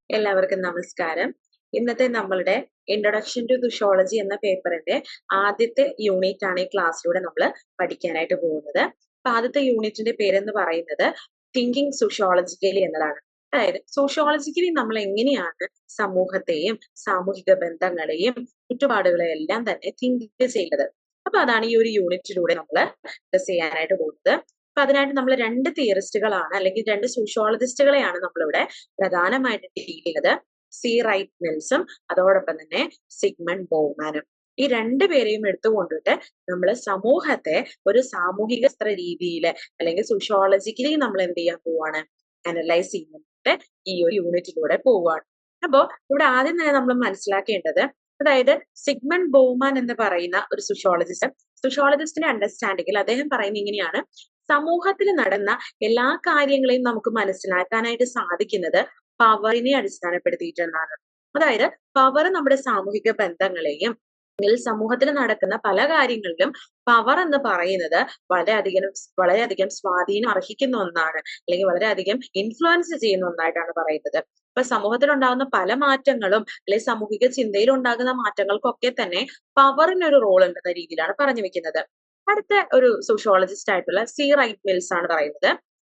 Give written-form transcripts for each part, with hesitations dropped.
എല്ലാവർക്കും നമസ്കാരം. ഇന്നത്തെ നമ്മളുടെ ഇൻട്രൊഡക്ഷൻ ടു സോഷ്യോളജി എന്ന പേപ്പറിന്റെ ആദ്യത്തെ യൂണിറ്റ് ആണ് ഈ ക്ലാസ്സിലൂടെ നമ്മൾ പഠിക്കാനായിട്ട് പോകുന്നത്. അപ്പൊ ആദ്യത്തെ യൂണിറ്റിന്റെ പേരെന്ന് പറയുന്നത് തിങ്കിങ് സോഷ്യോളജിക്കലി എന്നതാണ്. അതായത് സോഷ്യോളജിക്കലി നമ്മൾ എങ്ങനെയാണ് സമൂഹത്തെയും സാമൂഹിക ബന്ധങ്ങളെയും ചുറ്റുപാടുകളെയും എല്ലാം തന്നെ തിങ്ക് ചെയ്യുന്നത്. അപ്പൊ അതാണ് ഈ ഒരു യൂണിറ്റിലൂടെ നമ്മൾ ഡിസ്കസ് ചെയ്യാനായിട്ട് പോകുന്നത്. അപ്പൊ അതിനായിട്ട് നമ്മൾ രണ്ട് തിയറിസ്റ്റുകളാണ് അല്ലെങ്കിൽ രണ്ട് സോഷ്യോളജിസ്റ്റുകളെയാണ് നമ്മളിവിടെ പ്രധാനമായിട്ട് ഡീൽ ചെയ്യുന്നത്. സി റൈറ്റ് മിൽസും അതോടൊപ്പം തന്നെ സിഗ്മണ്ട് ബൗമാനും. ഈ രണ്ടുപേരെയും എടുത്തുകൊണ്ടിട്ട് നമ്മൾ സമൂഹത്തെ ഒരു സാമൂഹിക രീതിയിൽ അല്ലെങ്കിൽ സോഷ്യോളജിക്കലി നമ്മൾ എന്ത് ചെയ്യാൻ പോവാണ്, അനലൈസ് ചെയ്യുന്നത് ഈ ഒരു യൂണിറ്റിലൂടെ പോവുകയാണ്. അപ്പോ ഇവിടെ ആദ്യം തന്നെ നമ്മൾ മനസ്സിലാക്കേണ്ടത്, അതായത് സിഗ്മണ്ട് ബൗമാൻ എന്ന് പറയുന്ന ഒരു സോഷ്യോളജിസ്റ്റിന്റെ അണ്ടർസ്റ്റാൻഡിങ്ങിൽ അദ്ദേഹം പറയുന്നത് ഇങ്ങനെയാണ്: സമൂഹത്തിൽ നടന്ന എല്ലാ കാര്യങ്ങളെയും നമുക്ക് മനസ്സിലാക്കാനായിട്ട് സാധിക്കുന്നത് പവറിനെ അടിസ്ഥാനപ്പെടുത്തിയിട്ടെന്നാണ്. അതായത് പവർ നമ്മുടെ സാമൂഹിക ബന്ധങ്ങളെയും അല്ലെങ്കിൽ സമൂഹത്തിൽ നടക്കുന്ന പല കാര്യങ്ങളിലും പവർ എന്ന് പറയുന്നത് വളരെയധികം സ്വാധീനം അർഹിക്കുന്ന ഒന്നാണ്, അല്ലെങ്കിൽ വളരെയധികം ഇൻഫ്ലുവൻസ് ചെയ്യുന്ന ഒന്നായിട്ടാണ് പറയുന്നത്. ഇപ്പൊ സമൂഹത്തിൽ ഉണ്ടാകുന്ന പല മാറ്റങ്ങളും അല്ലെങ്കിൽ സാമൂഹിക ചിന്തയിൽ ഉണ്ടാകുന്ന മാറ്റങ്ങൾക്കൊക്കെ തന്നെ പവറിനൊരു റോൾ ഉണ്ടെന്ന രീതിയിലാണ് പറഞ്ഞു വെക്കുന്നത്. അടുത്ത ഒരു സോഷ്യോളജിസ്റ്റ് ആയിട്ടുള്ള സി റൈറ്റ് മിൽസ് ആണ് പറയുന്നത്.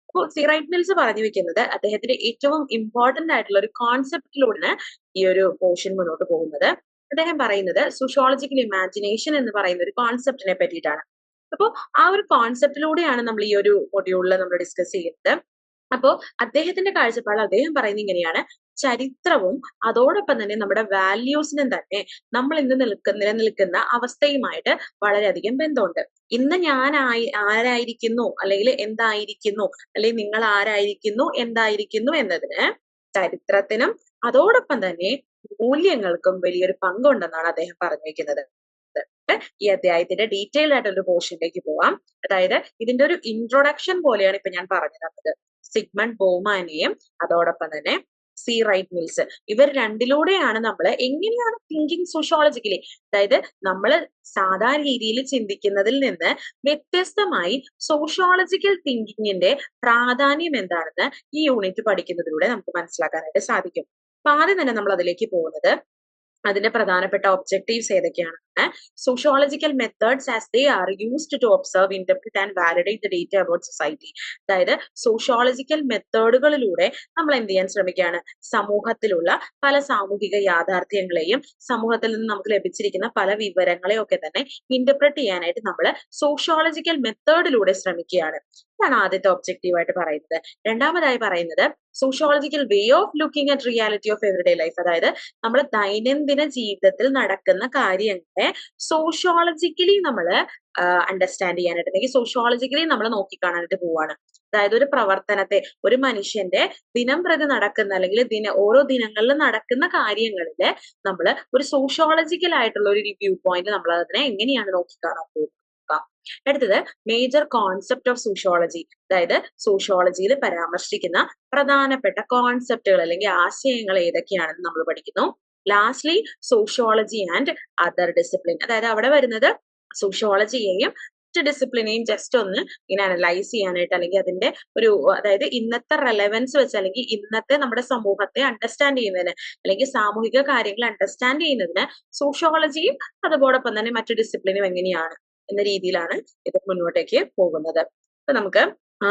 അപ്പോൾ സി റൈറ്റ് മിൽസ് പറഞ്ഞു വെക്കുന്നത് അദ്ദേഹത്തിന്റെ ഏറ്റവും ഇമ്പോർട്ടന്റ് ആയിട്ടുള്ള ഒരു കോൺസെപ്റ്റിലൂടെ ഈ ഒരു പോർഷൻ മുന്നോട്ട് പോകുന്നത്. അദ്ദേഹം പറയുന്നത് സോഷ്യോളജിക്കൽ ഇമാജിനേഷൻ എന്ന് പറയുന്ന ഒരു കോൺസെപ്റ്റിനെ പറ്റിയിട്ടാണ്. അപ്പോൾ ആ ഒരു കോൺസെപ്റ്റിലൂടെയാണ് നമ്മൾ ഈ ഒരു മൊഡ്യൂളിൽ നമ്മൾ ഡിസ്കസ് ചെയ്യുന്നത്. അപ്പോ അദ്ദേഹത്തിന്റെ കാഴ്ചപ്പാട് അദ്ദേഹം പറയുന്നത് ഇങ്ങനെയാണ്: ചരിത്രവും അതോടൊപ്പം തന്നെ നമ്മുടെ വാല്യൂസിനും തന്നെ നമ്മൾ ഇന്ന് നിലനിൽക്കുന്ന അവസ്ഥയുമായിട്ട് വളരെയധികം ബന്ധമുണ്ട്. ഇന്ന് ഞാൻ ആരായിരിക്കുന്നു അല്ലെങ്കിൽ എന്തായിരിക്കുന്നു, അല്ലെങ്കിൽ നിങ്ങൾ ആരായിരിക്കുന്നു എന്തായിരിക്കുന്നു എന്നതിന് ചരിത്രത്തിനും അതോടൊപ്പം തന്നെ മൂല്യങ്ങൾക്കും വലിയൊരു പങ്കുണ്ടെന്നാണ് അദ്ദേഹം പറഞ്ഞു വെക്കുന്നത്. ഈ അധ്യായത്തിന്റെ ഡീറ്റെയിൽഡ് ആയിട്ടുള്ള പോർഷനിലേക്ക് പോവാം. അതായത് ഇതിന്റെ ഒരു ഇൻട്രൊഡക്ഷൻ പോലെയാണ് ഇപ്പൊ ഞാൻ പറഞ്ഞു തന്നത്. സിഗ്മണ്ട് ബൗമാനെയും അതോടൊപ്പം തന്നെ സി റൈറ്റ് മിൽസ്, ഇവർ രണ്ടിലൂടെയാണ് നമ്മൾ എങ്ങനെയാണ് തിങ്കിങ് സോഷ്യോളജിക്കലി, അതായത് നമ്മൾ സാധാരണ രീതിയിൽ ചിന്തിക്കുന്നതിൽ നിന്ന് വ്യത്യസ്തമായി സോഷ്യോളജിക്കൽ തിങ്കിങ്ങിന്റെ പ്രാധാന്യം എന്താണെന്ന് ഈ യൂണിറ്റ് പഠിക്കുന്നതിലൂടെ നമുക്ക് മനസ്സിലാക്കാനായിട്ട് സാധിക്കും. അപ്പൊ ആദ്യം തന്നെ നമ്മൾ അതിലേക്ക് പോകുന്നത്, അതിന്റെ പ്രധാനപ്പെട്ട ഒബ്ജക്റ്റീവ്സ് ഏതൊക്കെയാണെന്ന്: sociological methods as they are used to observe, interpret and validate the data about society. അതായത് സോഷ്യോളജിക്കൽ മെത്തേഡുകളിലൂടെ നമ്മൾ എന്ത് ചെയ്യാൻ ശ്രമിക്കുകയാണ്, സമൂഹത്തിലുള്ള പല സാമൂഹിക യാഥാർത്ഥ്യങ്ങളെയും സമൂഹത്തിൽ നിന്ന് നമുക്ക് ലഭിച്ചിരിക്കുന്ന പല വിവരങ്ങളെയും ഒക്കെ തന്നെ ഇന്റർപ്രറ്റ് ചെയ്യാനായിട്ട് നമ്മൾ സോഷ്യോളജിക്കൽ മെത്തേഡിലൂടെ ശ്രമിക്കുകയാണ്. ഇതാണ് ആദ്യത്തെ ഒബ്ജക്റ്റീവ് ആയിട്ട് പറയുന്നത്. രണ്ടാമതായി പറയുന്നത് sociological way of looking at reality of everyday life. അതായത് നമ്മൾ ദൈനംദിന ജീവിതത്തിൽ നടക്കുന്ന കാര്യങ്ങളെ സോഷ്യോളജിക്കലി നമ്മൾ അണ്ടർസ്റ്റാൻഡ് ചെയ്യാനായിട്ട് അല്ലെങ്കിൽ സോഷ്യോളജിക്കലി നമ്മൾ നോക്കിക്കാണാനായിട്ട് പോവാണ്. അതായത് ഒരു പ്രവർത്തനത്തെ, ഒരു മനുഷ്യന്റെ ദിനം പ്രതി നടക്കുന്ന അല്ലെങ്കിൽ ഓരോ ദിനങ്ങളിൽ നടക്കുന്ന കാര്യങ്ങളില് നമ്മൾ ഒരു സോഷ്യോളജിക്കൽ ആയിട്ടുള്ള ഒരു വ്യൂ പോയിന്റ് നമ്മൾ അതിനെ എങ്ങനെയാണ് നോക്കിക്കാണാൻ പോകുന്നത്. അടുത്തത് മേജർ കോൺസെപ്റ്റ് ഓഫ് സോഷ്യോളജി, അതായത് സോഷ്യോളജിയിൽ പരാമർശിക്കുന്ന പ്രധാനപ്പെട്ട കോൺസെപ്റ്റുകൾ അല്ലെങ്കിൽ ആശയങ്ങൾ ഏതൊക്കെയാണെന്ന് നമ്മൾ പഠിക്കുന്നു. Lastly sociology and other discipline, അതായത് അവിടെ വരുന്നത് സോഷ്യോളജിയെയും ഡിസിപ്ലിനെയും ജസ്റ്റ് ഒന്ന് ഇങ്ങനെ അനലൈസ് ചെയ്യാനായിട്ട്, അല്ലെങ്കിൽ അതിന്റെ ഒരു അതായത് ഇന്നത്തെ റെലവൻസ് വെച്ച് അല്ലെങ്കിൽ ഇന്നത്തെ നമ്മുടെ സമൂഹത്തെ അണ്ടർസ്റ്റാൻഡ് ചെയ്യുന്നതിന് അല്ലെങ്കിൽ സാമൂഹിക കാര്യങ്ങൾ അണ്ടർസ്റ്റാൻഡ് ചെയ്യുന്നതിന് സോഷ്യോളജിയും അതോടൊപ്പം തന്നെ മറ്റു ഡിസിപ്ലിനും എങ്ങനെയാണ് എന്ന രീതിയിലാണ് ഇത് മുന്നോട്ടേക്ക് പോകുന്നത്. അപ്പൊ നമുക്ക്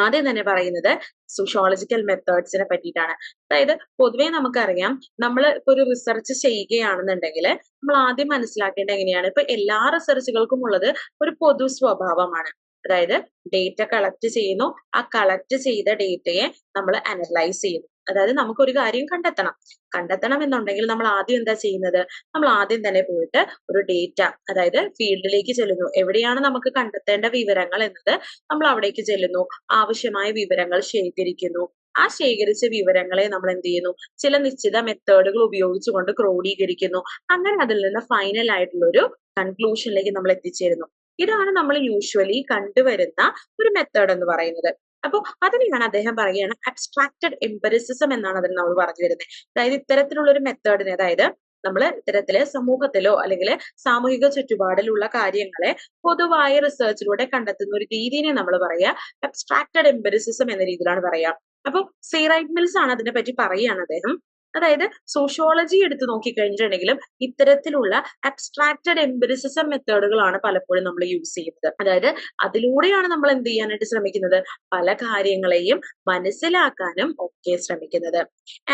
ആദ്യം തന്നെ പറയുന്നത് സോഷ്യോളജിക്കൽ മെത്തേഡ്സിനെ പറ്റിയിട്ടാണ്. അതായത് പൊതുവെ നമുക്കറിയാം, നമ്മൾ ഇപ്പൊ ഒരു റിസർച്ച് ചെയ്യുകയാണെന്നുണ്ടെങ്കിൽ നമ്മൾ ആദ്യം മനസ്സിലാക്കേണ്ടത് എങ്ങനെയാണ്, ഇപ്പൊ എല്ലാ റിസർച്ചുകൾക്കും ഉള്ളത് ഒരു പൊതു സ്വഭാവമാണ്. അതായത് ഡേറ്റ കളക്ട് ചെയ്യുന്നു, ആ കളക്ട് ചെയ്ത ഡേറ്റയെ നമ്മൾ അനലൈസ് ചെയ്യുന്നു. അതായത് നമുക്കൊരു കാര്യം കണ്ടെത്തണം എന്നുണ്ടെങ്കിൽ നമ്മൾ ആദ്യം എന്താ ചെയ്യുന്നത്, നമ്മൾ ആദ്യം തന്നെ പോയിട്ട് ഒരു ഡേറ്റ, അതായത് ഫീൽഡിലേക്ക് ചെല്ലുന്നു. എവിടെയാണ് നമുക്ക് കണ്ടെത്തേണ്ട വിവരങ്ങൾ എന്നത് നമ്മൾ അവിടേക്ക് ചെല്ലുന്നു, ആവശ്യമായ വിവരങ്ങൾ ശേഖരിക്കുന്നു. ആ ശേഖരിച്ച വിവരങ്ങളെ നമ്മൾ എന്ത് ചെയ്യുന്നു, ചില നിശ്ചിത മെത്തേഡുകൾ ഉപയോഗിച്ചുകൊണ്ട് ക്രോഡീകരിക്കുന്നു. അങ്ങനെ അതിൽ നിന്ന് ഫൈനൽ ആയിട്ടുള്ള ഒരു കൺക്ലൂഷനിലേക്ക് നമ്മൾ എത്തിച്ചേരുന്നു. ഇതാണ് നമ്മൾ യൂഷ്വലി കണ്ടുവരുന്ന ഒരു മെത്തേഡ് എന്ന് പറയുന്നത്. അപ്പൊ അതിനെയാണ് അദ്ദേഹം പറയുകയാണ് അബ്സ്ട്രാക്റ്റഡ് എംപരിസിസം എന്നാണ് അതിന് നമ്മൾ പറഞ്ഞു വരുന്നത്. അതായത് ഇത്തരത്തിലുള്ള ഒരു മെത്തേഡിനെ, അതായത് നമ്മൾ ഇത്തരത്തില് സമൂഹത്തിലോ അല്ലെങ്കിൽ സാമൂഹിക ചുറ്റുപാടിലുള്ള കാര്യങ്ങളെ പൊതുവായ റിസർച്ചിലൂടെ കണ്ടെത്തുന്ന ഒരു രീതിയെ നമ്മൾ പറയാ അബ്സ്ട്രാക്റ്റഡ് എംപിരിസിസം എന്ന രീതിയിലാണ് പറയാ. അപ്പൊ സി റൈറ്റ് മിൽസ് ആണ് അതിനെ പറ്റി പറയുകയാണ് അദ്ദേഹം. അതായത് സോഷ്യോളജി എടുത്തു നോക്കിക്കഴിഞ്ഞിട്ടുണ്ടെങ്കിലും ഇത്തരത്തിലുള്ള അബ്സ്ട്രാക്റ്റഡ് എംപിരിസിസം മെത്തേഡുകളാണ് പലപ്പോഴും നമ്മൾ യൂസ് ചെയ്യുന്നത്. അതായത് അതിലൂടെയാണ് നമ്മൾ എന്ത് ചെയ്യാനായിട്ട് ശ്രമിക്കുന്നത്, പല കാര്യങ്ങളെയും മനസ്സിലാക്കാനും ഒക്കെ ശ്രമിക്കുന്നത്.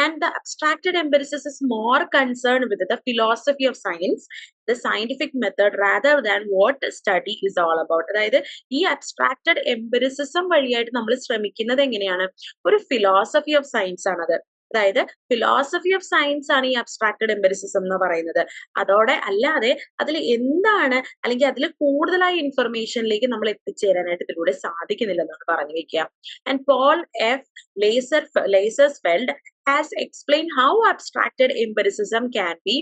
And the abstracted empiricism is more concern with the philosophy of science, the scientific method rather than what study is all about. അതായത് ഈ അബ്സ്ട്രാക്റ്റഡ് എംപിരിസിസം വഴിയായിട്ട് നമ്മൾ ശ്രമിക്കുന്നത് എങ്ങനെയാണ്, ഒരു ഫിലോസഫി ഓഫ് സയൻസ് ആണത്. അതായത് ഫിലോസഫി ഓഫ് സയൻസ് ആണ് ഈ അബ്സ്ട്രാക്റ്റഡ് എംപിരിസിസം എന്ന് പറയുന്നത്. അതോടെ അല്ലാതെ അതിൽ എന്താണ് അല്ലെങ്കിൽ അതിൽ കൂടുതലായ ഇൻഫർമേഷനിലേക്ക് നമ്മൾ എത്തിച്ചേരാനായിട്ട് ഇതിലൂടെ സാധിക്കുന്നില്ലെന്നാണ് പറഞ്ഞു വെക്കുക. And Paul F Lazarsfeld has explained how abstracted empiricism can be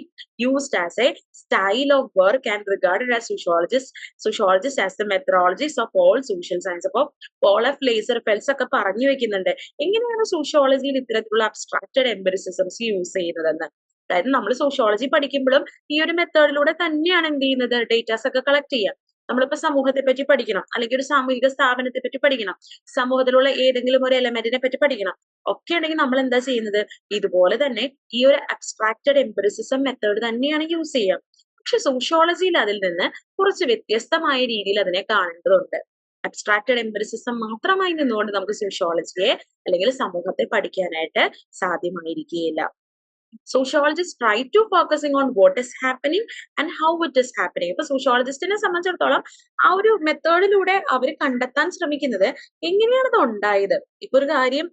used as a style of work and regarded as sociologists as the methodologies of all social science. അപ്പോൾ പോൾ എഫ് ലേസർഫെൽഡ്സ് ഒക്കെ പറഞ്ഞു വെക്കുന്നുണ്ട് എങ്ങനെയാണ് സോഷ്യോളജിയിൽ ഇത്തരത്തിലുള്ള അബ്സ്ട്രാക്റ്റഡ് എംപിരിസിസംസ് യൂസ് ചെയ്യുന്നതെന്ന്. അതായത് നമ്മൾ sociology പഠിക്കുമ്പോഴും ഈ ഒരു മെത്തേഡിലൂടെ തന്നെയാണ് എന്ത് ചെയ്യുന്നത്, ഡേറ്റാസ് ഒക്കെ കളക്ട് ചെയ്യുക. നമ്മളിപ്പോ സമൂഹത്തെ പറ്റി പഠിക്കണം, അല്ലെങ്കിൽ ഒരു സാമൂഹിക സ്ഥാപനത്തെ പറ്റി പഠിക്കണം, സമൂഹത്തിലുള്ള ഏതെങ്കിലും ഒരു എലമെന്റിനെ പറ്റി പഠിക്കണം ഒക്കെ ഉണ്ടെങ്കിൽ നമ്മൾ എന്താ ചെയ്യുന്നത്, ഇതുപോലെ തന്നെ ഈ ഒരു അബ്സ്ട്രാക്റ്റഡ് എംപിരിസിസം മെത്തേഡ് തന്നെയാണ് യൂസ് ചെയ്യുക. പക്ഷെ സോഷ്യോളജിയിൽ അതിൽ നിന്ന് കുറച്ച് വ്യത്യസ്തമായ രീതിയിൽ അതിനെ കാണേണ്ടതുണ്ട്. അബ്സ്ട്രാക്റ്റഡ് എംപിരിസിസം മാത്രമായി നിന്നുകൊണ്ട് നമുക്ക് സോഷ്യോളജിയെ അല്ലെങ്കിൽ സമൂഹത്തെ പഠിക്കാനായിട്ട് സാധ്യമായിരിക്കുകയില്ല. Sociologists try to focusing on what is happening and how it is happening. ഇപ്പൊ സോഷ്യോളജിസ്റ്റിനെ സംബന്ധിച്ചിടത്തോളം ആ ഒരു മെത്തേഡിലൂടെ അവർ കണ്ടെത്താൻ ശ്രമിക്കുന്നത് എങ്ങനെയാണ് അത് ഉണ്ടായത്. ഇപ്പൊ ഒരു കാര്യം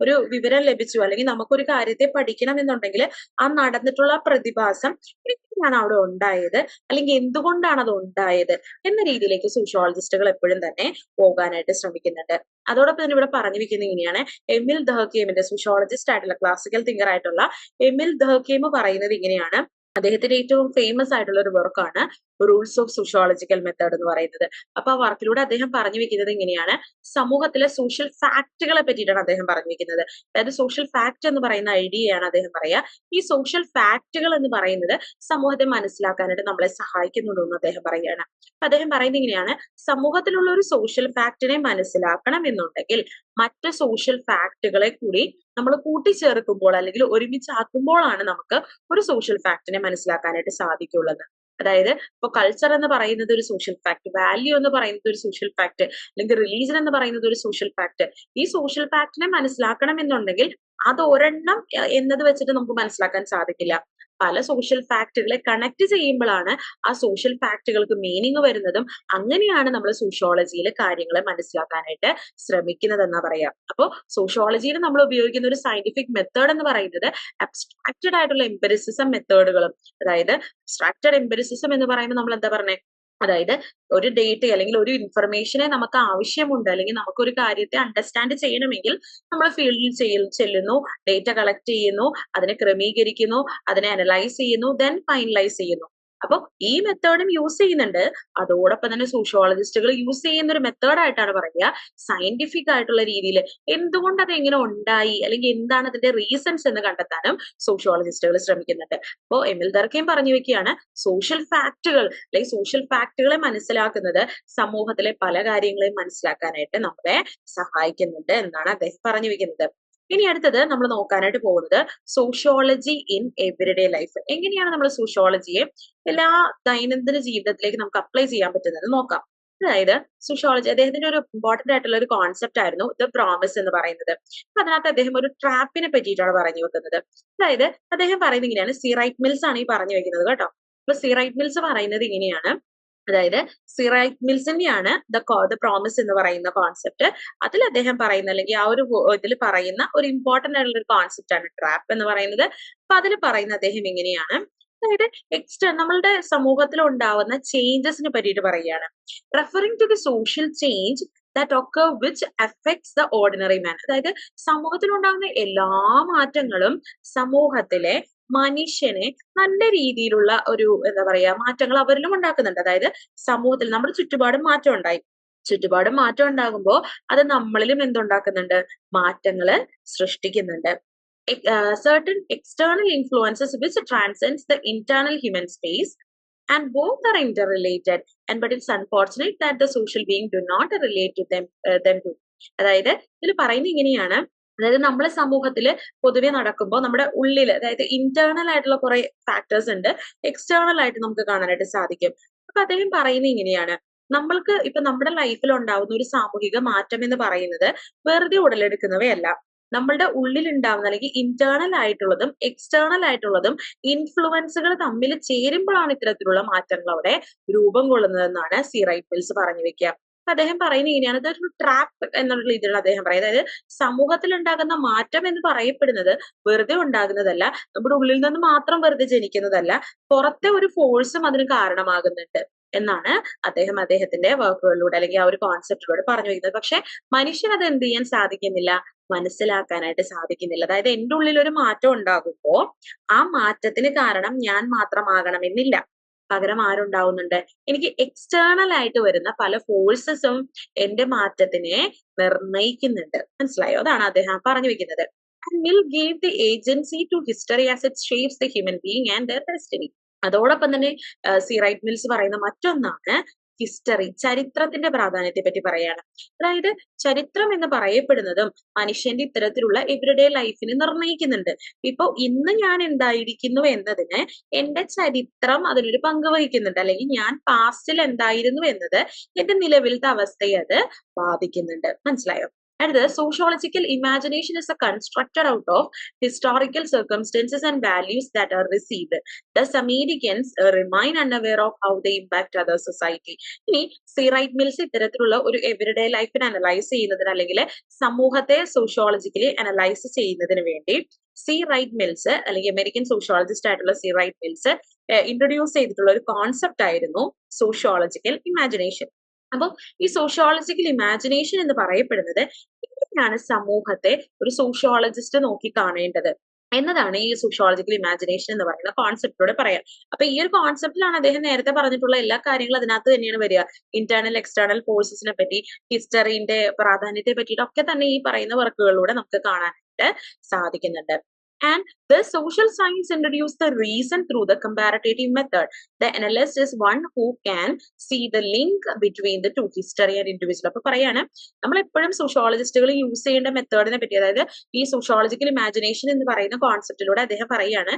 ഒരു വിവരം ലഭിച്ചു, അല്ലെങ്കിൽ നമുക്കൊരു കാര്യത്തെ പഠിക്കണം എന്നുണ്ടെങ്കിൽ ആ നടന്നിട്ടുള്ള പ്രതിഭാസം എങ്ങനെയാണ് അവിടെ ഉണ്ടായത്, അല്ലെങ്കിൽ എന്തുകൊണ്ടാണ് അത് ഉണ്ടായത് എന്ന രീതിയിലേക്ക് സോഷ്യോളജിസ്റ്റുകൾ എപ്പോഴും തന്നെ പോകാനായിട്ട് ശ്രമിക്കുന്നുണ്ട്. അതോടൊപ്പം തന്നെ ഇവിടെ പറഞ്ഞു വെക്കുന്നത് ഇങ്ങനെയാണ്, എമിൽ ദഹ്കേമിന്റെ സോഷ്യോളജിസ്റ്റ് ആയിട്ടുള്ള ക്ലാസിക്കൽ തിങ്കർ ആയിട്ടുള്ള എമിൽ ദഹ്കേം പറയുന്നത് ഇങ്ങനെയാണ്. അദ്ദേഹത്തിന്റെ ഏറ്റവും ഫേമസ് ആയിട്ടുള്ള ഒരു വർക്കാണ് റൂൾസ് ഓഫ് സോഷ്യോളജിക്കൽ മെത്തേഡ് എന്ന് പറയുന്നത്. അപ്പൊ ആ വർക്കിലൂടെ അദ്ദേഹം പറഞ്ഞു വെക്കുന്നത് ഇങ്ങനെയാണ്, സമൂഹത്തിലെ സോഷ്യൽ ഫാക്ടുകളെ പറ്റിയിട്ടാണ് അദ്ദേഹം പറഞ്ഞു വെക്കുന്നത്. അതായത് സോഷ്യൽ ഫാക്ട് എന്ന് പറയുന്ന ഐഡിയയാണ് അദ്ദേഹം പറയാ. ഈ സോഷ്യൽ ഫാക്ടുകൾ എന്ന് പറയുന്നത് സമൂഹത്തെ മനസ്സിലാക്കാനായിട്ട് നമ്മളെ സഹായിക്കുന്നുണ്ടെന്ന് അദ്ദേഹം പറയുകയാണ്. അപ്പൊ അദ്ദേഹം പറയുന്നത് ഇങ്ങനെയാണ്, സമൂഹത്തിലുള്ള ഒരു സോഷ്യൽ ഫാക്ടിനെ മനസ്സിലാക്കണം എന്നുണ്ടെങ്കിൽ മറ്റ് സോഷ്യൽ ഫാക്ടുകളെ കൂടി നമ്മൾ കൂട്ടിച്ചേർക്കുമ്പോൾ അല്ലെങ്കിൽ ഒരുമിച്ചാക്കുമ്പോഴാണ് നമുക്ക് ഒരു സോഷ്യൽ ഫാക്ടിനെ മനസ്സിലാക്കാനായിട്ട് സാധിക്കുള്ളത്. അതായത് ഇപ്പൊ കൾച്ചർ എന്ന് പറയുന്നത് ഒരു സോഷ്യൽ ഫാക്ട്, വാല്യൂ എന്ന് പറയുന്നത് ഒരു സോഷ്യൽ ഫാക്ട്, അല്ലെങ്കിൽ റിലീജൻ എന്ന് പറയുന്നത് ഒരു സോഷ്യൽ ഫാക്ട്. ഈ സോഷ്യൽ ഫാക്ടിനെ മനസ്സിലാക്കണം എന്നുണ്ടെങ്കിൽ അത് ഒരെണ്ണം എന്നത് വെച്ചിട്ട് നമുക്ക് മനസ്സിലാക്കാൻ സാധിക്കില്ല. പല സോഷ്യൽ ഫാക്ടുകളെ കണക്ട് ചെയ്യുമ്പോഴാണ് ആ സോഷ്യൽ ഫാക്ടുകൾക്ക് മീനിങ് വരുന്നതും. അങ്ങനെയാണ് നമ്മൾ സോഷ്യോളജിയിൽ കാര്യങ്ങളെ മനസ്സിലാക്കാനായിട്ട് ശ്രമിക്കുന്നത് എന്നാ പറയാം. അപ്പോൾ സോഷ്യോളജിയിൽ നമ്മൾ ഉപയോഗിക്കുന്ന ഒരു സയന്റിഫിക് മെത്തേഡ് എന്ന് പറയുന്നത് അബ്സ്ട്രാക്റ്റഡ് ആയിട്ടുള്ള എംപിരിസിസം മെത്തേഡുകളും. അതായത് അബ്സ്ട്രാക്റ്റഡ് എംപിരിസിസം എന്ന് പറയുമ്പോൾ നമ്മൾ എന്താ പറഞ്ഞത്, അതായത് ഒരു ഡേറ്റ അല്ലെങ്കിൽ ഒരു ഇൻഫർമേഷനെ നമുക്ക് ആവശ്യമുണ്ട്, അല്ലെങ്കിൽ നമുക്കൊരു കാര്യത്തെ അണ്ടർസ്റ്റാൻഡ് ചെയ്യണമെങ്കിൽ നമ്മൾ ഫീൽഡിൽ ചെല്ലുന്നു, ഡേറ്റ കളക്ട് ചെയ്യുന്നു, അതിനെ ക്രമീകരിക്കുന്നു, അതിനെ അനലൈസ് ചെയ്യുന്നു, ദെൻ ഫൈനലൈസ് ചെയ്യുന്നു. അപ്പൊ ഈ മെത്തേഡും യൂസ് ചെയ്യുന്നുണ്ട്. അതോടൊപ്പം തന്നെ സോഷ്യോളജിസ്റ്റുകൾ യൂസ് ചെയ്യുന്ന ഒരു മെത്തേഡായിട്ടാണ് പറയുക സയന്റിഫിക് ആയിട്ടുള്ള രീതിയിൽ എന്തുകൊണ്ട് അത് എങ്ങനെ ഉണ്ടായി, അല്ലെങ്കിൽ എന്താണ് അതിന്റെ റീസൺസ് എന്ന് കണ്ടെത്താനും സോഷ്യോളജിസ്റ്റുകൾ ശ്രമിക്കുന്നുണ്ട്. അപ്പോൾ എമിൽ ദർക്കീം പറഞ്ഞു വെക്കുകയാണ്, സോഷ്യൽ ഫാക്ടുകൾ അല്ലെങ്കിൽ സോഷ്യൽ ഫാക്ടുകളെ മനസ്സിലാക്കുന്നത് സമൂഹത്തിലെ പല കാര്യങ്ങളെയും മനസ്സിലാക്കാനായിട്ട് നമ്മളെ സഹായിക്കുന്നുണ്ട് എന്നാണ് അദ്ദേഹം പറഞ്ഞു വെക്കുന്നത്. ഇനി അടുത്തത് നമ്മൾ നോക്കാനായിട്ട് പോകുന്നത് സോഷ്യോളജി ഇൻ എവരിഡേ ലൈഫ്. എങ്ങനെയാണ് നമ്മൾ സോഷ്യോളജിയെ എല്ലാ ദൈനംദിന ജീവിതത്തിലേക്ക് നമുക്ക് അപ്ലൈ ചെയ്യാൻ പറ്റുന്നത് നോക്കാം. അതായത് സോഷ്യോളജി അദ്ദേഹത്തിന്റെ ഒരു ഇമ്പോർട്ടന്റ് ആയിട്ടുള്ള ഒരു കോൺസെപ്റ്റ് ആയിരുന്നു ദ പ്രോമിസ് എന്ന് പറയുന്നത്. അപ്പൊ അതിനകത്ത് അദ്ദേഹം ഒരു ട്രാപ്പിനെ പറ്റിയിട്ടാണ് പറഞ്ഞു വെക്കുന്നത്. അതായത് അദ്ദേഹം പറയുന്നത് ഇങ്ങനെയാണ്, സി റൈറ്റ് മിൽസ് ആണ് ഈ പറഞ്ഞു വെക്കുന്നത് കേട്ടോ. അപ്പൊ സി റൈറ്റ് മിൽസ് പറയുന്നത് ഇങ്ങനെയാണ്, അതായത് സി റൈറ്റ് മിൽസിന്റെയാണ് ദ പ്രോമിസ് എന്ന് പറയുന്ന കോൺസെപ്റ്റ്. അതിൽ അദ്ദേഹം പറയുന്ന അല്ലെങ്കിൽ ആ ഒരു ഇതിൽ പറയുന്ന ഒരു ഇമ്പോർട്ടന്റ് ആയിട്ടുള്ള ഒരു കോൺസെപ്റ്റ് ആണ് ട്രാപ്പ് എന്ന് പറയുന്നത്. അപ്പൊ അതിൽ പറയുന്ന അദ്ദേഹം എങ്ങനെയാണ്, അതായത് നമ്മളുടെ സമൂഹത്തിൽ ഉണ്ടാവുന്ന ചേഞ്ചസിനെ പറ്റിയിട്ട് പറയുകയാണ്. Referring to the social change that occur which affects the ordinary man. അതായത് സമൂഹത്തിൽ ഉണ്ടാകുന്ന എല്ലാ മാറ്റങ്ങളും സമൂഹത്തിലെ മനുഷ്യനെ നല്ല രീതിയിലുള്ള ഒരു എന്താ പറയാ മാറ്റങ്ങൾ അവരിലും ഉണ്ടാക്കുന്നുണ്ട്. അതായത് സമൂഹത്തിൽ നമ്മുടെ ചുറ്റുപാടും മാറ്റം ഉണ്ടായി, ചുറ്റുപാടും മാറ്റം ഉണ്ടാകുമ്പോൾ അത് നമ്മളിലും എന്തുണ്ടാക്കുന്നുണ്ട്, മാറ്റങ്ങള് സൃഷ്ടിക്കുന്നുണ്ട്. certain external influences which transcends the internal human space, and both are interrelated, but it's unfortunate that the social being do not relate to them too. അതായത് ഇതിൽ പറയുന്നത് ഇങ്ങനെയാണ്, അതായത് നമ്മുടെ സമൂഹത്തില് പൊതുവെ നടക്കുമ്പോൾ നമ്മുടെ ഉള്ളിൽ, അതായത് ഇന്റേണൽ ആയിട്ടുള്ള കുറെ ഫാക്ടേഴ്സ് ഉണ്ട്, എക്സ്റ്റേണൽ ആയിട്ട് നമുക്ക് കാണാനായിട്ട് സാധിക്കും. അപ്പൊ അദ്ദേഹം പറയുന്നത് ഇങ്ങനെയാണ്, നമ്മൾക്ക് ഇപ്പൊ നമ്മുടെ ലൈഫിൽ ഉണ്ടാവുന്ന ഒരു സാമൂഹിക മാറ്റം എന്ന് പറയുന്നത് വെറുതെ ഉടലെടുക്കുന്നവയല്ല. നമ്മളുടെ ഉള്ളിൽ ഉണ്ടാവുന്ന അല്ലെങ്കിൽ ഇന്റേണൽ ആയിട്ടുള്ളതും എക്സ്റ്റേണൽ ആയിട്ടുള്ളതും ഇൻഫ്ലുവൻസുകൾ തമ്മിൽ ചേരുമ്പോഴാണ് ഇത്തരത്തിലുള്ള മാറ്റങ്ങൾ അവിടെ രൂപം കൊള്ളുന്നതെന്നാണ് സി റൈറ്റ് മിൽസ് പറഞ്ഞു വെക്കുക. അദ്ദേഹം പറയുന്നത് ഇങ്ങനെയാണ്, ഇതൊരു ട്രാപ്പ് എന്നുള്ള രീതിയിലുള്ള അദ്ദേഹം പറയും. അതായത് സമൂഹത്തിൽ ഉണ്ടാകുന്ന മാറ്റം എന്ന് പറയപ്പെടുന്നത് വെറുതെ ഉണ്ടാകുന്നതല്ല, നമ്മുടെ ഉള്ളിൽ നിന്ന് മാത്രം വെറുതെ ജനിക്കുന്നതല്ല, പുറത്തെ ഒരു ഫോഴ്സും അതിന് കാരണമാകുന്നുണ്ട് എന്നാണ് അദ്ദേഹം അദ്ദേഹത്തിന്റെ വർക്കുകളിലൂടെ അല്ലെങ്കിൽ ആ ഒരു കോൺസെപ്റ്റിലൂടെ പറഞ്ഞു വയ്ക്കുന്നത്. പക്ഷെ മനുഷ്യൻ അത് എന്ത് ചെയ്യാൻ സാധിക്കുന്നില്ല, മനസ്സിലാക്കാനായിട്ട് സാധിക്കുന്നില്ല. അതായത് എന്റെ ഉള്ളിൽ ഒരു മാറ്റം ഉണ്ടാകുമ്പോ ആ മാറ്റത്തിന് കാരണം ഞാൻ മാത്രമാകണമെന്നില്ല, പകരം ആരുണ്ടാവുന്നുണ്ട്, എനിക്ക് എക്സ്റ്റേണൽ ആയിട്ട് വരുന്ന പല ഫോഴ്സസും എന്റെ മാറ്റത്തിനെ നിർണയിക്കുന്നുണ്ട്. മനസ്സിലായോ? അതാണ് അദ്ദേഹം പറഞ്ഞു വെക്കുന്നത്. And will give the agency to history as it shapes the human being and their destiny. അതോടൊപ്പം തന്നെ സി റൈറ്റ് മിൽസ് പറയുന്ന മറ്റൊന്നാണ് ഹിസ്റ്ററി, ചരിത്രത്തിന്റെ പ്രാധാന്യത്തെ പറ്റി പറയാണ്. അതായത് ചരിത്രം എന്ന് പറയപ്പെടുന്നതും മനുഷ്യന്റെ ഇത്തരത്തിലുള്ള എവരിഡേ ലൈഫിനെ നിർണ്ണയിക്കുന്നുണ്ട്. ഇപ്പൊ ഇന്ന് ഞാൻ എന്തായിരിക്കുന്നു എന്നതിന് എന്റെ ചരിത്രം അതിനൊരു പങ്ക് വഹിക്കുന്നുണ്ട്, അല്ലെങ്കിൽ ഞാൻ പാസ്റ്റിൽ എന്തായിരുന്നു എന്നത് എന്റെ നിലവിലത്തെ അവസ്ഥയെ അത് ബാധിക്കുന്നുണ്ട്. മനസ്സിലായോ? And the sociological imagination is constructed out of historical circumstances and values that are received. Thus, Americans remain unaware of how they impact other society. ഇനി സി റൈറ്റ് മിൽസ് ഇത്തരത്തിലുള്ള ഒരു എവരിഡേ ലൈഫിനെ അനലൈസ് ചെയ്യുന്നതിന് അല്ലെങ്കിൽ സമൂഹത്തെ സോഷ്യോളജിക്കലി അനലൈസ് ചെയ്യുന്നതിന് വേണ്ടി C right mills അല്ലെങ്കിൽ അമേരിക്കൻ സോഷ്യോളജിസ്റ്റ് ആയിട്ടുള്ള സി റൈറ്റ് മിൽസ് ഇൻട്രൊഡ്യൂസ് ചെയ്തിട്ടുള്ള ഒരു കോൺസെപ്റ്റ് ആയിരുന്നു സോഷ്യോളജിക്കൽ ഇമാജിനേഷൻ. അപ്പൊ ഈ സോഷ്യോളജിക്കൽ ഇമാജിനേഷൻ എന്ന് പറയപ്പെടുന്നത് എങ്ങനെയാണ് സമൂഹത്തെ ഒരു സോഷ്യോളജിസ്റ്റ് നോക്കി കാണേണ്ടത് എന്നതാണ് ഈ സോഷ്യോളജിക്കൽ ഇമാജിനേഷൻ എന്ന് പറയുന്ന കോൺസെപ്റ്റിലൂടെ പറയാം. അപ്പൊ ഈ ഒരു കോൺസെപ്റ്റിലാണ് അദ്ദേഹം നേരത്തെ പറഞ്ഞിട്ടുള്ള എല്ലാ കാര്യങ്ങളും അതിനകത്ത് തന്നെയാണ് വരിക. ഇന്റേണൽ എക്സ്റ്റേണൽ ഫോഴ്സസിനെ പറ്റി, ഹിസ്റ്ററിന്റെ പ്രാധാന്യത്തെ പറ്റിയിട്ടൊക്കെ തന്നെ ഈ പറയുന്ന വർക്കുകളിലൂടെ നമുക്ക് കാണാനായിട്ട് സാധിക്കുന്നുണ്ട്. And the social science introduce the reason through the comparative method. The analyst is one who can see the link between the two, history and individual. അപ്പൊ പറയാണ്, നമ്മൾ എപ്പോഴും സോഷ്യോളജിസ്റ്റുകൾ യൂസ് ചെയ്യേണ്ട മെത്തേഡിനെ പറ്റി, അതായത് ഈ സോഷ്യോളജിക്കൽ ഇമാജിനേഷൻ എന്ന് പറയുന്ന കോൺസെപ്റ്റിലൂടെ അദ്ദേഹം പറയാണ്,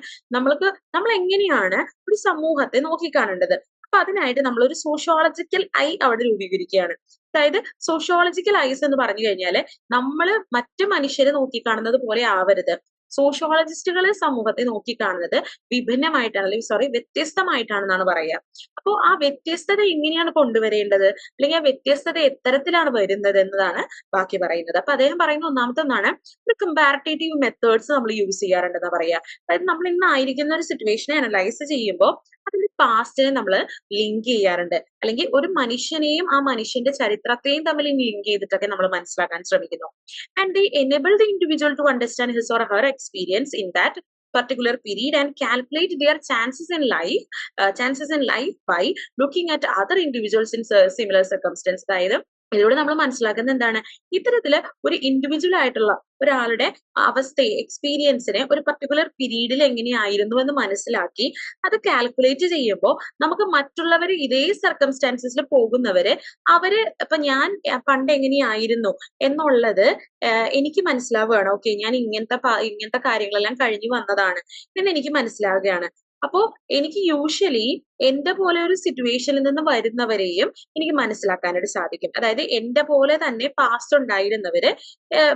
നമ്മൾ എങ്ങനെയാണ് ഒരു സമൂഹത്തെ നോക്കിക്കാണേണ്ടത്. അപ്പൊ അതിനായിട്ട് നമ്മൾ ഒരു സോഷ്യോളജിക്കൽ ഐ അവിടെ രൂപീകരിക്കുകയാണ്. അതായത് സോഷ്യോളജിക്കൽ ഐസ് എന്ന് പറഞ്ഞു കഴിഞ്ഞാല് നമ്മൾ മറ്റു മനുഷ്യരെ നോക്കിക്കാണുന്നത് പോലെ ആവരുത്. സോഷ്യോളജിസ്റ്റുകൾ സമൂഹത്തെ നോക്കിക്കാണുന്നത് വിഭിന്നമായിട്ടാണ്, അല്ലെങ്കിൽ വ്യത്യസ്തമായിട്ടാണെന്നാണ് പറയുക. അപ്പോൾ ആ വ്യത്യസ്തത എങ്ങനെയാണ് കൊണ്ടുവരേണ്ടത്, അല്ലെങ്കിൽ ആ വ്യത്യസ്തത എത്തരത്തിലാണ് വരുന്നത് എന്നതാണ് ബാക്കി പറയുന്നത്. അപ്പൊ അദ്ദേഹം പറയുന്ന ഒന്നാമത്തെ ഒന്നാണ് ഒരു കമ്പാരിറ്റീവ് മെത്തേഡ്സ് നമ്മൾ യൂസ് ചെയ്യാറുണ്ടെന്ന് പറയുക. അതായത് നമ്മൾ ഇന്ന് ആയിരിക്കുന്ന ഒരു സിറ്റുവേഷനെ അനലൈസ് ചെയ്യുമ്പോൾ അതിന്റെ പാസ്റ്റിനെ നമ്മൾ ലിങ്ക് ചെയ്യാറുണ്ട്, അല്ലെങ്കിൽ ഒരു മനുഷ്യനെയും ആ മനുഷ്യന്റെ ചരിത്രത്തെയും തമ്മിൽ ലിങ്ക് ചെയ്തിട്ടൊക്കെ നമ്മൾ മനസ്സിലാക്കാൻ ശ്രമിക്കുന്നു. And they enable the individual to understand his or her experience in that particular period and calculate their chances in life by looking at other individuals in similar circumstances. അതായത് ഇതിലൂടെ നമ്മൾ മനസ്സിലാക്കുന്നത് എന്താണ്, ഇത്തരത്തില് ഒരു ഇൻഡിവിജ്വൽ ആയിട്ടുള്ള ഒരാളുടെ അവസ്ഥയെ, എക്സ്പീരിയൻസിനെ ഒരു പർട്ടിക്കുലർ പീരീഡിൽ എങ്ങനെയായിരുന്നു എന്ന് മനസ്സിലാക്കി അത് കാൽക്കുലേറ്റ് ചെയ്യുമ്പോൾ നമുക്ക് മറ്റുള്ളവർ ഇതേ സർക്കംസ്റ്റാൻസസിൽ പോകുന്നവര് ഇപ്പൊ ഞാൻ പണ്ട് എങ്ങനെയായിരുന്നു എന്നുള്ളത് എനിക്ക് മനസ്സിലാവുകയാണ്. ഓക്കെ, ഞാൻ ഇങ്ങനത്തെ കാര്യങ്ങളെല്ലാം കഴിഞ്ഞു വന്നതാണ് എന്ന് എനിക്ക് മനസ്സിലാവുകയാണ്. അപ്പോ എനിക്ക് യൂഷ്വലി എന്റെ പോലെ ഒരു സിറ്റുവേഷനിൽ നിന്ന് വരുന്നവരെയും എനിക്ക് മനസ്സിലാക്കാനായിട്ട് സാധിക്കും. അതായത് എന്റെ പോലെ തന്നെ പാസ്റ്റ് ഉണ്ടായിരുന്നവര്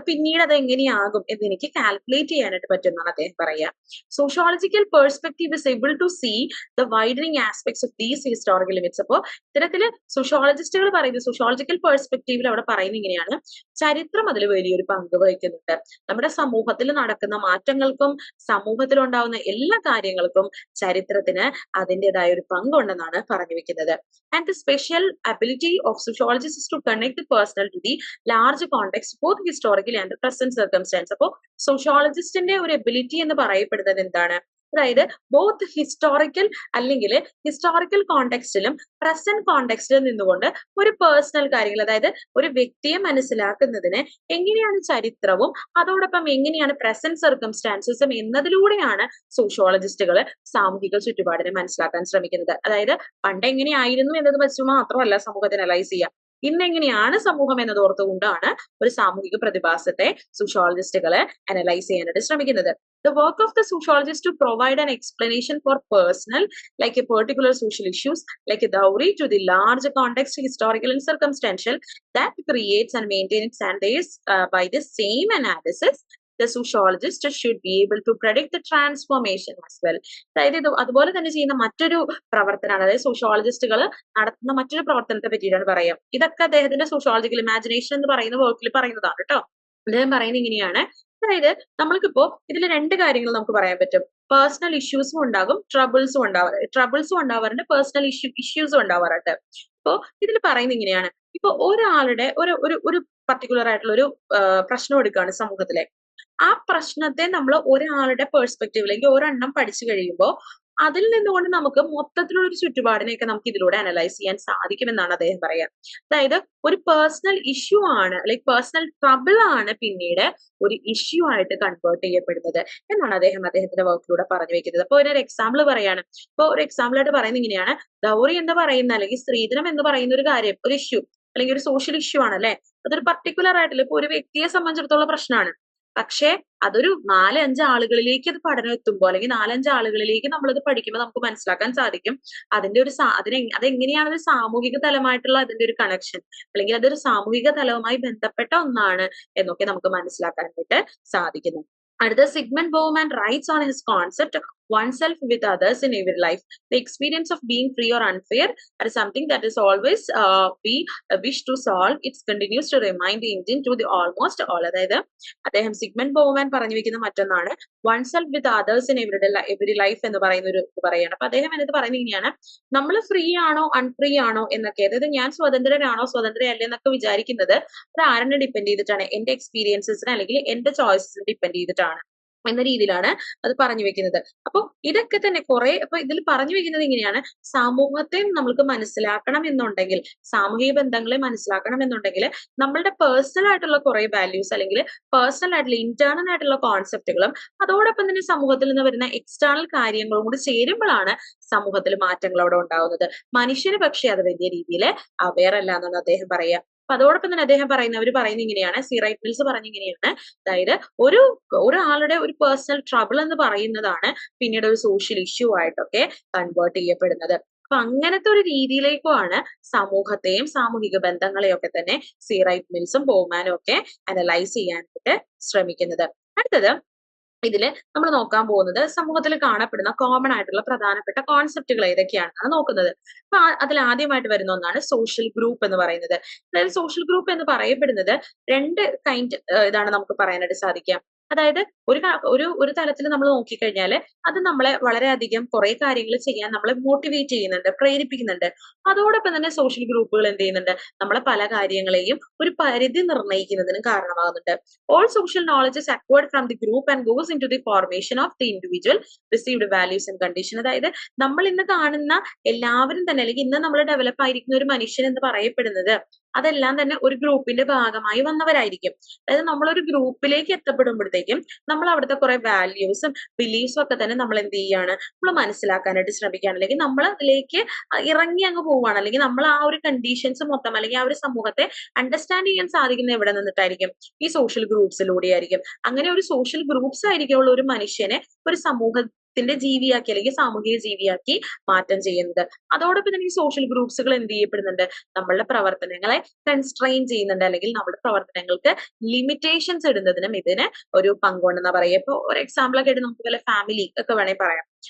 പിന്നീട് അത് എങ്ങനെയാകും എന്ന് എനിക്ക് കാൽക്കുലേറ്റ് ചെയ്യാനായിട്ട് പറ്റുമെന്നാണ് അദ്ദേഹം പറയുക. Sociological perspective is able to see the widening aspects of these historical events. അപ്പോൾ ഇത്തരത്തില് സോഷ്യോളജിസ്റ്റുകൾ പറയുന്നത്, സോഷ്യോളജിക്കൽ പെർസ്പെക്റ്റീവിൽ അവിടെ പറയുന്നത് ഇങ്ങനെയാണ്, ചരിത്രം അതിൽ വലിയൊരു പങ്ക് വഹിക്കുന്നുണ്ട്. നമ്മുടെ സമൂഹത്തിൽ നടക്കുന്ന മാറ്റങ്ങൾക്കും സമൂഹത്തിൽ ഉണ്ടാവുന്ന എല്ലാ കാര്യങ്ങൾക്കും ചരിത്രത്തിന് അതിൻ്റെതായ ഒരു പങ്കുണ്ടെന്നാണ് പറഞ്ഞു വെക്കുന്നത്. And the special ability of sociologist is to connect the personal to the large context both historically and present circumstance. അപ്പോൾ സോഷ്യോളജിസ്റ്റിന്റെ ഒരു എബിലിറ്റി എന്ന് പറയപ്പെടുന്നത് എന്താണ്, അതായത് ബോത്ത് ഹിസ്റ്റോറിക്കൽ അല്ലെങ്കിൽ ഹിസ്റ്റോറിക്കൽ കോണ്ടെക്സ്റ്റിലും പ്രസന്റ് കോണ്ടെക്സ്റ്റിലും നിന്നുകൊണ്ട് ഒരു പേഴ്സണൽ കാര്യങ്ങൾ, അതായത് ഒരു വ്യക്തിയെ മനസ്സിലാക്കുന്നതിന് എങ്ങനെയാണ് ചരിത്രവും അതോടൊപ്പം എങ്ങനെയാണ് പ്രസന്റ് സർക്കംസ്റ്റാൻസസും എന്നതിലൂടെയാണ് സോഷ്യോളജിസ്റ്റുകൾ സാമൂഹിക ചുറ്റുപാടിനെ മനസ്സിലാക്കാൻ ശ്രമിക്കുന്നത്. അതായത് പണ്ട് എങ്ങനെയായിരുന്നു എന്നത് വെച്ച് മാത്രമല്ല സമൂഹത്തെ അനലൈസ് ചെയ്യുക, ഇന്നെങ്ങനെയാണ് സമൂഹം എന്നത് ഓർത്തുകൊണ്ടാണ് ഒരു സാമൂഹിക പ്രതിഭാസത്തെ സോഷ്യോളജിസ്റ്റുകൾ അനലൈസ് ചെയ്യാനായിട്ട് ശ്രമിക്കുന്നത്. The work of the sociologist to provide an explanation for personal, like a particular social issues, like a dowry to the large context, historical and circumstantial, that creates and maintains and is by the same analysis, the sociologist should be able to predict the transformation as well. അതായത് ഇത് അതുപോലെ തന്നെ ചെയ്യുന്ന മറ്റൊരു പ്രവർത്തനമാണ്, അതായത് സോഷ്യോളജിസ്റ്റുകൾ നടത്തുന്ന മറ്റൊരു പ്രവർത്തനത്തെ പറ്റിയിട്ടാണ് പറയാം. ഇതൊക്കെ അദ്ദേഹത്തിന്റെ സോഷ്യോളജിക്കൽ ഇമാജിനേഷൻ എന്ന് പറയുന്ന വർക്കിൽ പറയുന്നതാണ് കേട്ടോ. അദ്ദേഹം പറയുന്നത് ഇങ്ങനെയാണ്, അതായത് നമ്മൾക്കിപ്പോ ഇതിൽ രണ്ട് കാര്യങ്ങൾ നമുക്ക് പറയാൻ പറ്റും. പേഴ്സണൽ ഇഷ്യൂസും ഉണ്ടാകും, ട്രബിൾസും ഉണ്ടാവാറുണ്ട്, പേഴ്സണൽ ഇഷ്യൂസും ഉണ്ടാവാറുണ്ട്. അപ്പോ ഇതിൽ പറയുന്നത് ഇങ്ങനെയാണ്, ഇപ്പൊ ഒരാളുടെ ഒരു പർട്ടിക്കുലർ ആയിട്ടുള്ള ഒരു പ്രശ്നം എടുക്കുകയാണ് സമൂഹത്തിലെ. ആ പ്രശ്നത്തെ നമ്മൾ ഒരാളുടെ പെർസ്പെക്റ്റീവിലേക്ക് ഒരെണ്ണം പഠിച്ചു കഴിയുമ്പോൾ അതിൽ നിന്നുകൊണ്ട് നമുക്ക് മൊത്തത്തിലുള്ള ഒരു ചുറ്റുപാടിനെയൊക്കെ നമുക്ക് ഇതിലൂടെ അനലൈസ് ചെയ്യാൻ സാധിക്കുമെന്നാണ് അദ്ദേഹം പറയാം. അതായത് ഒരു പേഴ്സണൽ ഇഷ്യൂ ആണ്, ലൈക് പേഴ്സണൽ ട്രബിൾ ആണ് പിന്നീട് ഒരു ഇഷ്യൂ ആയിട്ട് കൺവേർട്ട് ചെയ്യപ്പെടുന്നത് എന്നാണ് അദ്ദേഹത്തിന്റെ വർക്കിലൂടെ പറഞ്ഞു വെക്കുന്നത്. അപ്പൊ ഒരു എക്സാമ്പിൾ പറയാണ്. ഇപ്പൊ ഒരു എക്സാമ്പിൾ ആയിട്ട് പറയുന്നത് ഇങ്ങനെയാണ്, ദൗറി എന്ന് പറയുന്ന അല്ലെങ്കിൽ സ്ത്രീധനം എന്ന് പറയുന്ന ഒരു കാര്യം, ഒരു ഇഷ്യൂ അല്ലെങ്കിൽ ഒരു സോഷ്യൽ ഇഷ്യൂ ആണ് അല്ലെ. അതൊരു പർട്ടിക്കുലർ ആയിട്ടുള്ള ഇപ്പൊ ഒരു വ്യക്തിയെ സംബന്ധിച്ചിടത്തോളം പ്രശ്നമാണ്. പക്ഷെ അതൊരു 4-5 ആളുകളിലേക്ക് അത് പഠനം എത്തുമ്പോൾ അല്ലെങ്കിൽ 4-5 ആളുകളിലേക്ക് നമ്മളത് പഠിക്കുമ്പോൾ നമുക്ക് മനസ്സിലാക്കാൻ സാധിക്കും അതിന്റെ ഒരു അതെങ്ങനെയാണ് ഒരു സാമൂഹിക തലമായിട്ടുള്ള അതിന്റെ ഒരു കണക്ഷൻ, അല്ലെങ്കിൽ അതൊരു സാമൂഹിക തലവുമായി ബന്ധപ്പെട്ട ഒന്നാണ് എന്നൊക്കെ നമുക്ക് മനസ്സിലാക്കാനായിട്ട് സാധിക്കുന്നു. അടുത്ത Sigmund ബൗമാൻ writes on his concept oneself with others in every life. The experience of being free or unfair is something that is always we wish to solve. It continues to remind the engine to the almost all. അതായത് അദ്ദേഹം Sigmund ബൗമാൻ പറഞ്ഞു വെക്കുന്ന മറ്റൊന്നാണ് oneself with others in every life എന്ന് പറയുന്ന ഒരു പറയാണ്. അപ്പൊ അദ്ദേഹം എന്നത് പറയുന്നത് ഇങ്ങനെയാണ്, നമ്മൾ ഫ്രീ ആണോ അൺഫ്രീ ആണോ എന്നൊക്കെ, അതായത് ഞാൻ സ്വതന്ത്രനാണോ സ്വതന്ത്രയല്ലേ എന്നൊക്കെ വിചാരിക്കുന്നത് അത് ആരെന്നെ ഡിപ്പെൻഡ് ചെയ്തിട്ടാണ്, എന്റെ എക്സ്പീരിയൻസസിന് അല്ലെങ്കിൽ എന്റെ ചോയ്സസിന് ഡിപ്പെൻഡ് ചെയ്തിട്ടാണ് എന്ന രീതിയിലാണ് അത് പറഞ്ഞു വെക്കുന്നത്. അപ്പൊ ഇതൊക്കെ തന്നെ കുറെ, അപ്പൊ ഇതിൽ പറഞ്ഞു വെക്കുന്നത് ഇങ്ങനെയാണ്, സമൂഹത്തെ നമ്മൾക്ക് മനസ്സിലാക്കണം എന്നുണ്ടെങ്കിൽ, സാമൂഹിക ബന്ധങ്ങളെ മനസ്സിലാക്കണം എന്നുണ്ടെങ്കിൽ നമ്മളുടെ പേഴ്സണൽ ആയിട്ടുള്ള കുറെ വാല്യൂസ് അല്ലെങ്കിൽ പേഴ്സണൽ ആയിട്ടുള്ള ഇന്റേണൽ ആയിട്ടുള്ള കോൺസെപ്റ്റുകളും അതോടൊപ്പം തന്നെ സമൂഹത്തിൽ നിന്ന് വരുന്ന എക്സ്റ്റേണൽ കാര്യങ്ങളും കൂടി ചേരുമ്പോഴാണ് സമൂഹത്തിൽ മാറ്റങ്ങൾ അവിടെ ഉണ്ടാവുന്നത്. മനുഷ്യന് പക്ഷേ അത് വലിയ രീതിയിൽ അവെയർ അല്ല എന്നാണ് അദ്ദേഹം പറയുക. അപ്പൊ അതോടൊപ്പം തന്നെ അദ്ദേഹം പറയുന്നത് ഇങ്ങനെയാണ്, സി റൈറ്റ് മിൽസ് പറഞ്ഞിങ്ങനെയാണ്, അതായത് ഒരാളുടെ ഒരു പേഴ്സണൽ ട്രബിൾ എന്ന് പറയുന്നതാണ് പിന്നീട് ഒരു സോഷ്യൽ ഇഷ്യൂ ആയിട്ടൊക്കെ കൺവേർട്ട് ചെയ്യപ്പെടുന്നത്. അപ്പൊ അങ്ങനത്തെ ഒരു രീതിയിലേക്കുമാണ് സമൂഹത്തെയും സാമൂഹിക ബന്ധങ്ങളെയും ഒക്കെ തന്നെ സി റൈറ്റ് മിൽസും ബൗമാനും ഒക്കെ അനലൈസ് ചെയ്യാനായിട്ട് ശ്രമിക്കുന്നത്. അടുത്തത് ഇതില് നമ്മൾ നോക്കാൻ പോകുന്നത് സമൂഹത്തിൽ കാണപ്പെടുന്ന കോമൺ ആയിട്ടുള്ള പ്രധാനപ്പെട്ട കോൺസെപ്റ്റുകൾ ഏതൊക്കെയാണെന്നാണ് നോക്കുന്നത്. അപ്പൊ അതിൽ ആദ്യമായിട്ട് വരുന്ന ഒന്നാണ് സോഷ്യൽ ഗ്രൂപ്പ് എന്ന് പറയുന്നത്. അതായത് സോഷ്യൽ ഗ്രൂപ്പ് എന്ന് പറയപ്പെടുന്നത് രണ്ട് കൈൻഡ് ഇതാണ് നമുക്ക് പറയാനായിട്ട് സാധിക്കുക. അതായത് ഒരു തലത്തിൽ നമ്മൾ നോക്കിക്കഴിഞ്ഞാൽ അത് നമ്മളെ വളരെയധികം കുറെ കാര്യങ്ങൾ ചെയ്യാൻ നമ്മളെ മോട്ടിവേറ്റ് ചെയ്യുന്നുണ്ട്, പ്രേരിപ്പിക്കുന്നുണ്ട്. അതോടൊപ്പം തന്നെ സോഷ്യൽ ഗ്രൂപ്പുകൾ എന്ത് ചെയ്യുന്നുണ്ട്, നമ്മളെ പല കാര്യങ്ങളെയും ഒരു പരിധി നിർണ്ണയിക്കുന്നതിനും കാരണമാകുന്നുണ്ട്. All social knowledge is acquired from the group and goes into the formation of the individual received values and condition. അതായത് നമ്മൾ ഇന്ന് കാണുന്ന എല്ലാവരും തന്നെ, അല്ലെങ്കിൽ ഇന്ന് നമ്മൾ ഡെവലപ്പ് ആയിരിക്കുന്ന ഒരു മനുഷ്യൻ എന്ന് പറയപ്പെടുന്നത് അതെല്ലാം തന്നെ ഒരു ഗ്രൂപ്പിന്റെ ഭാഗമായി വന്നവരായിരിക്കും. അതായത് നമ്മളൊരു ഗ്രൂപ്പിലേക്ക് എത്തപ്പെടുമ്പോഴത്തേക്കും നമ്മൾ അവിടുത്തെ കുറെ വാല്യൂസും ബിലീഫ്സും ഒക്കെ തന്നെ നമ്മൾ എന്ത് ചെയ്യാണ്, നമ്മൾ മനസ്സിലാക്കാനായിട്ട് ശ്രമിക്കുകയാണ്, അല്ലെങ്കിൽ നമ്മൾ അതിലേക്ക് ഇറങ്ങി അങ്ങ് പോവുകയാണ്, അല്ലെങ്കിൽ നമ്മൾ ആ ഒരു കണ്ടീഷൻസ് മൊത്തം അല്ലെങ്കിൽ ആ ഒരു സമൂഹത്തെ അണ്ടർസ്റ്റാൻഡ് ചെയ്യാൻ സാധിക്കുന്ന എവിടെ നിന്നിട്ടായിരിക്കും, ഈ സോഷ്യൽ ഗ്രൂപ്പ്സിലൂടെ ആയിരിക്കും. അങ്ങനെ ഒരു സോഷ്യൽ ഗ്രൂപ്പ്സ് ആയിരിക്കുള്ള ഒരു മനുഷ്യനെ ഒരു സമൂഹത്തിന്റെ ജീവിയാക്കി അല്ലെങ്കിൽ സാമൂഹിക ജീവിയാക്കി മാറ്റം ചെയ്യുന്നത്. അതോടൊപ്പം തന്നെ ഈ സോഷ്യൽ ഗ്രൂപ്പ്സുകൾ എന്ത് ചെയ്യപ്പെടുന്നുണ്ട്, നമ്മളുടെ പ്രവർത്തനങ്ങളെ കൺസ്ട്രെയിൻ ചെയ്യുന്നുണ്ട്, അല്ലെങ്കിൽ നമ്മുടെ പ്രവർത്തനങ്ങൾക്ക് ലിമിറ്റേഷൻസ് ഇടുന്നതിനും ഇതിന് ഒരു പങ്കുണ്ടെന്നാ പറയുക. ഇപ്പൊ ഒരു എക്സാമ്പിൾ ഒക്കെ ആയിട്ട് നമുക്ക് വല്ല ഫാമിലി ഒക്കെ വേണമെങ്കിൽ പറയാം.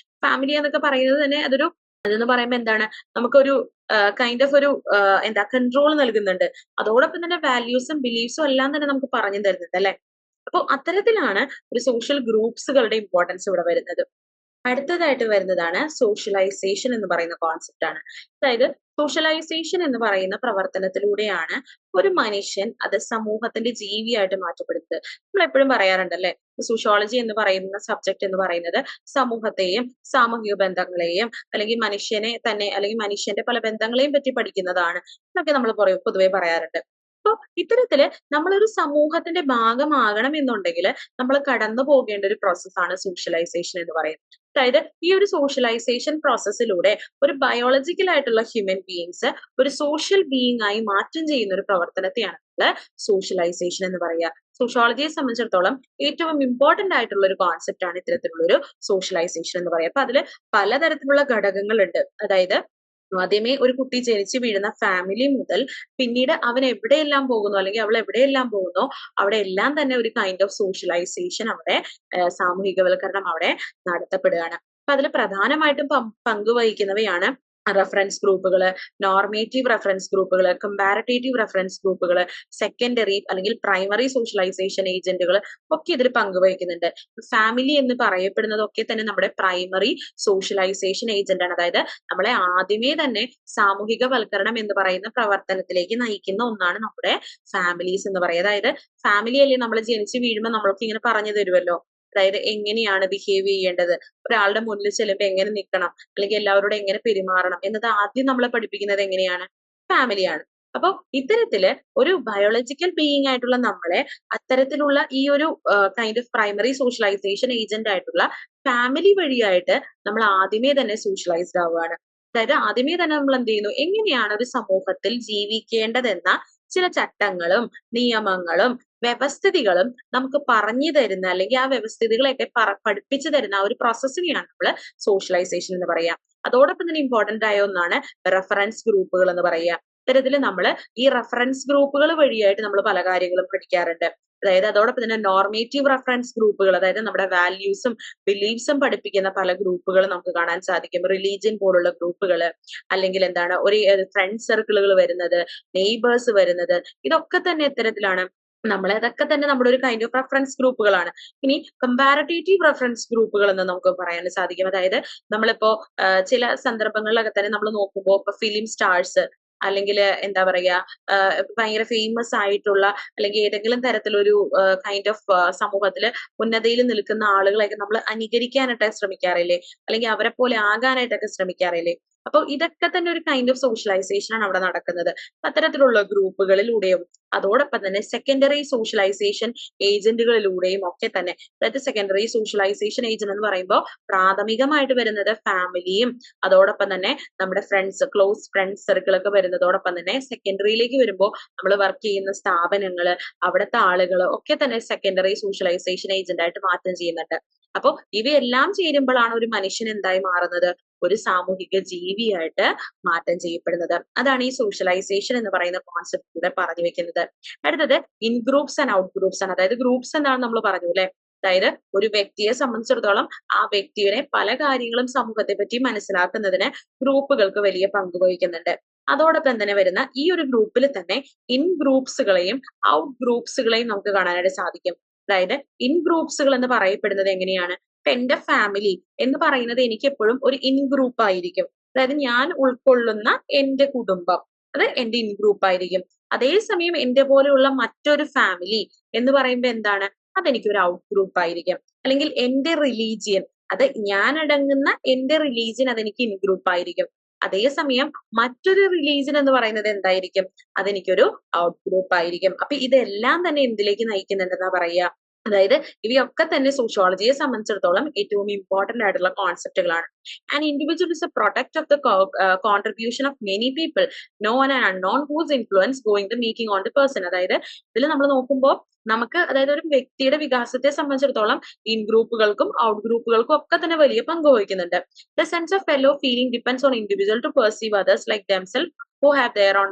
ഫാമിലി എന്നൊക്കെ പറയുന്നത് തന്നെ അതെന്ന് പറയുമ്പോൾ എന്താണ്, നമുക്കൊരു കൈൻഡ് ഓഫ് ഒരു കൺട്രോൾ നൽകുന്നുണ്ട്. അതോടൊപ്പം തന്നെ വാല്യൂസും ബിലീഫ്സും എല്ലാം തന്നെ നമുക്ക് പറഞ്ഞു തരുന്നുണ്ട് അല്ലെ. അപ്പോൾ അത്തരത്തിലാണ് ഒരു സോഷ്യൽ ഗ്രൂപ്പ്സുകളുടെ ഇമ്പോർട്ടൻസ് ഇവിടെ വരുന്നത്. അടുത്തതായിട്ട് വരുന്നതാണ് സോഷ്യലൈസേഷൻ എന്ന് പറയുന്ന കോൺസെപ്റ്റ് ആണ്. അതായത് സോഷ്യലൈസേഷൻ എന്ന് പറയുന്ന പ്രവർത്തനത്തിലൂടെയാണ് ഒരു മനുഷ്യൻ അത് സമൂഹത്തിന്റെ ജീവിയായിട്ട് മാറ്റപ്പെടുന്നത്. നമ്മൾ എപ്പോഴും പറയാറുണ്ടല്ലേ, സോഷ്യോളജി എന്ന് പറയുന്ന സബ്ജക്ട് എന്ന് പറയുന്നത് സമൂഹത്തെയും സാമൂഹിക ബന്ധങ്ങളെയും അല്ലെങ്കിൽ മനുഷ്യനെ തന്നെ അല്ലെങ്കിൽ മനുഷ്യന്റെ പല ബന്ധങ്ങളെയും പറ്റി പഠിക്കുന്നതാണ് എന്നൊക്കെ നമ്മൾ പൊതുവെ പറയാറുണ്ട്. അപ്പൊ ഇത്തരത്തില് നമ്മളൊരു സമൂഹത്തിന്റെ ഭാഗമാകണം എന്നുണ്ടെങ്കിൽ നമ്മൾ കടന്നു പോകേണ്ട ഒരു പ്രോസസ്സാണ് സോഷ്യലൈസേഷൻ എന്ന് പറയുന്നത്. അതായത് ഈ ഒരു സോഷ്യലൈസേഷൻ പ്രോസസ്സിലൂടെ ഒരു ബയോളജിക്കൽ ആയിട്ടുള്ള ഹ്യൂമൻ ബീയിങ്സ് ഒരു സോഷ്യൽ ബീയിങ് ആയി മാറ്റം ചെയ്യുന്ന ഒരു പ്രവർത്തനത്തെയാണ് നമ്മൾ സോഷ്യലൈസേഷൻ എന്ന് പറയുക. സോഷ്യോളജിയെ സംബന്ധിച്ചിടത്തോളം ഏറ്റവും ഇമ്പോർട്ടന്റ് ആയിട്ടുള്ള ഒരു കോൺസെപ്റ്റ് ആണ് ഇത്തരത്തിലുള്ള ഒരു സോഷ്യലൈസേഷൻ എന്ന് പറയുക. അപ്പൊ അതില് പലതരത്തിലുള്ള ഘടകങ്ങളുണ്ട്. അതായത് ആദ്യമേ ഒരു കുട്ടി ജനിച്ചു വീഴുന്ന ഫാമിലി മുതൽ പിന്നീട് അവൻ എവിടെയെല്ലാം പോകുന്നു അല്ലെങ്കിൽ അവൾ എവിടെയെല്ലാം പോകുന്നോ അവിടെ എല്ലാം തന്നെ ഒരു കൈൻഡ് ഓഫ് സോഷ്യലൈസേഷൻ അവിടെ സാമൂഹികവൽക്കരണം അവിടെ നടത്തപ്പെടുകയാണ്. അപ്പൊ അതിൽ പ്രധാനമായിട്ടും പങ്കുവഹിക്കുന്നവയാണ് റെഫറൻസ് ഗ്രൂപ്പുകള്, നോർമേറ്റീവ് റെഫറൻസ് ഗ്രൂപ്പുകള്, കമ്പാരറ്റേറ്റീവ് റെഫറൻസ് ഗ്രൂപ്പുകള്, സെക്കൻഡറി അല്ലെങ്കിൽ പ്രൈമറി സോഷ്യലൈസേഷൻ ഏജന്റുകൾ ഒക്കെ ഇതിൽ പങ്കുവഹിക്കുന്നുണ്ട്. ഫാമിലി എന്ന് പറയപ്പെടുന്നതൊക്കെ തന്നെ നമ്മുടെ പ്രൈമറി സോഷ്യലൈസേഷൻ ഏജന്റ് ആണ്. അതായത് നമ്മളെ ആദ്യമേ തന്നെ സാമൂഹികവൽക്കരണം എന്ന് പറയുന്ന പ്രവർത്തനത്തിലേക്ക് നയിക്കുന്ന ഒന്നാണ് നമ്മുടെ ഫാമിലീസ് എന്ന് പറയുന്നത്. അതായത് ഫാമിലി അല്ലേ നമ്മൾ ജനിച്ച് വീഴുമ്പോൾ നമ്മൾക്ക് ഇങ്ങനെ പറഞ്ഞു തരുമല്ലോ, അതായത് എങ്ങനെയാണ് ബിഹേവ് ചെയ്യേണ്ടത്, ഒരാളുടെ മുന്നിൽ ചെല്ലുമ്പോൾ എങ്ങനെ നിൽക്കണം അല്ലെങ്കിൽ എല്ലാവരോടും എങ്ങനെ പെരുമാറണം എന്നത് ആദ്യം നമ്മളെ പഠിപ്പിക്കുന്നത് എങ്ങനെയാണ്? ഫാമിലിയാണ്. അപ്പൊ ഇത്തരത്തില് ഒരു ബയോളജിക്കൽ ബീയിങ് ആയിട്ടുള്ള നമ്മളെ അത്തരത്തിലുള്ള ഈ ഒരു kind of primary socialisation agent ആയിട്ടുള്ള ഫാമിലി വഴിയായിട്ട് നമ്മൾ ആദ്യമേ തന്നെ സോഷ്യലൈസ്ഡ് ആവുകയാണ്. അതായത് ആദ്യമേ തന്നെ നമ്മൾ എന്ത് ചെയ്യുന്നു, എങ്ങനെയാണ് ഒരു സമൂഹത്തിൽ ജീവിക്കേണ്ടതെന്ന ചില ചട്ടങ്ങളും നിയമങ്ങളും വ്യവസ്ഥിതികളും നമുക്ക് പറഞ്ഞു തരുന്ന അല്ലെങ്കിൽ ആ വ്യവസ്ഥിതികളെയൊക്കെ പഠിപ്പിച്ചു തരുന്ന ആ ഒരു പ്രോസസ്സിനെയാണ് നമ്മൾ സോഷ്യലൈസേഷൻ എന്ന് പറയാ. അതോടൊപ്പം തന്നെ ഇമ്പോർട്ടന്റ് ആയ ഒന്നാണ് റെഫറൻസ് ഗ്രൂപ്പുകൾ എന്ന് പറയുക. ഇത്തരത്തിൽ നമ്മൾ ഈ റെഫറൻസ് ഗ്രൂപ്പുകൾ വഴിയായിട്ട് നമ്മൾ പല കാര്യങ്ങളും പഠിക്കാറുണ്ട്. അതായത് അതോടൊപ്പം തന്നെ നോർമേറ്റീവ് റെഫറൻസ് ഗ്രൂപ്പുകൾ, അതായത് നമ്മുടെ വാല്യൂസും ബിലീഫ്സും പഠിപ്പിക്കുന്ന പല ഗ്രൂപ്പുകൾ നമുക്ക് കാണാൻ സാധിക്കും. റിലീജിയൻ പോലുള്ള ഗ്രൂപ്പുകൾ, അല്ലെങ്കിൽ എന്താണ് ഒരു ഫ്രണ്ട് സർക്കിളുകൾ വരുന്നത്, നെയ്ബേഴ്സ് വരുന്നത്, ഇതൊക്കെ തന്നെ ഇത്തരത്തിലാണ് അതൊക്കെ തന്നെ നമ്മുടെ ഒരു കൈൻഡ് ഓഫ് റെഫറൻസ് ഗ്രൂപ്പുകളാണ്. ഇനി കമ്പാരറ്റേറ്റീവ് റെഫറൻസ് ഗ്രൂപ്പുകൾ എന്ന് നമുക്ക് പറയാൻ സാധിക്കും. അതായത് നമ്മളിപ്പോ ചില സന്ദർഭങ്ങളിലൊക്കെ തന്നെ നമ്മൾ നോക്കുമ്പോൾ ഇപ്പൊ ഫിലിം സ്റ്റാർസ് അല്ലെങ്കിൽ എന്താ പറയാ ഭയങ്കര ഫേമസ് ആയിട്ടുള്ള അല്ലെങ്കിൽ ഏതെങ്കിലും തരത്തിലൊരു കൈൻഡ് ഓഫ് സമൂഹത്തില് ഉന്നതിയിൽ നിൽക്കുന്ന ആളുകളെയൊക്കെ നമ്മൾ അനുകരിക്കാനായിട്ട് ശ്രമിക്കാറില്ലേ, അല്ലെങ്കിൽ അവരെ പോലെ ആകാനായിട്ടൊക്കെ ശ്രമിക്കാറില്ലേ. അപ്പൊ ഇതൊക്കെ തന്നെ ഒരു കൈൻഡ് ഓഫ് സോഷ്യലൈസേഷൻ ആണ് അവിടെ നടക്കുന്നത് അത്തരത്തിലുള്ള ഗ്രൂപ്പുകളിലൂടെയും. അതോടൊപ്പം തന്നെ സെക്കൻഡറി സോഷ്യലൈസേഷൻ ഏജന്റുകളിലൂടെയും ഒക്കെ തന്നെ. അതായത് സെക്കൻഡറി സോഷ്യലൈസേഷൻ ഏജന്റ് എന്ന് പറയുമ്പോൾ പ്രാഥമികമായിട്ട് വരുന്നത് ഫാമിലിയും അതോടൊപ്പം തന്നെ നമ്മുടെ ഫ്രണ്ട്സ്, ക്ലോസ് ഫ്രണ്ട്സ് സർക്കിൾ ഒക്കെ വരുന്നതോടൊപ്പം തന്നെ സെക്കൻഡറിയിലേക്ക് വരുമ്പോൾ നമ്മൾ വർക്ക് ചെയ്യുന്ന സ്ഥാപനങ്ങള്, അവിടുത്തെ ആളുകൾ ഒക്കെ തന്നെ സെക്കൻഡറി സോഷ്യലൈസേഷൻ ഏജന്റ് ആയിട്ട് മാറ്റം ചെയ്യുന്നുണ്ട്. അപ്പൊ ഇവയെല്ലാം ചേരുമ്പോഴാണ് ഒരു മനുഷ്യൻ എന്തായി മാറുന്നത്, ഒരു സാമൂഹിക ജീവിയായിട്ട് മാറ്റം ചെയ്യപ്പെടുന്നത്. അതാണ് ഈ സോഷ്യലൈസേഷൻ എന്ന് പറയുന്ന കോൺസെപ്റ്റ് കൂടെ പറഞ്ഞു വെക്കുന്നത്. അടുത്തത് in groups and out groups ആണ്. അതായത് ഗ്രൂപ്പ്സ് എന്നാണ് നമ്മൾ പറഞ്ഞു അല്ലെ. അതായത് ഒരു വ്യക്തിയെ സംബന്ധിച്ചിടത്തോളം ആ വ്യക്തിയുടെ പല കാര്യങ്ങളും സമൂഹത്തെ പറ്റി മനസ്സിലാക്കുന്നതിന് ഗ്രൂപ്പുകൾക്ക് വലിയ പങ്ക് വഹിക്കുന്നുണ്ട്. അതോടൊപ്പം തന്നെ വരുന്ന ഈ ഒരു ഗ്രൂപ്പിൽ തന്നെ ഇൻ ഗ്രൂപ്പ്സുകളെയും ഔട്ട് ഗ്രൂപ്പ്സുകളെയും നമുക്ക് കാണാനായിട്ട് സാധിക്കും. അതായത് ഇൻ ഗ്രൂപ്പ്സുകൾ എന്ന് പറയപ്പെടുന്നത് എങ്ങനെയാണ്? ഇപ്പൊ എന്റെ ഫാമിലി എന്ന് പറയുന്നത് എനിക്ക് എപ്പോഴും ഒരു ഇൻ ഗ്രൂപ്പ് ആയിരിക്കും. അതായത് ഞാൻ ഉൾക്കൊള്ളുന്ന എന്റെ കുടുംബം അത് എന്റെ ഇൻ ഗ്രൂപ്പ് ആയിരിക്കും. അതേസമയം എന്റെ പോലെയുള്ള മറ്റൊരു ഫാമിലി എന്ന് പറയുമ്പോൾ എന്താണ്, അതെനിക്ക് ഒരു ഔട്ട് ഗ്രൂപ്പ് ആയിരിക്കും. അല്ലെങ്കിൽ എന്റെ റിലീജിയൻ, അത് ഞാൻ അടങ്ങുന്ന എന്റെ റിലീജിയൻ അതെനിക്ക് ഇൻ ഗ്രൂപ്പ് ആയിരിക്കും. അതേസമയം മറ്റൊരു റിലീജിയൻ എന്ന് പറയുന്നത് എന്തായിരിക്കും, അതെനിക്കൊരു ഔട്ട് ഗ്രൂപ്പ് ആയിരിക്കും. അപ്പൊ ഇതെല്ലാം തന്നെ എന്തിലേക്ക് നയിക്കുന്നുണ്ടെന്നാ പറയുക. അതായത് ഇവയൊക്കെ തന്നെ സോഷ്യോളജിയെ സംബന്ധിച്ചിടത്തോളം ഏറ്റവും ഇമ്പോർട്ടന്റ് ആയിട്ടുള്ള കോൺസെപ്റ്റുകളാണ്. An individual is a product of the contribution of many people known and unknown whose influence going the making on the person. അതായത് ഇതിൽ നമ്മൾ നോക്കുമ്പോൾ നമുക്ക് അതായത് ഒരു വ്യക്തിയുടെ വികാസത്തെ സംബന്ധിച്ചിടത്തോളം ഇൻ ഗ്രൂപ്പുകൾക്കും ഔട്ട് ഗ്രൂപ്പുകൾക്കും ഒക്കെ തന്നെ വലിയ പങ്ക് വഹിക്കുന്നുണ്ട്. The sense of fellow feeling depends on individual to perceive others like themself who have their own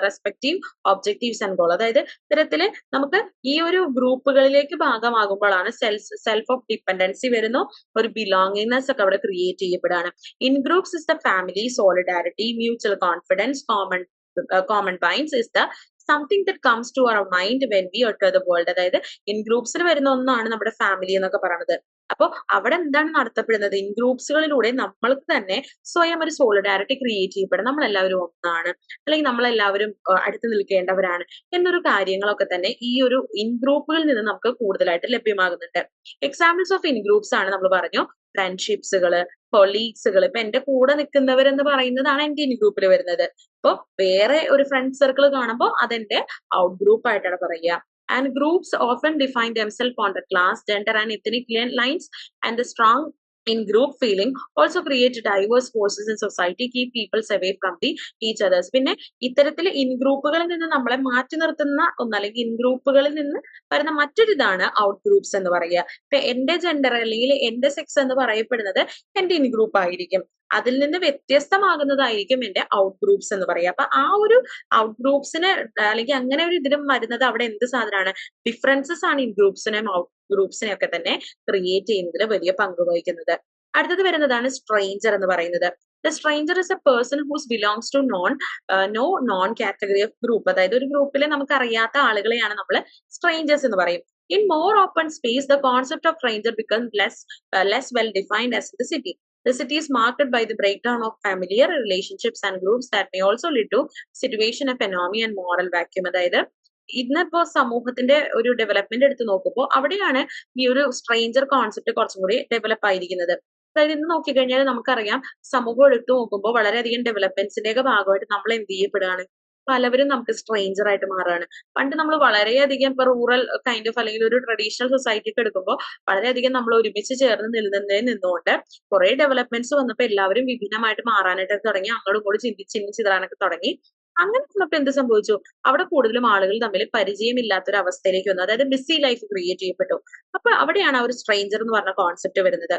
respective objectives and goal. അതായത് ഇത്തരത്തില് നമുക്ക് ഈ ഒരു ഗ്രൂപ്പുകളിലേക്ക് ഭാഗമാകുമ്പോഴാണ് സെൽഫ് ഓഫ് ഡിപ്പെൻഡൻസി വരുന്നു, ഒരു ബിലോങ്ങിങ്നെസ് ഒക്കെ അവിടെ ക്രിയേറ്റ് ചെയ്യപ്പെടുകയാണ്. In groups is the family, solidarity, mutual confidence, common binds is the something that comes to our mind when we enter the world. അതായത് ഇൻ ഗ്രൂപ്പ്സിൽ വരുന്ന ഒന്നാണ് നമ്മുടെ ഫാമിലി എന്നൊക്കെ പറയുന്നത്. അപ്പോൾ അവിടെ എന്താണ് നടത്തപ്പെടുന്നത്? ഇൻ ഗ്രൂപ്പ്സുകളിലൂടെ നമ്മൾക്ക് തന്നെ സ്വയം ഒരു സോളിഡാരിറ്റി ക്രിയേറ്റ് ചെയ്യപ്പെടും. നമ്മളെല്ലാവരും ഒന്നാണ്, അല്ലെങ്കിൽ നമ്മളെല്ലാവരും അടുത്ത് നിൽക്കേണ്ടവരാണ് എന്നൊരു കാര്യങ്ങളൊക്കെ തന്നെ ഈ ഒരു ഇൻ ഗ്രൂപ്പുകളിൽ നിന്ന് നമുക്ക് കൂടുതലായിട്ട് ലഭ്യമാകുന്നുണ്ട്. എക്സാമ്പിൾസ് ഓഫ് ഇൻ ഗ്രൂപ്പ്സ് ആണ് നമ്മൾ പറഞ്ഞു ഫ്രണ്ട്ഷിപ്സുകള്, കൊളീഗ്സുകൾ. ഇപ്പൊ എന്റെ കൂടെ നിൽക്കുന്നവർ എന്ന് പറയുന്നതാണ് എന്റെ ഇൻ ഗ്രൂപ്പിൽ വരുന്നത്. അപ്പൊ വേറെ ഒരു ഫ്രണ്ട് സർക്കിൾ കാണുമ്പോൾ അതെന്റെ ഔട്ട് ഗ്രൂപ്പ് ആയിട്ടാണ് പറയുക. And groups often define themselves on the class, gender and ethnic lines, and the strong in-group feeling also create diverse forces in society, keep people away from the each others. പിന്നെ ഇത്തരത്തിൽ in ഗ്രൂപ്പുകളിൽ നിന്ന് നമ്മളെ മാറ്റി നിർത്തുന്ന ഒന്ന്, അല്ലെങ്കിൽ in ഗ്രൂപ്പുകളിൽ നിന്ന് വരുന്ന മറ്റൊരിതാണ് ഔട്ട് ഗ്രൂപ്പ്സ് എന്ന് പറയുക. ഇപ്പൊ എന്റെ ജെൻഡർ അല്ലെങ്കിൽ എന്റെ സെക്സ് എന്ന് പറയപ്പെടുന്നത് എന്റെ ഇൻ ഗ്രൂപ്പ് ആയിരിക്കും. അതിൽ നിന്ന് വ്യത്യസ്തമാകുന്നതായിരിക്കും എന്റെ ഔട്ട് ഗ്രൂപ്പ്സ് എന്ന് പറയുക. അപ്പൊ ആ ഒരു ഔട്ട് ഗ്രൂപ്പ്സിന് അല്ലെങ്കിൽ അങ്ങനെ ഒരു ഇതിലും വരുന്നത് അവിടെ എന്ത് സാധനമാണ്? ഡിഫറൻസസ് ആണ് ഇൻ ഗ്രൂപ്പ്സിനെയും ഔട്ട് ഗ്രൂപ്പ്സിനെ ഒക്കെ തന്നെ ക്രിയേറ്റ് ചെയ്യുന്നതിൽ വലിയ പങ്ക് വഹിക്കുന്നത്. അടുത്തത് വരുന്നതാണ് സ്ട്രേഞ്ചർ എന്ന് പറയുന്നത്. The stranger is a person whose belongs to non category of group. അതായത് ഒരു ഗ്രൂപ്പിലെ നമുക്ക് അറിയാത്ത ആളുകളെയാണ് നമ്മൾ സ്ട്രേഞ്ചേഴ്സ് എന്ന് പറയും. In more open space, the concept of stranger becomes less well defined as in the city. The city is marked by the breakdown of familiar relationships and groups that may also lead to situation of economy and moral vacuum. അതായത് ഇന്നിപ്പോ സമൂഹത്തിന്റെ ഒരു development എടുത്ത് നോക്കുമ്പോൾ അവിടെയാണ് ഈ ഒരു stranger concept കുറച്ചും കൂടി ഡെവലപ്പ് ആയിരിക്കുന്നത്. അതായത് ഇന്ന് നോക്കിക്കഴിഞ്ഞാൽ നമുക്കറിയാം, സമൂഹം എടുത്തു നോക്കുമ്പോൾ വളരെയധികം ഡെവലപ്മെന്റ്സിന്റെ ഒക്കെ ഭാഗമായിട്ട് നമ്മൾ എന്ത് ചെയ്യപ്പെടുകയാണ്? പലവരും നമുക്ക് സ്ട്രേഞ്ചർ ആയിട്ട് മാറുകയാണ്. പണ്ട് നമ്മൾ വളരെയധികം ഇപ്പൊ റൂറൽ കൈൻഡ് ഓഫ് അല്ലെങ്കിൽ ഒരു ട്രഡീഷണൽ സൊസൈറ്റി ഒക്കെ എടുക്കുമ്പോൾ വളരെയധികം നമ്മൾ ഒരുമിച്ച് ചേർന്ന് നിന്നുകൊണ്ട് കുറെ ഡെവലപ്മെന്റ്സ് വന്നപ്പോൾ എല്ലാവരും വിഭിന്നമായിട്ട് മാറാനായിട്ട് തുടങ്ങി, അങ്ങോട്ടും ഇങ്ങോട്ടും ചിന്തിച്ചിടാനൊക്കെ തുടങ്ങി. അങ്ങനെ വന്നപ്പോൾ എന്ത് സംഭവിച്ചു? അവിടെ കൂടുതലും ആളുകൾ തമ്മിൽ പരിചയമില്ലാത്ത ഒരു അവസ്ഥയിലേക്ക് വന്നു. അതായത് ബിസി ലൈഫ് ക്രിയേറ്റ് ചെയ്യപ്പെട്ടു. അപ്പൊ അവിടെയാണ് ആ ഒരു സ്ട്രേഞ്ചർ എന്ന് പറഞ്ഞ കോൺസെപ്റ്റ് വരുന്നത്.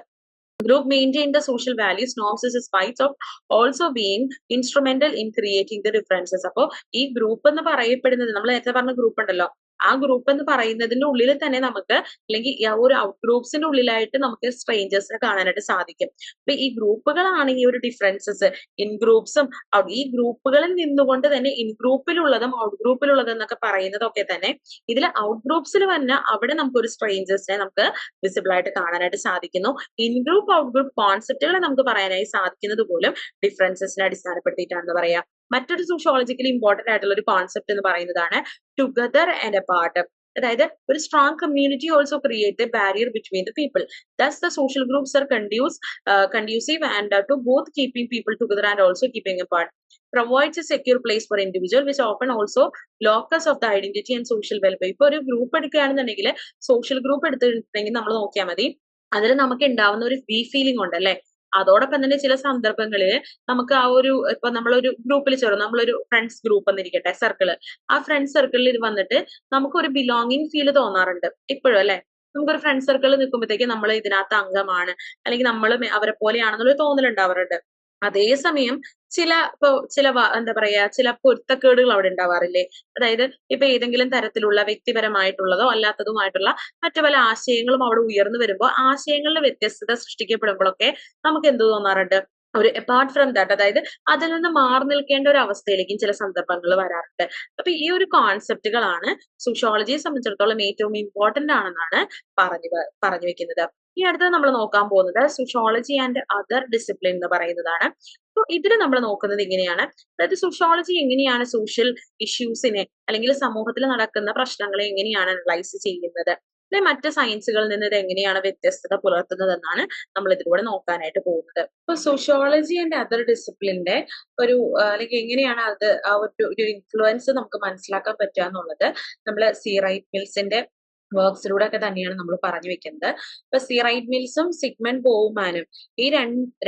Group maintain the social values, norms, despite of also being instrumental in creating the differences. അപ്പോ ഈ ഗ്രൂപ്പ് എന്ന് പറയപ്പെടുന്നത്, നമ്മൾ നേരത്തെ പറഞ്ഞ ഗ്രൂപ്പ് ഉണ്ടല്ലോ, ആ ഗ്രൂപ്പ് എന്ന് പറയുന്നതിന്റെ ഉള്ളിൽ തന്നെ നമുക്ക്, അല്ലെങ്കിൽ ഒരു ഔട്ട് ഗ്രൂപ്പ്സിന്റെ ഉള്ളിലായിട്ട് നമുക്ക് സ്ട്രേഞ്ചേഴ്സിനെ കാണാനായിട്ട് സാധിക്കും. അപ്പൊ ഈ ഗ്രൂപ്പുകളാണ് ഈ ഒരു ഡിഫറൻസസ്. ഇൻ ഗ്രൂപ്പ്സും ഈ ഗ്രൂപ്പുകളിൽ നിന്നുകൊണ്ട് തന്നെ ഇൻ ഗ്രൂപ്പിലുള്ളതും ഔട്ട് ഗ്രൂപ്പിലുള്ളതും എന്നൊക്കെ പറയുന്നതൊക്കെ തന്നെ ഇതിൽ ഔട്ട് ഗ്രൂപ്പ്സിൽ വന്ന അവിടെ നമുക്ക് ഒരു സ്ട്രേഞ്ചേഴ്സിനെ നമുക്ക് വിസിബിൾ ആയിട്ട് കാണാനായിട്ട് സാധിക്കുന്നു. ഇൻ ഗ്രൂപ്പ് ഔട്ട് ഗ്രൂപ്പ് കോൺസെപ്റ്റുകളെ നമുക്ക് പറയാനായി സാധിക്കുന്നത് പോലും ഡിഫറൻസസിനെ അടിസ്ഥാനപ്പെടുത്തിയിട്ടാണെന്ന് പറയാം. മറ്റൊരു സോഷ്യോളജിക്കലി ഇമ്പോർട്ടന്റ് ആയിട്ടുള്ള ഒരു കോൺസെപ്റ്റ് എന്ന് പറയുന്നതാണ് ടുഗദർ ആൻഡ് അപാർട്ട്. അതായത് ഒരു strong community also create the barrier between the people. Thus the social groups are conducive and to both keeping people together and also keeping apart. Provides a secure place for individual, which often also locus of the identity and social well-being. ഇപ്പൊ ഒരു group എടുക്കുകയാണെന്നുണ്ടെങ്കിൽ, social group എടുത്തിട്ടുണ്ടെങ്കിൽ നമ്മൾ നോക്കിയാൽ മതി, അതിൽ നമുക്ക് ഉണ്ടാവുന്ന ഒരു ഫ്രീ ഫീലിംഗ് ഉണ്ട് അല്ലെ. അതോടൊപ്പം തന്നെ ചില സന്ദർഭങ്ങളിൽ നമുക്ക് ആ ഒരു, ഇപ്പൊ നമ്മളൊരു ഗ്രൂപ്പിൽ ചേർന്നു, നമ്മളൊരു ഫ്രണ്ട്സ് ഗ്രൂപ്പ് എന്നിരിക്കട്ടെ, സർക്കിള്, ആ ഫ്രണ്ട്സ് സർക്കിളിൽ ഇത് വന്നിട്ട് നമുക്ക് ഒരു ബിലോങ്ങിങ് ഫീൽ തോന്നാറുണ്ട് ഇപ്പോഴും അല്ലെ. നമുക്കൊരു ഫ്രണ്ട് സർക്കിളിൽ നിൽക്കുമ്പോഴത്തേക്ക് നമ്മൾ ഇതിനകത്ത് അംഗമാണ്, അല്ലെങ്കിൽ നമ്മൾ അവരെ പോലെയാണെന്നുള്ളൊരു തോന്നലുണ്ടാവാറുണ്ട്. അതേസമയം എന്താ പറയാ, ചില പൊരുത്തക്കേടുകൾ അവിടെ ഉണ്ടാവാറില്ലേ. അതായത് ഇപ്പൊ ഏതെങ്കിലും തരത്തിലുള്ള വ്യക്തിപരമായിട്ടുള്ളതോ അല്ലാത്തതുമായിട്ടുള്ള മറ്റു പല ആശയങ്ങളും അവിടെ ഉയർന്നു വരുമ്പോൾ ആശയങ്ങളിൽ വ്യത്യസ്തത സൃഷ്ടിക്കപ്പെടുമ്പോഴൊക്കെ നമുക്ക് എന്ത് തോന്നാറുണ്ട്? ഒരു അപ്പാർട്ട് ഫ്രം ദാറ്റ്, അതായത് അതിൽ നിന്ന് മാറി നിൽക്കേണ്ട ഒരു അവസ്ഥയിലേക്കും ചില സന്ദർഭങ്ങൾ വരാറുണ്ട്. അപ്പൊ ഈ ഒരു കോൺസെപ്റ്റുകളാണ് സോഷ്യോളജിയെ സംബന്ധിച്ചിടത്തോളം ഏറ്റവും ഇമ്പോർട്ടന്റ് ആണെന്നാണ് പറഞ്ഞു വെക്കുന്നത്. ഈ അടുത്ത് നമ്മൾ നോക്കാൻ പോകുന്നത് സോഷ്യോളജി ആൻഡ് അതർ ഡിസിപ്ലിൻ എന്ന് പറയുന്നതാണ്. അപ്പൊ ഇതിൽ നമ്മൾ നോക്കുന്നത് ഇങ്ങനെയാണ്, അതായത് സോഷ്യോളജി എങ്ങനെയാണ് സോഷ്യൽ ഇഷ്യൂസിനെ അല്ലെങ്കിൽ സമൂഹത്തിൽ നടക്കുന്ന പ്രശ്നങ്ങളെ എങ്ങനെയാണ് അനലൈസ് ചെയ്യുന്നത്, അല്ലെ മറ്റ് സയൻസുകളിൽ നിന്ന് ഇത് എങ്ങനെയാണ് വ്യത്യസ്തത പുലർത്തുന്നത് എന്നാണ് നമ്മൾ ഇതിലൂടെ നോക്കാനായിട്ട് പോകുന്നത്. ഇപ്പൊ സോഷ്യോളജി ആൻഡ് അതർ ഡിസിപ്ലിന്റെ ഒരു അല്ലെങ്കിൽ എങ്ങനെയാണ് അത് ആ ഒരു ഇൻഫ്ലുവൻസ് നമുക്ക് മനസ്സിലാക്കാൻ പറ്റുക എന്നുള്ളത് നമ്മൾ സി റൈറ്റ് മിൽസിന്റെ വർക്ക്സിലൂടെ ഒക്കെ തന്നെയാണ് നമ്മൾ പറഞ്ഞു വെക്കുന്നത്. ഇപ്പൊ സി റൈറ്റ് മിൽസും സിഗ്മണ്ട് ബോവ്മാനും ഈ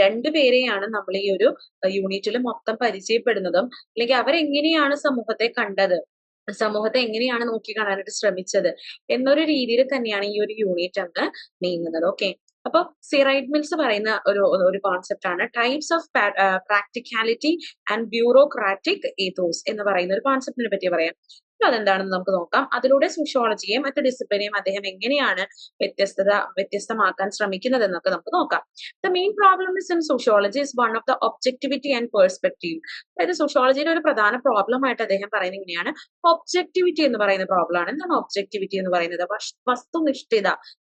രണ്ടുപേരെയാണ് നമ്മൾ ഈ ഒരു യൂണിറ്റിൽ മൊത്തം പരിചയപ്പെടുന്നതും, അല്ലെങ്കിൽ അവരെങ്ങനെയാണ് സമൂഹത്തെ കണ്ടത്, സമൂഹത്തെ എങ്ങനെയാണ് നോക്കി കാണാനായിട്ട് ശ്രമിച്ചത് എന്നൊരു രീതിയിൽ തന്നെയാണ് ഈ ഒരു യൂണിറ്റ് അങ്ങ് നീങ്ങുന്നത്. ഓക്കെ, അപ്പൊ സി റൈറ്റ് മിൽസ് പറയുന്ന ഒരു കോൺസെപ്റ്റ് ആണ് types of practicality and bureaucratic ethos എന്ന് പറയുന്ന ഒരു കോൺസെപ്റ്റിനെ പറ്റി പറയാം. അതെന്താണെന്ന് നമുക്ക് നോക്കാം. അതിലൂടെ സോഷ്യോളജിയെയും മറ്റു ഡിസിപ്ലിനെയും അദ്ദേഹം എങ്ങനെയാണ് വ്യത്യസ്തമാക്കാൻ ശ്രമിക്കുന്നത് എന്നൊക്കെ നമുക്ക് നോക്കാം. The main problem is in sociology is one of the objectivity and perspective. അതായത് സോഷ്യോളജിയുടെ ഒരു പ്രധാന പ്രോബ്ലം ആയിട്ട് അദ്ദേഹം പറയുന്നത് ഇങ്ങനെയാണ്, ഒബ്ജക്ടിവിറ്റി എന്ന് പറയുന്ന പ്രോബ്ലം ആണ്. എന്താണ് ഒബ്ജക്ടിവിറ്റി എന്ന് പറയുന്നത്?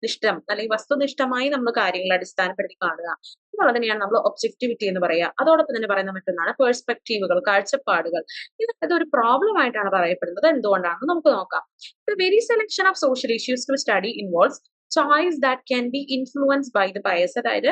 നിഷ്ഠം അല്ലെങ്കിൽ വസ്തുനിഷ്ഠമായി നമ്മൾ കാര്യങ്ങളെ അടിസ്ഥാനപ്പെടുത്തി കാണുക എന്നുള്ളതിനെയാണ് നമ്മൾ ഒബ്ജക്ടിവിറ്റി എന്ന് പറയുക. അതോടൊപ്പം തന്നെ പറയുന്ന മറ്റൊന്നാണ് പെർസ്പെക്റ്റീവുകൾ, കാഴ്ചപ്പാടുകൾ. ഇതൊക്കെ ഒരു പ്രോബ്ലം ആയിട്ടാണ് പറയപ്പെടുന്നത്. എന്തുകൊണ്ടാണെന്ന് നമുക്ക് നോക്കാം. The very selection of social issues to study involves choice that can be influenced by the bias. അതായത്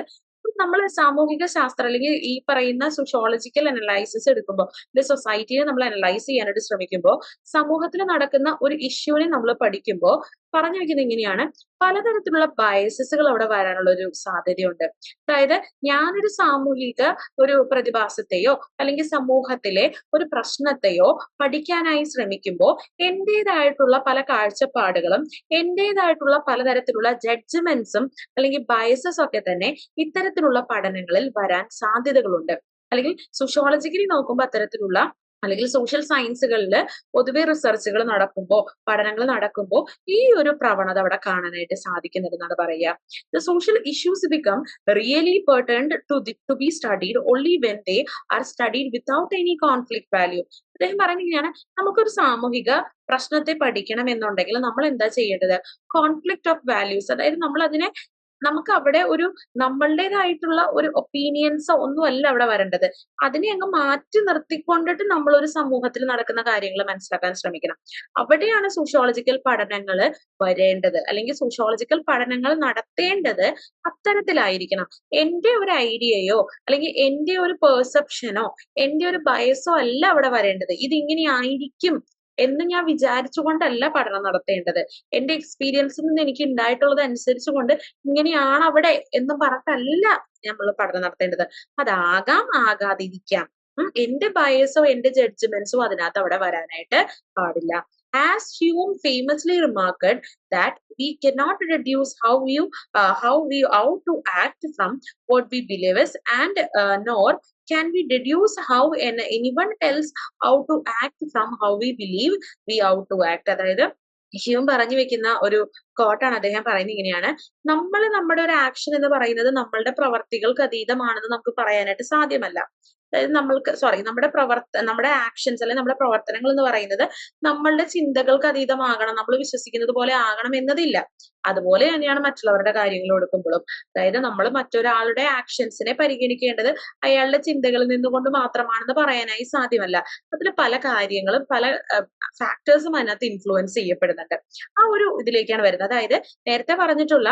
നമ്മൾ സാമൂഹിക ശാസ്ത്രം അല്ലെങ്കിൽ ഈ പറയുന്ന സോഷ്യോളജിക്കൽ അനലൈസിസ് എടുക്കുമ്പോൾ, സൊസൈറ്റിയെ നമ്മൾ അനലൈസ് ചെയ്യാനായിട്ട് ശ്രമിക്കുമ്പോൾ, സമൂഹത്തിൽ നടക്കുന്ന ഒരു ഇഷ്യൂവിനെ നമ്മൾ പഠിക്കുമ്പോൾ പറഞ്ഞു വെക്കുന്നത് ഇങ്ങനെയാണ്, പലതരത്തിലുള്ള ബയസസുകൾ അവിടെ വരാനുള്ള ഒരു സാധ്യതയുണ്ട്. അതായത് ഞാനൊരു സാമൂഹിക ഒരു പ്രതിഭാസത്തെയോ അല്ലെങ്കിൽ സമൂഹത്തിലെ ഒരു പ്രശ്നത്തെയോ പഠിക്കാനായി ശ്രമിക്കുമ്പോൾ എന്റേതായിട്ടുള്ള പല കാഴ്ചപ്പാടുകളും എന്റേതായിട്ടുള്ള പലതരത്തിലുള്ള ജഡ്ജ്മെന്റ്സും അല്ലെങ്കിൽ ബയസസ് ഒക്കെ തന്നെ ഇത്തരത്തിലുള്ള പഠനങ്ങളിൽ വരാൻ സാധ്യതകളുണ്ട്. അല്ലെങ്കിൽ സോഷ്യോളജിക്കലി നോക്കുമ്പോൾ അത്തരത്തിലുള്ള അല്ലെങ്കിൽ സോഷ്യൽ സയൻസുകളിൽ പൊതുവെ റിസർച്ചുകൾ നടക്കുമ്പോൾ പഠനങ്ങൾ നടക്കുമ്പോൾ ഈ ഒരു പ്രവണത അവിടെ കാണാനായിട്ട് സാധിക്കുന്നുണ്ടെന്നാണ് പറയുക. The social issues become really pertinent to be studied only when they are studied without any conflict value. അദ്ദേഹം പറയുന്നതാണ്, നമുക്കൊരു സാമൂഹിക പ്രശ്നത്തെ പഠിക്കണം എന്നുണ്ടെങ്കിൽ നമ്മൾ എന്താ ചെയ്യേണ്ടത്? കോൺഫ്ലിക്ട് ഓഫ് വാല്യൂസ്, അതായത് നമ്മൾ അതിനെ നമുക്ക് അവിടെ ഒരു നമ്മളുടേതായിട്ടുള്ള ഒരു ഒപ്പീനിയൻസോ ഒന്നും അല്ല അവിടെ വരേണ്ടത്. അതിനെ അങ്ങ് മാറ്റി നിർത്തിക്കൊണ്ടിട്ട് നമ്മൾ ഒരു സമൂഹത്തിൽ നടക്കുന്ന കാര്യങ്ങൾ മനസ്സിലാക്കാൻ ശ്രമിക്കണം. അവിടെയാണ് സോഷ്യോളജിക്കൽ പഠനങ്ങൾ വരേണ്ടത്, അല്ലെങ്കിൽ സോഷ്യോളജിക്കൽ പഠനങ്ങൾ നടത്തേണ്ടത് അത്തരത്തിലായിരിക്കണം. എന്റെ ഒരു ഐഡിയയോ അല്ലെങ്കിൽ എന്റെ ഒരു പെർസെപ്ഷനോ എന്റെ ഒരു ബയസോ അല്ല അവിടെ വരേണ്ടത്. ഇതിങ്ങനെ ആയിരിക്കും എന്ന് ഞാൻ വിചാരിച്ചുകൊണ്ടല്ല പഠനം നടത്തേണ്ടത്. എന്റെ എക്സ്പീരിയൻസിൽ നിന്ന് എനിക്ക് ഉണ്ടായിട്ടുള്ളത് അനുസരിച്ചുകൊണ്ട് ഇങ്ങനെയാണ് അവിടെ എന്ന് പറഞ്ഞിട്ടല്ല നമ്മൾ പഠനം നടത്തേണ്ടത്. അതാകാം, ആകാതിരിക്കാം. എന്റെ ബയസോ എന്റെ ജഡ്ജ്മെന്റ്സോ അതിനകത്ത് അവിടെ വരാനായിട്ട് പാടില്ല. As Hume famously remarked that we cannot reduce how we ought to act from what we believe is, and nor can we deduce how anyone else ought to act from how we believe we ought to act. അതായത് Hume പറഞ്ഞു വെക്കുന്ന ഒരു കോട്ടാണ്. അദ്ദേഹം പറയുന്നത് ഇങ്ങനെയാണ്, നമ്മുടെ ഒരു action എന്ന് പറയുന്നത് നമ്മളുടെ പ്രവർത്തികൾക്ക് അതീതമാണെന്ന് നമുക്ക് പറയാനായിട്ട് സാധ്യമല്ല. അതായത് നമ്മുടെ ആക്ഷൻസ് അല്ലെങ്കിൽ നമ്മുടെ പ്രവർത്തനങ്ങൾ എന്ന് പറയുന്നത് നമ്മളുടെ ചിന്തകൾക്ക് അതീതമാകണം, നമ്മൾ വിശ്വസിക്കുന്നത് പോലെ ആകണം എന്നതില്ല. അതുപോലെ തന്നെയാണ് മറ്റുള്ളവരുടെ കാര്യങ്ങൾ എടുക്കുമ്പോഴും. അതായത് നമ്മൾ മറ്റൊരാളുടെ ആക്ഷൻസിനെ പരിഗണിക്കേണ്ടത് അയാളുടെ ചിന്തകളിൽ നിന്നുകൊണ്ട് മാത്രമാണെന്ന് പറയാനായി സാധ്യമല്ല. അതിൽ പല കാര്യങ്ങളും പല ഫാക്ടേഴ്സും അതിനകത്ത് ഇൻഫ്ലുവൻസ് ചെയ്യപ്പെടുന്നുണ്ട്. ആ ഒരു ഇതിലേക്കാണ് വരുന്നത്. അതായത് നേരത്തെ പറഞ്ഞിട്ടുള്ള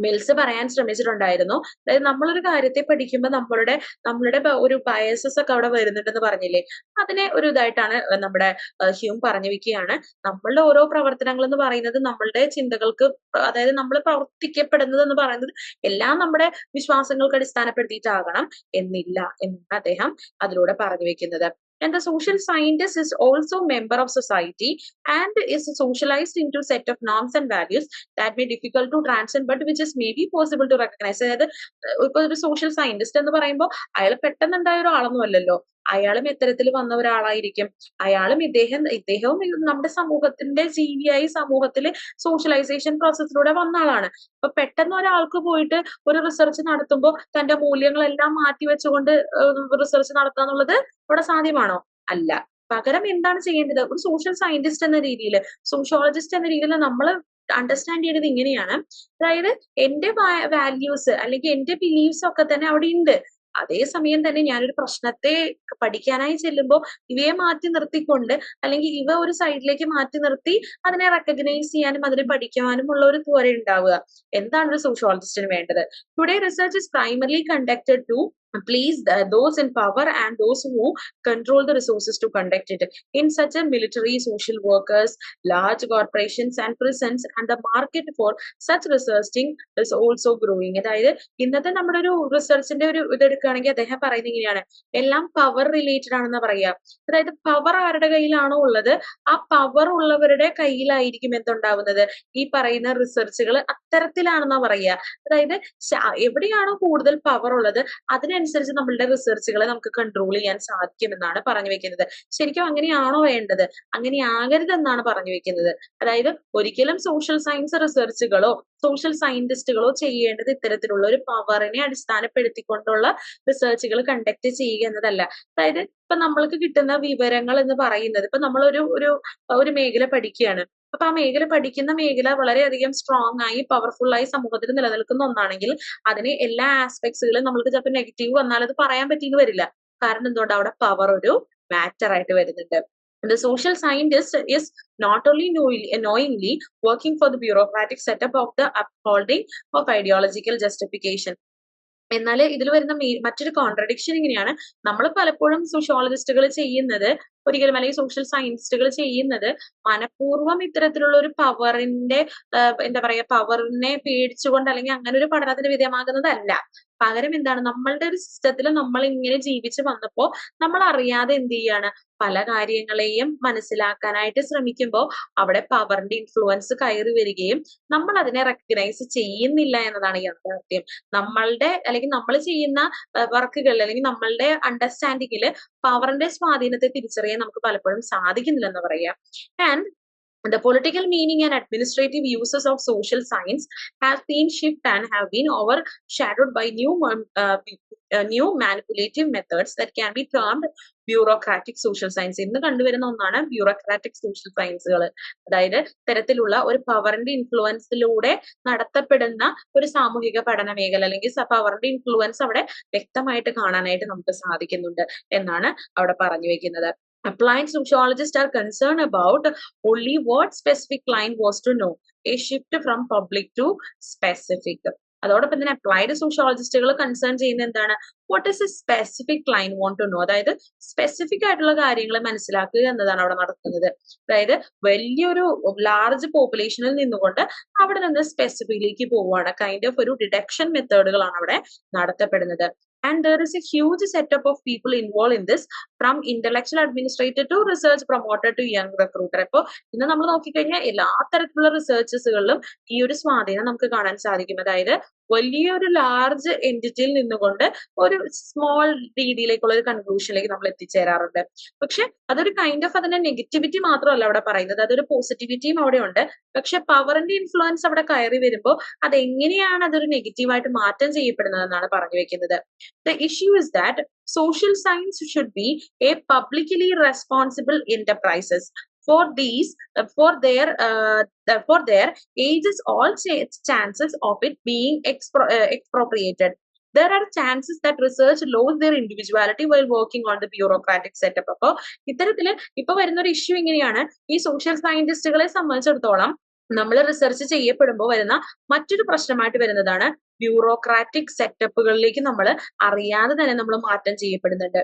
മിൽസ് പറയാൻ ശ്രമിച്ചിട്ടുണ്ടായിരുന്നു, അതായത് നമ്മളൊരു കാര്യത്തെ പഠിക്കുമ്പോൾ നമ്മളുടെ ഒരു ബയസസ് ഒക്കെ അവിടെ വരുന്നുണ്ടെന്ന് പറഞ്ഞില്ലേ, അതിനെ ഒരു ഇതായിട്ടാണ് നമ്മുടെ ഹ്യൂം പറഞ്ഞു വെക്കുകയാണ്. നമ്മളുടെ ഓരോ പ്രവർത്തനങ്ങൾ എന്ന് പറയുന്നത് നമ്മളുടെ ചിന്തകൾക്ക്, അതായത് നമ്മൾ പ്രവർത്തിക്കപ്പെടുന്നത് എന്ന് പറയുന്നത് എല്ലാം നമ്മുടെ വിശ്വാസങ്ങൾക്ക് അടിസ്ഥാനപ്പെടുത്തിയിട്ടാകണം എന്നില്ല എന്നാണ് അദ്ദേഹം അതിലൂടെ പറഞ്ഞു വെക്കുന്നത്. And the social scientist is also a member of society and is socialized into a set of norms and values that may be difficult to transcend but which is maybe possible to recognize. അതായത് ഇപ്പൊ ഒരു social scientist എന്ന് പറയുമ്പോൾ അയാൾ പെട്ടെന്നുണ്ടായ ഒരാളൊന്നും അല്ലല്ലോ. അയാളും എത്തരത്തിൽ വന്ന ഒരാളായിരിക്കും. അയാളും ഇദ്ദേഹവും നമ്മുടെ സമൂഹത്തിന്റെ ജീവിയായി സമൂഹത്തിൽ സോഷ്യലൈസേഷൻ പ്രോസസ്സിലൂടെ വന്ന ആളാണ്. അപ്പൊ പെട്ടെന്ന് ഒരാൾക്ക് പോയിട്ട് ഒരു റിസർച്ച് നടത്തുമ്പോൾ തന്റെ മൂല്യങ്ങളെല്ലാം മാറ്റി വെച്ചുകൊണ്ട് റിസർച്ച് നടത്തുക എന്നുള്ളത് ഇവിടെ സാധ്യമാണോ? അല്ല. പകരം എന്താണ് ചെയ്യേണ്ടത്? ഒരു സോഷ്യൽ സയന്റിസ്റ്റ് എന്ന രീതിയിൽ, സോഷ്യോളജിസ്റ്റ് എന്ന രീതിയിൽ നമ്മൾ അണ്ടർസ്റ്റാൻഡ് ചെയ്യേണ്ടത് ഇങ്ങനെയാണ്, അതായത് എന്റെ വാല്യൂസ് അല്ലെങ്കിൽ എന്റെ ബിലീഫ്സ് ഒക്കെ തന്നെ അവിടെ ഉണ്ട്. അതേസമയം തന്നെ ഞാനൊരു പ്രശ്നത്തെ പഠിക്കാനായി ചെല്ലുമ്പോൾ ഇവയെ മാറ്റി നിർത്തിക്കൊണ്ട് അല്ലെങ്കിൽ ഇവ ഒരു സൈഡിലേക്ക് മാറ്റി നിർത്തി അതിനെ റെക്കഗ്നൈസ് ചെയ്യാനും അതിനെ പഠിക്കാനും ഉള്ള ഒരു ത്വര ഉണ്ടാവുക. എന്താണ് ഒരു സോഷ്യോളജിസ്റ്റിന് വേണ്ടത്? Today research is primarily conducted to please those in power and those who control the resources to conduct it. In such a military, social workers, large corporations and prisons, and the market for such researching is also growing. അതായത് ഇന്നത്തെ നമ്മുടെ ഒരു റിസർച്ചിന്റെ ഒരു ഇതെടുക്കുകയാണെങ്കിൽ അദ്ദേഹം പറയുന്നത് ഇങ്ങനെയാണ്, എല്ലാം power related ആണെന്ന് പറയാ. അതായത് പവർ ആരുടെ കയ്യിലാണോ ഉള്ളത് ആ പവർ ഉള്ളവരുടെ കയ്യിലായിരിക്കും എന്തുണ്ടാവുന്നത്, ഈ പറയുന്ന റിസർച്ചുകൾ അത്തരത്തിലാണെന്നാ പറയാ. അതായത് എവിടെയാണോ കൂടുതൽ പവർ ഉള്ളത് അതിനനുസരിച്ച് അതിനനുസരിച്ച് നമ്മളുടെ റിസർച്ചുകളെ നമുക്ക് കൺട്രോൾ ചെയ്യാൻ സാധിക്കുമെന്നാണ് പറഞ്ഞു വെക്കുന്നത്. ശരിക്കും അങ്ങനെയാണോ വേണ്ടത്? അങ്ങനെയാകരുതെന്നാണ് പറഞ്ഞു വെക്കുന്നത്. അതായത് ഒരിക്കലും സോഷ്യൽ സയൻസ് റിസർച്ചുകളോ സോഷ്യൽ സയന്റിസ്റ്റുകളോ ചെയ്യേണ്ടത് ഇത്തരത്തിലുള്ള ഒരു പവറിനെ അടിസ്ഥാനപ്പെടുത്തിക്കൊണ്ടുള്ള റിസർച്ചുകൾ കണ്ടക്ട് ചെയ്യുക എന്നതല്ല. അതായത് ഇപ്പൊ നമ്മൾക്ക് കിട്ടുന്ന വിവരങ്ങൾ എന്ന് പറയുന്നത്, ഇപ്പൊ നമ്മൾ ഒരു മേഖല പഠിക്കുകയാണ്. അപ്പൊ ആ പഠിക്കുന്ന മേഖല വളരെയധികം സ്ട്രോങ് ആയി പവർഫുൾ ആയി സമൂഹത്തിൽ നിലനിൽക്കുന്ന ഒന്നാണെങ്കിൽ അതിന് എല്ലാ ആസ്പെക്ട്സുകളും നമ്മൾക്ക് ചിലപ്പോൾ നെഗറ്റീവ് വന്നാൽ അത് പറയാൻ പറ്റിയെന്ന് വരില്ല. കാരണം എന്തുകൊണ്ട് അവിടെ പവർ ഒരു മാറ്റർ ആയിട്ട് വരുന്നുണ്ട്. The social scientist is not only knowingly working for the bureaucratic setup of the upholding of ideological justification. എന്നാൽ ഇതിൽ വരുന്ന മറ്റൊരു കോൺട്രഡിക്ഷൻ ഇങ്ങനെയാണ്. നമ്മൾ പലപ്പോഴും സോഷ്യോളജിസ്റ്റുകൾ ചെയ്യുന്നത്, ഒരിക്കലും അല്ലെങ്കിൽ സോഷ്യൽ സയന്റിസ്റ്റുകൾ ചെയ്യുന്നത് മനഃപൂർവ്വം ഇത്തരത്തിലുള്ള ഒരു പവറിന്റെ എന്താ പറയാ പവറിനെ പേടിച്ചുകൊണ്ട് അല്ലെങ്കിൽ അങ്ങനെ ഒരു പഠനത്തിന് വിധേയമാകുന്നതല്ല. പകരം എന്താണ്, നമ്മളുടെ ഒരു സിസ്റ്റത്തിൽ നമ്മൾ ഇങ്ങനെ ജീവിച്ചു വന്നപ്പോ നമ്മൾ അറിയാതെ എന്ത് ചെയ്യാണ്, പല കാര്യങ്ങളെയും മനസ്സിലാക്കാനായിട്ട് ശ്രമിക്കുമ്പോൾ അവിടെ പവറിന്റെ ഇൻഫ്ലുവൻസ് കയറി വരികയും നമ്മൾ അതിനെ റെക്കഗ്നൈസ് ചെയ്യുന്നില്ല എന്നതാണ് യാഥാർത്ഥ്യം. നമ്മളുടെ അല്ലെങ്കിൽ നമ്മൾ ചെയ്യുന്ന വർക്കുകളിൽ അല്ലെങ്കിൽ നമ്മളുടെ അണ്ടർസ്റ്റാൻഡിങ്ങില് പവറിന്റെ സ്വാധീനത്തെ തിരിച്ചറിയാൻ നമുക്ക് പലപ്പോഴും സാധിക്കുന്നില്ലെന്ന് പറയാം. And the political meaning and administrative uses of social science have been shifted and have been overshadowed by new manipulative methods that can be termed bureaucratic social science. ഇന്ന് കണ്ടുവരുന്ന ഒന്നാണ് ബ്യൂറോക്രാറ്റിക് സോഷ്യൽ സയൻസുകൾ. അതായത് തരത്തിലുള്ള ഒരു പവറിന്റെ ഇൻഫ്ലുവൻസിലൂടെ നടത്തപ്പെടുന്ന ഒരു സാമൂഹിക പഠന മേഖല അല്ലെങ്കിൽ പവറിന്റെ ഇൻഫ്ലുവൻസ് അവിടെ വ്യക്തമായിട്ട് കാണാനായിട്ട് നമുക്ക് സാധിക്കുന്നുണ്ട് എന്നാണ് അവിടെ പറഞ്ഞു വെക്കുന്നത്. Applied sociologists are concerned about only what specific client was to know, a shift from public to specific. അതോടൊപ്പം തന്നെ അപ്ലൈഡ് സോഷ്യോളജിസ്റ്റുകൾ കൺസേൺ ചെയ്യുന്ന എന്താണ്, what is a specific client want to know, അതായത് സ്പെസിഫിക് ആയിട്ടുള്ള കാര്യങ്ങൾ മനസ്സിലാക്കുക എന്നതാണ് അവിടെ നടക്കുന്നത്. അതായത് വലിയൊരു ലാർജ് പോപ്പുലേഷനിൽ നിന്നുകൊണ്ട് അവിടെ നിന്ന് സ്പെസിഫിക്കിലേക്ക് പോവുകയാണ്. കൈൻഡ് ഓഫ് ഒരു ഡിഡക്ഷൻ മെത്തേഡുകളാണ് അവിടെ നടത്തപ്പെടുന്നത്. And there is a huge setup of people involved in this, from intellectual administrator to research promoter to young recruiter. അപ്പോൾ ഇന്ന് നമ്മൾ നോക്കിക്കഴിഞ്ഞാൽ എല്ലാ തരത്തിലുള്ള റിസർച്ചസുകളിലും ഈ ഒരു സ്വാധീനം നമുക്ക് കാണാൻ സാധിക്കും. അതായത് വലിയൊരു ലാർജ് എൻറ്റിറ്റിയിൽ നിന്നുകൊണ്ട് ഒരു സ്മോൾ രീതിയിലേക്കുള്ള ഒരു കൺക്ലൂഷനിലേക്ക് നമ്മൾ എത്തിച്ചേരാറുണ്ട്. പക്ഷെ അതൊരു കൈൻഡ് ഓഫ് അതിന്റെ നെഗറ്റിവിറ്റി മാത്രമല്ല അവിടെ പറയുന്നത്, അതൊരു പോസിറ്റിവിറ്റിയും അവിടെ ഉണ്ട്. പക്ഷെ പവറിന്റെ ഇൻഫ്ലുവൻസ് അവിടെ കയറി വരുമ്പോൾ അതെങ്ങനെയാണ് അതൊരു നെഗറ്റീവായിട്ട് മാറ്റം ചെയ്യപ്പെടുന്നത് എന്നാണ് പറഞ്ഞു വെക്കുന്നത്. The issue is that social science should be a publicly responsible enterprises. For their ages all chances of it being expropriated. There are chances that research lose their individuality while working on the bureaucratic setup. അപ്പോൾ ഇത്തരത്തില് ഇപ്പൊ വരുന്ന ഒരു issue ഇങ്ങനെയാണ്, ഈ social സയന്റിസ്റ്റുകളെ സംബന്ധിച്ചിടത്തോളം നമ്മൾ research ചെയ്യപ്പെടുമ്പോൾ വരുന്ന മറ്റൊരു പ്രശ്നമായിട്ട് വരുന്നതാണ് ബ്യൂറോക്രാറ്റിക് സെറ്റപ്പുകളിലേക്ക് നമ്മൾ അറിയാതെ തന്നെ നമ്മൾ മാറ്റം ചെയ്യപ്പെടുന്നുണ്ട്.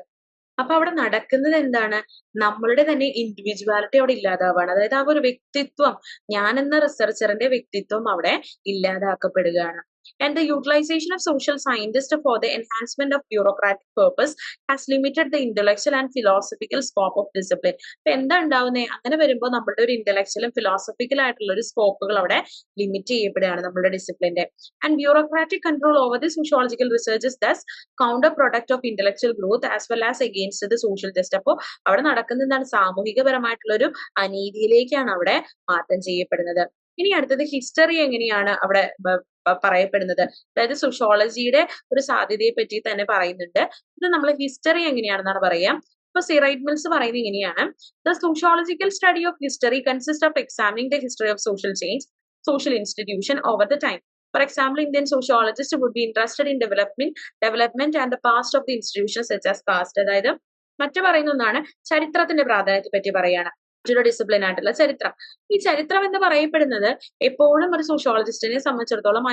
അപ്പൊ അവിടെ നടക്കുന്നത് എന്താണ്, നമ്മളുടെ തന്നെ ഇൻഡിവിജ്വാലിറ്റി അവിടെ ഇല്ലാതാവാണ്. അതായത് ആ ഒരു വ്യക്തിത്വം, ഞാൻ എന്ന റിസർച്ചറിന്റെ വ്യക്തിത്വം അവിടെ ഇല്ലാതാക്കപ്പെടുകയാണ്. And the utilization of social scientists for the enhancement of bureaucratic purpose has limited the intellectual and philosophical scope of discipline. അപ്പൊ എന്താ ഉണ്ടാവുന്നത്, അങ്ങനെ വരുമ്പോൾ നമ്മുടെ ഒരു ഇന്റലക്ച്വലും ഫിലോസഫിക്കൽ ആയിട്ടുള്ള ഒരു സ്കോപ്പുകൾ അവിടെ ലിമിറ്റ് ചെയ്യപ്പെടുകയാണ് നമ്മുടെ ഡിസിപ്ലിന്റെ. And bureaucratic control over the sociological research is thus counter product of intellectual growth as well as against the social just. അപ്പോൾ അവിടെ നടക്കുന്ന എന്താണ്, സാമൂഹികപരമായിട്ടുള്ള ഒരു അനീതിയിലേക്കാണ് അവിടെ മാറ്റം ചെയ്യപ്പെടുന്നത്. ഇനി അടുത്തത് ഹിസ്റ്ററി എങ്ങനെയാണ് അവിടെ പറയപ്പെടുന്നത്, അതായത് സോഷ്യോളജിയുടെ ഒരു സാധ്യതയെ പറ്റി തന്നെ പറയുന്നുണ്ട്. ഇത് നമ്മൾ ഹിസ്റ്ററി എങ്ങനെയാണെന്നാണ് പറയാം. ഇപ്പൊ സിറൈറ്റ് മിൽസ് പറയുന്നത് ഇങ്ങനെയാണ്, the sociological study of history consist of examining the history of social change, social institution over the time. For example, Indian sociologists would be interested in development and the past of the institutions such as caste. അതായത് മറ്റു പറയുന്ന ഒന്നാണ് ചരിത്രത്തിന്റെ പ്രാധാന്യത്തെ പറ്റി പറയാണ്. മറ്റൊരു discipline ആയിട്ടുള്ള ചരിത്രം. ഈ ചരിത്രം എന്ന് പറയപ്പെടുന്നത് എപ്പോഴും ഒരു സോഷ്യോളജിസ്റ്റിനെ സംബന്ധിച്ചിടത്തോളം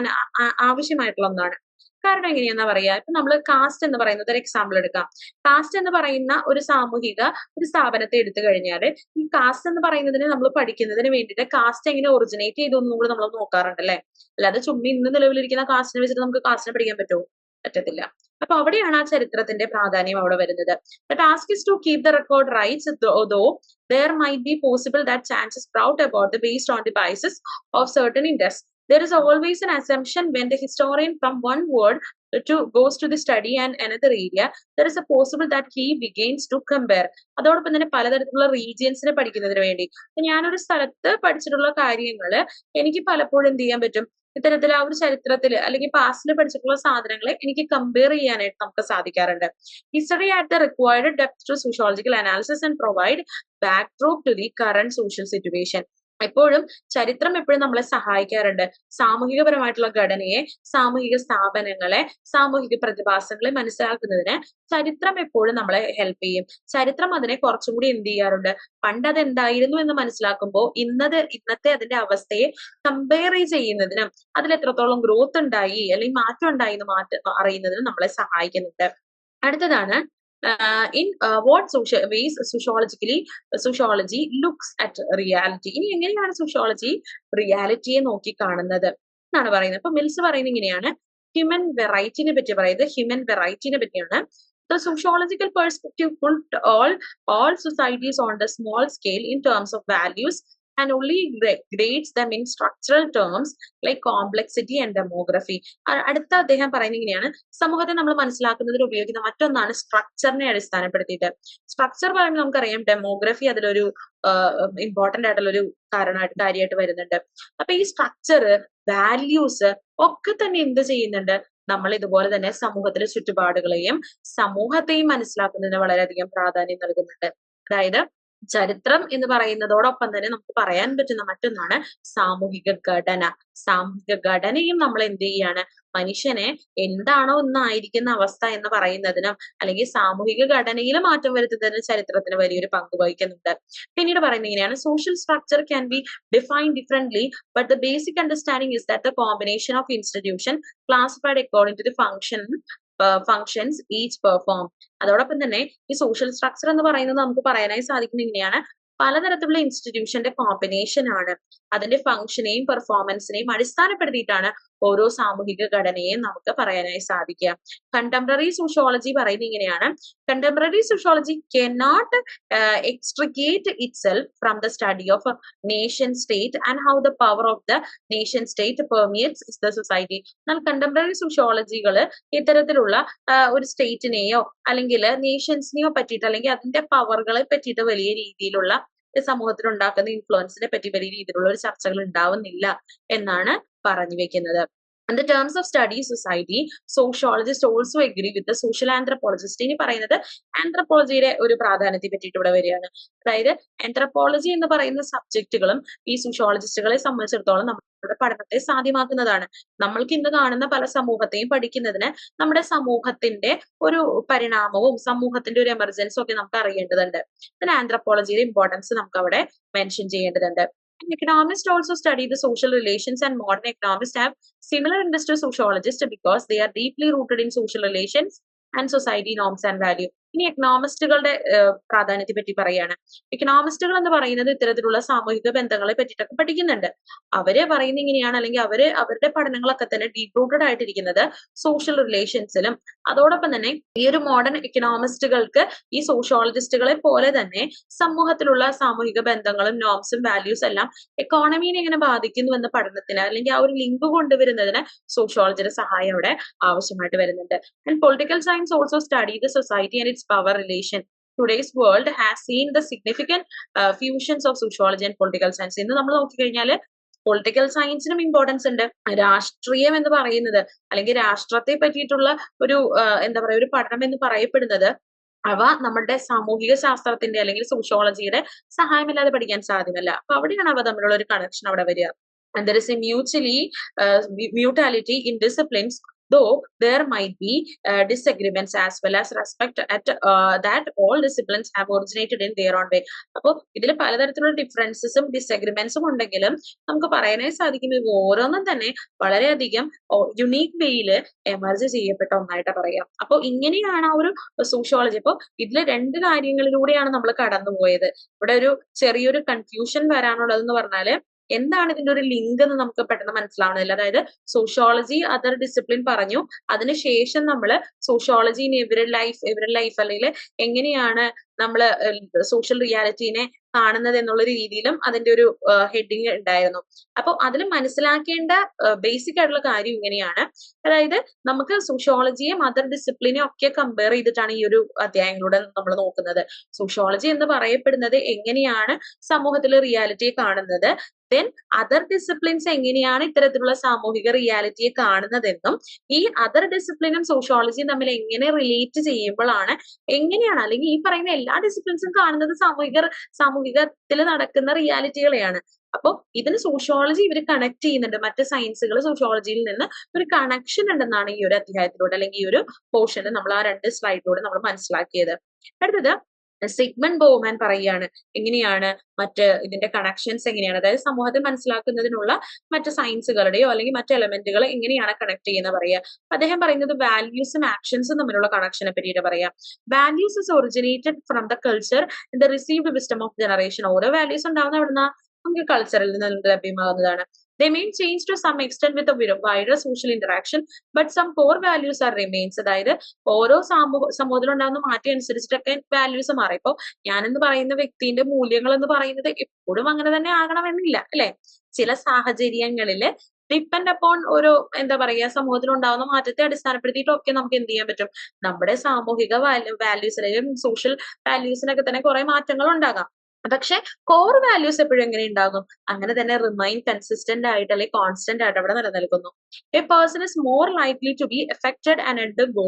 ആവശ്യമായിട്ടുള്ള ഒന്നാണ്. കാരണം എങ്ങനെയാണെന്ന് പറയാ, ഇപ്പൊ നമ്മൾ കാസ്റ്റ് എന്ന് പറയുന്നത് ഒരു എക്സാമ്പിൾ എടുക്കാം. കാസ്റ്റ് എന്ന് പറയുന്ന ഒരു സാമൂഹിക ഒരു സ്ഥാപനത്തെ എടുത്തു കഴിഞ്ഞാൽ ഈ കാസ്റ്റ് എന്ന് പറയുന്നതിന് നമ്മൾ പഠിക്കുന്നതിന് വേണ്ടിയിട്ട് കാസ്റ്റ് എങ്ങനെ ഒറിജിനേറ്റ് ചെയ്തു എന്നും കൂടി നമ്മൾ നോക്കാറുണ്ട് അല്ലെ. അല്ലാതെ ചുമ്മാ ഇന്ന് നിലവിലിരിക്കുന്ന കാസ്റ്റിനെ വെച്ചിട്ട് നമുക്ക് കാസ്റ്റിനെ പഠിക്കാൻ പറ്റുമോ? പറ്റത്തില്ല. അപ്പൊ അവിടെയാണ് ആ ചരിത്രത്തിന്റെ പ്രാധാന്യം അവിടെ വരുന്നത്. The task is to keep the record rights, though there might be possible that chances brought about based on the biases of certain interests. There is always an assumption when the historian from one word goes to the study and another area, there is a possible that he begins to compare. അതോടൊപ്പം തന്നെ പലതരത്തിലുള്ള റീജിയൻസിനെ പഠിക്കുന്നതിന് വേണ്ടി ഞാനൊരു സ്ഥലത്ത് പഠിച്ചിട്ടുള്ള കാര്യങ്ങള് എനിക്ക് പലപ്പോഴും എന്ത് ചെയ്യാൻ പറ്റും, ഇത്തരത്തിൽ ആ ഒരു ചരിത്രത്തിൽ അല്ലെങ്കിൽ പാസ്റ്റിൽ പഠിച്ചിട്ടുള്ള സാധനങ്ങളെ എനിക്ക് കമ്പയർ ചെയ്യാനായിട്ട് നമുക്ക് സാധിക്കാറുണ്ട്. History at the required depth to sociological analysis and provide backdrop to the current social situation. എപ്പോഴും ചരിത്രം എപ്പോഴും നമ്മളെ സഹായിക്കാറുണ്ട്. സാമൂഹികപരമായിട്ടുള്ള ഘടനയെ, സാമൂഹിക സ്ഥാപനങ്ങളെ, സാമൂഹിക പ്രതിഭാസങ്ങളെ മനസ്സിലാക്കുന്നതിന് ചരിത്രം എപ്പോഴും നമ്മളെ ഹെൽപ്പ് ചെയ്യും. ചരിത്രം അതിനെ കുറച്ചും കൂടി എന്ത് ചെയ്യാറുണ്ട്, പണ്ട് അത് എന്തായിരുന്നു എന്ന് മനസ്സിലാക്കുമ്പോൾ ഇന്നത്തെ അതിന്റെ അവസ്ഥയെ കമ്പയർ ചെയ്യുന്നതിനും അതിൽ എത്രത്തോളം ഗ്രോത്ത് ഉണ്ടായി അല്ലെങ്കിൽ മാറ്റം ഉണ്ടായി എന്ന് അറിയുന്നതിനും നമ്മളെ സഹായിക്കുന്നുണ്ട്. അടുത്തതാണ് in what ways sociology looks at reality. ഇനി എങ്ങനെയാണ് സോഷ്യോളജി റിയാലിറ്റിയെ നോക്കി കാണുന്നത് എന്നാണ് പറയുന്നത്. അപ്പൊ മിൽസ് പറയുന്നത് ഇങ്ങനെയാണ്, ഹ്യൂമൻ വെറൈറ്റിനെ പറ്റി പറയുന്നത്, ഹ്യൂമൻ വെറൈറ്റിനെ പറ്റിയാണ്. The sociological perspective put all societies on the small scale in terms of values and only grades them in structural terms like complexity and demography. അടുത്ത അദ്ദേഹം പറയുന്നത് ഇങ്ങനെയാണ്, സമൂഹത്തെ നമ്മൾ മനസ്സിലാക്കുന്നതിന് ഉപയോഗിക്കുന്ന മറ്റൊന്നാണ് സ്ട്രക്ചറിനെ അടിസ്ഥാനപ്പെടുത്തിയിട്ട്. സ്ട്രക്ചർ പറയുമ്പോൾ നമുക്കറിയാം ഡെമോഗ്രഫി അതിലൊരു ഇമ്പോർട്ടന്റ് ആയിട്ടുള്ള ഒരു കാര്യമായിട്ട് വരുന്നുണ്ട്. അപ്പൊ ഈ സ്ട്രക്ചർ, വാല്യൂസ് ഒക്കെ തന്നെ എന്ത് ചെയ്യുന്നുണ്ട്, നമ്മൾ ഇതുപോലെ തന്നെ സമൂഹത്തിലെ ചുറ്റുപാടുകളെയും സമൂഹത്തെയും മനസ്സിലാക്കുന്നതിന് വളരെയധികം പ്രാധാന്യം നൽകുന്നുണ്ട്. അതായത് ചരിത്രം എന്ന് പറയുന്നതോടൊപ്പം തന്നെ നമുക്ക് പറയാൻ പറ്റുന്ന മറ്റൊന്നാണ് സാമൂഹിക ഘടന. സാമൂഹിക ഘടനയും നമ്മൾ എന്ത് ചെയ്യാണ്, മനുഷ്യനെ എന്താണോ ഒന്നായിരിക്കുന്ന അവസ്ഥ എന്ന് പറയുന്നതിനും അല്ലെങ്കിൽ സാമൂഹിക ഘടനയിൽ മാറ്റം വരുത്തുന്നതിനും ചരിത്രത്തിന് വലിയൊരു പങ്ക് വഹിക്കുന്നുണ്ട്. പിന്നീട് പറയുന്നത് ഇങ്ങനെയാണ്, social structure can be defined differently but the basic understanding is that the combination of institution classified according to the functions each perform. അതോടൊപ്പം തന്നെ ഈ സോഷ്യൽ സ്ട്രക്ചർ എന്ന് പറയുന്നത് നമുക്ക് പറയാനായി സാധിക്കുന്നത് ഇങ്ങനെയാണ്, പലതരത്തിലുള്ള ഇൻസ്റ്റിറ്റ്യൂഷന്റെ കോമ്പിനേഷൻ ആണ്. അതിന്റെ ഫംഗ്ഷനെയും പെർഫോമൻസിനെയും അടിസ്ഥാനപ്പെടുത്തിയിട്ടാണ് ഓരോ സാമൂഹിക ഘടനയെയും നമുക്ക് പറയാനായി സാധിക്കുക. കണ്ടംപററി സോഷ്യോളജി പറയുന്നത് ഇങ്ങനെയാണ്, contemporary sociology cannot extricate itself from the study of a nation state and how the power of the nation state permeates the society. എന്നാൽ കണ്ടംപററി സോഷ്യോളജികൾ ഇത്തരത്തിലുള്ള ഒരു സ്റ്റേറ്റിനെയോ അല്ലെങ്കിൽ നേഷൻസിനെയോ പറ്റിയിട്ട് അല്ലെങ്കിൽ അതിന്റെ പവറുകളെ പറ്റിയിട്ട് വലിയ രീതിയിലുള്ള സമൂഹത്തിൽ ഉണ്ടാക്കുന്ന ഇൻഫ്ലുവൻസിനെ പറ്റി വലിയ രീതിയിലുള്ള ഒരു ചർച്ചകൾ ഉണ്ടാവുന്നില്ല എന്നാണ് പറഞ്ഞു വെക്കുന്നത്. In the terms of study society, sociologists also agree with the social anthropologist. ഇനി പറയുന്നത് ആന്ത്രപ്പോളജിയുടെ ഒരു പ്രാധാന്യത്തെ പറ്റിയിട്ട് ഇവിടെ വരികയാണ്. അതായത് ആന്ത്രപ്പോളജി എന്ന് പറയുന്ന സബ്ജക്റ്റുകളും ഈ സോഷ്യോളജിസ്റ്റുകളെ സംബന്ധിച്ചിടത്തോളം നമ്മുടെ പഠനത്തെ സാധ്യമാക്കുന്നതാണ്. നമ്മൾക്ക് ഇന്ന് കാണുന്ന പല സമൂഹത്തെയും പഠിക്കുന്നതിന് നമ്മുടെ സമൂഹത്തിന്റെ ഒരു പരിണാമവും സമൂഹത്തിന്റെ ഒരു എമർജൻസും ഒക്കെ നമുക്ക് അറിയേണ്ടതുണ്ട്. പിന്നെ ആന്ത്രപ്പോളജിയുടെ ഇമ്പോർട്ടൻസ് നമുക്ക് അവിടെ മെൻഷൻ ചെയ്യേണ്ടതുണ്ട്. Economists also study the social relations, and modern economists have similar interest to sociologists because they are deeply rooted in social relations and society norms and value. ഇനി എക്കണോമിസ്റ്റുകളുടെ പ്രാധാന്യത്തെ പറ്റി പറയാണ്. എക്കണോമിസ്റ്റുകൾ എന്ന് പറയുന്നത് ഇത്തരത്തിലുള്ള സാമൂഹിക ബന്ധങ്ങളെ പറ്റിയിട്ടൊക്കെ പഠിക്കുന്നുണ്ട്. അവര് പറയുന്നത് ഇങ്ങനെയാണ്, അല്ലെങ്കിൽ അവരുടെ പഠനങ്ങളൊക്കെ തന്നെ ഡീപ് റൂട്ടഡ് ആയിട്ടിരിക്കുന്നത് സോഷ്യൽ റിലേഷൻസിലും. അതോടൊപ്പം തന്നെ ഈ ഒരു മോഡേൺ എക്കണോമിസ്റ്റുകൾക്ക് ഈ സോഷ്യോളജിസ്റ്റുകളെ പോലെ തന്നെ സമൂഹത്തിലുള്ള സാമൂഹിക ബന്ധങ്ങളും നോംസും വാല്യൂസ് എല്ലാം എക്കോണമീനെ എങ്ങനെ ബാധിക്കുന്നു എന്ന പഠനത്തിന് അല്ലെങ്കിൽ ആ ഒരു ലിങ്ക് കൊണ്ടുവരുന്നതിന് സോഷ്യോളജിയുടെ സഹായം അവിടെ ആവശ്യമായിട്ട് വരുന്നുണ്ട്. And political science also study the society and its power relation. Today's world has seen the significant fusions of sociology and political science. ഇന്ന് നമ്മൾ നോക്കിക്കഴിഞ്ഞാൽ പൊളിറ്റിക്കൽ സയൻസിനും ഇമ്പോർട്ടൻസ് ഉണ്ട്. രാഷ്ട്രീയം എന്ന് പറയുന്നത് അല്ലെങ്കിൽ രാഷ്ട്രത്തെ പറ്റിയിട്ടുള്ള ഒരു എന്താ പറയുക ഒരു പഠനം എന്ന് പറയപ്പെടുന്നത് അവ നമ്മുടെ സാമൂഹിക ശാസ്ത്രത്തിന്റെ അല്ലെങ്കിൽ സോഷ്യോളജിയുടെ സഹായമില്ലാതെ പഠിക്കാൻ സാധ്യമല്ല. അപ്പൊ അവിടെയാണ് അവ തമ്മിലുള്ള ഒരു കണക്ഷൻ അവിടെ വരിക. And there is a mutuality in disciplines, though there might be disagreements as well as respect at that all disciplines have originated in their own way. അപ്പോൾ ഇതിൽ പലതരത്തിലുള്ള ഡിഫറൻസസും ഡിസഗ്രിമെന്റ്സും ഉണ്ടെങ്കിലും നമുക്ക് പറയാനായി സാധിക്കും ഇത് ഓരോന്നും തന്നെ വളരെയധികം യുണീക് വേയിൽ എമർജ് ചെയ്യപ്പെട്ട ഒന്നായിട്ട് പറയാം. അപ്പോൾ ഇങ്ങനെയാണ് ആ ഒരു സോഷ്യോളജി. അപ്പോൾ ഇതിൽ രണ്ട് കാര്യങ്ങളിലൂടെയാണ് നമ്മൾ കടന്നുപോയത്. ഇവിടെ ഒരു ചെറിയൊരു കൺഫ്യൂഷൻ വരാനുള്ളതെന്ന് പറഞ്ഞാല് എന്താണ് ഇതിന്റെ ഒരു ലിങ്ക് എന്ന് നമുക്ക് പെട്ടെന്ന് മനസ്സിലാവണമെന്നില്ല. അതായത് സോഷ്യോളജി അതർ ഡിസിപ്ലിൻ പറഞ്ഞു, അതിനുശേഷം നമ്മൾ സോഷ്യോളജി ഇൻ എവറി ലൈഫ് അല്ലെങ്കിൽ എങ്ങനെയാണ് നമ്മൾ സോഷ്യൽ റിയാലിറ്റീനെ കാണുന്നത് എന്നുള്ള രീതിയിലും അതിന്റെ ഒരു ഹെഡിങ് ഉണ്ടായിരുന്നു. അപ്പോൾ അതിൽ മനസ്സിലാക്കേണ്ട ബേസിക് ആയിട്ടുള്ള കാര്യം ഇങ്ങനെയാണ്. അതായത് നമുക്ക് സോഷ്യോളജിയും അതർ ഡിസിപ്ലിനെയും ഒക്കെ കമ്പയർ ചെയ്തിട്ടാണ് ഈ ഒരു അധ്യായങ്ങളിലൂടെ നമ്മൾ നോക്കുന്നത്. സോഷ്യോളജി എന്ന് പറയപ്പെടുന്നത് എങ്ങനെയാണ് സമൂഹത്തിൽ റിയാലിറ്റിയെ കാണുന്നത്, ദെൻ അതർ ഡിസിപ്ലിൻസ് എങ്ങനെയാണ് ഇത്തരത്തിലുള്ള സാമൂഹിക റിയാലിറ്റിയെ കാണുന്നതെന്നും ഈ അതർ ഡിസിപ്ലിനും സോഷ്യോളജിയും തമ്മിൽ എങ്ങനെ റിലേറ്റ് ചെയ്യുമ്പോഴാണ് എങ്ങനെയാണ് അല്ലെങ്കിൽ ഈ പറയുന്ന എല്ലാ ഡിസിപ്ലിൻസും കാണുന്നത് സാമൂഹികത്തിൽ നടക്കുന്ന റിയാലിറ്റികളെയാണ്. അപ്പോൾ ഇതിന് സോഷ്യോളജി ഇവർ കണക്ട് ചെയ്യുന്നുണ്ട്, മറ്റ് സയൻസുകൾ സോഷ്യോളജിയിൽ നിന്ന് ഒരു കണക്ഷൻ ഉണ്ടെന്നാണ് ഈ ഒരു അധ്യായത്തിലൂടെ അല്ലെങ്കിൽ ഈ ഒരു പോർഷനിൽ നമ്മൾ ആ 2 സ്ലൈഡിലൂടെ നമ്മൾ മനസ്സിലാക്കിയത്. അടുത്തത് സിഗ്മണ്ട് ബോവ്മാൻ പറയുകയാണ് എങ്ങനെയാണ് മറ്റ് ഇതിന്റെ കണക്ഷൻസ് എങ്ങനെയാണ്, അതായത് സമൂഹത്തിൽ മനസ്സിലാക്കുന്നതിനുള്ള മറ്റ് സയൻസുകളുടെയോ അല്ലെങ്കിൽ മറ്റ് എലമെന്റുകൾ എങ്ങനെയാണ് കണക്ട് ചെയ്യുന്നത് പറയാ. അദ്ദേഹം പറയുന്നത് വാല്യൂസും ആക്ഷൻസും തമ്മിലുള്ള കണക്ഷനെ പറ്റിയിട്ട് പറയാം. Values is originated from the culture in the received wisdom of generation. ഓരോ വാല്യൂസ് ഉണ്ടാവുന്ന എവിടുന്ന നമുക്ക് കൾച്ചറിൽ നിന്ന് ലഭ്യമാകുന്നതാണ്. They may change to some extent with a wider social interaction, but some core values are remains. അതായത് ഓരോ സമൂഹത്തിൽ ഉണ്ടാകുന്ന മാറ്റം അനുസരിച്ചിട്ടൊക്കെ വാല്യൂസ് മാറി. ഇപ്പൊ ഞാനെന്ന് പറയുന്ന വ്യക്തിന്റെ മൂല്യങ്ങൾ എന്ന് പറയുന്നത് എപ്പോഴും അങ്ങനെ തന്നെ ആകണമെന്നില്ല, അല്ലെ? ചില സാഹചര്യങ്ങളില് ഡിപ്പെൻഡ് അപ്പോൺ ഒരു എന്താ പറയാ സമൂഹത്തിൽ ഉണ്ടാകുന്ന മാറ്റത്തെ അടിസ്ഥാനപ്പെടുത്തിയിട്ടൊക്കെ നമുക്ക് എന്ത് ചെയ്യാൻ പറ്റും, നമ്മുടെ സാമൂഹിക വാല്യൂസ് അല്ലെങ്കിൽ സോഷ്യൽ വാല്യൂസിനൊക്കെ തന്നെ കുറെ മാറ്റങ്ങൾ ഉണ്ടാകാം. പക്ഷെ കോർ വാല്യൂസ് എപ്പോഴും എങ്ങനെ ഉണ്ടാകും, അങ്ങനെ തന്നെ റിമൈൻ കൺസിസ്റ്റന്റ് ആയിട്ട് അല്ലെങ്കിൽ കോൺസ്റ്റന്റ് ആയിട്ട് അവിടെ നിലനിൽക്കുന്നു. A person is more likely to be affected and undergo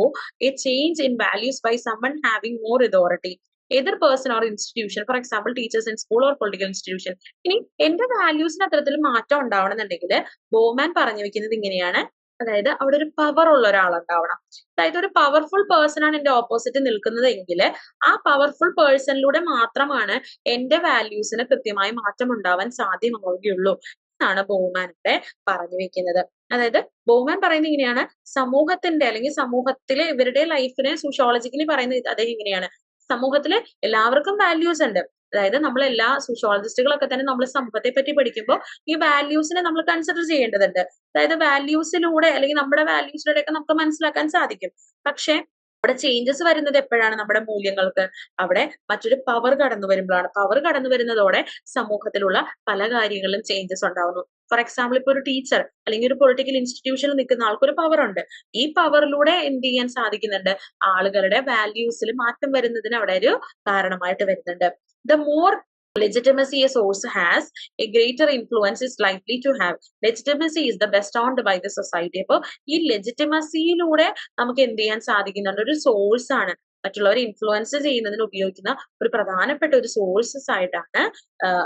a change in values by someone having more authority, either person or institution, for example teachers in school or political institution. ഇനി എന്റെ വാല്യൂസിന് അത്തരത്തിൽ മാറ്റം ഉണ്ടാവണമെന്നുണ്ടെങ്കിൽ ബോവ്മാൻ പറഞ്ഞു വെക്കുന്നത് ഇങ്ങനെയാണ്, അതായത് അവിടെ ഒരു പവർ ഉള്ള ഒരാളുണ്ടാവണം. അതായത് ഒരു പവർഫുൾ പേഴ്സൺ ആണ് എന്റെ ഓപ്പോസിറ്റ് നിൽക്കുന്നത് എങ്കിൽ ആ പവർഫുൾ പേഴ്സണിലൂടെ മാത്രമാണ് എന്റെ വാല്യൂസിന് കൃത്യമായി മാറ്റം ഉണ്ടാവാൻ സാധ്യമാവുകയുള്ളൂ എന്നാണ് ബോവ്മാൻ ഇവിടെ പറഞ്ഞു വെക്കുന്നത്. അതായത് ബോവ്മാൻ പറയുന്നത് ഇങ്ങനെയാണ്, സമൂഹത്തിന്റെ അല്ലെങ്കിൽ സമൂഹത്തിലെ ഇവരുടെ ലൈഫിനെ സോഷ്യോളജിക്കലി പറയുന്നത് അദ്ദേഹം ഇങ്ങനെയാണ്, സമൂഹത്തില് എല്ലാവർക്കും വാല്യൂസ് ഉണ്ട്. അതായത് നമ്മൾ എല്ലാ സോഷ്യോളജിസ്റ്റുകളൊക്കെ തന്നെ നമ്മൾ സമൂഹത്തെ പറ്റി പഠിക്കുമ്പോൾ ഈ വാല്യൂസിനെ നമ്മൾ കൺസിഡർ ചെയ്യേണ്ടതുണ്ട്. അതായത് വാല്യൂസിലൂടെ അല്ലെങ്കിൽ നമ്മുടെ വാല്യൂസിലൂടെ ഒക്കെ നമുക്ക് മനസ്സിലാക്കാൻ സാധിക്കും. പക്ഷെ അവിടെ ചേഞ്ചസ് വരുന്നത് എപ്പോഴാണ്, നമ്മുടെ മൂല്യങ്ങൾക്ക് അവിടെ മറ്റൊരു പവർ കടന്നു വരുമ്പോഴാണ്. പവർ കടന്നു വരുന്നതോടെ സമൂഹത്തിലുള്ള പല കാര്യങ്ങളിലും ചേഞ്ചസ് ഉണ്ടാവുന്നു. ഫോർ എക്സാമ്പിൾ ഇപ്പൊ ഒരു ടീച്ചർ അല്ലെങ്കിൽ ഒരു പൊളിറ്റിക്കൽ ഇൻസ്റ്റിറ്റ്യൂഷനിൽ നിൽക്കുന്ന ആൾക്കൊരു പവർ ഉണ്ട്. ഈ പവറിലൂടെ എന്ത് ചെയ്യാൻ സാധിക്കുന്നുണ്ട്, ആളുകളുടെ വാല്യൂസിൽ മാറ്റം വരുന്നതിന് അവിടെ ഒരു കാരണമായിട്ട് വരുന്നുണ്ട്. The more legitimacy a source has, a greater influence is likely to have. Legitimacy is the best owned by the society. അപ്പൊ ഈ ലെജിറ്റിമസിയിലൂടെ നമുക്ക് എന്ത് ചെയ്യാൻ സാധിക്കുന്നുണ്ട്, ഒരു സോഴ്സ് ആണ്, മറ്റുള്ളവരെ ഇൻഫ്ലുവൻസ് ചെയ്യുന്നതിന് ഉപയോഗിക്കുന്ന ഒരു പ്രധാനപ്പെട്ട ഒരു സോഴ്സസ് ആയിട്ടാണ്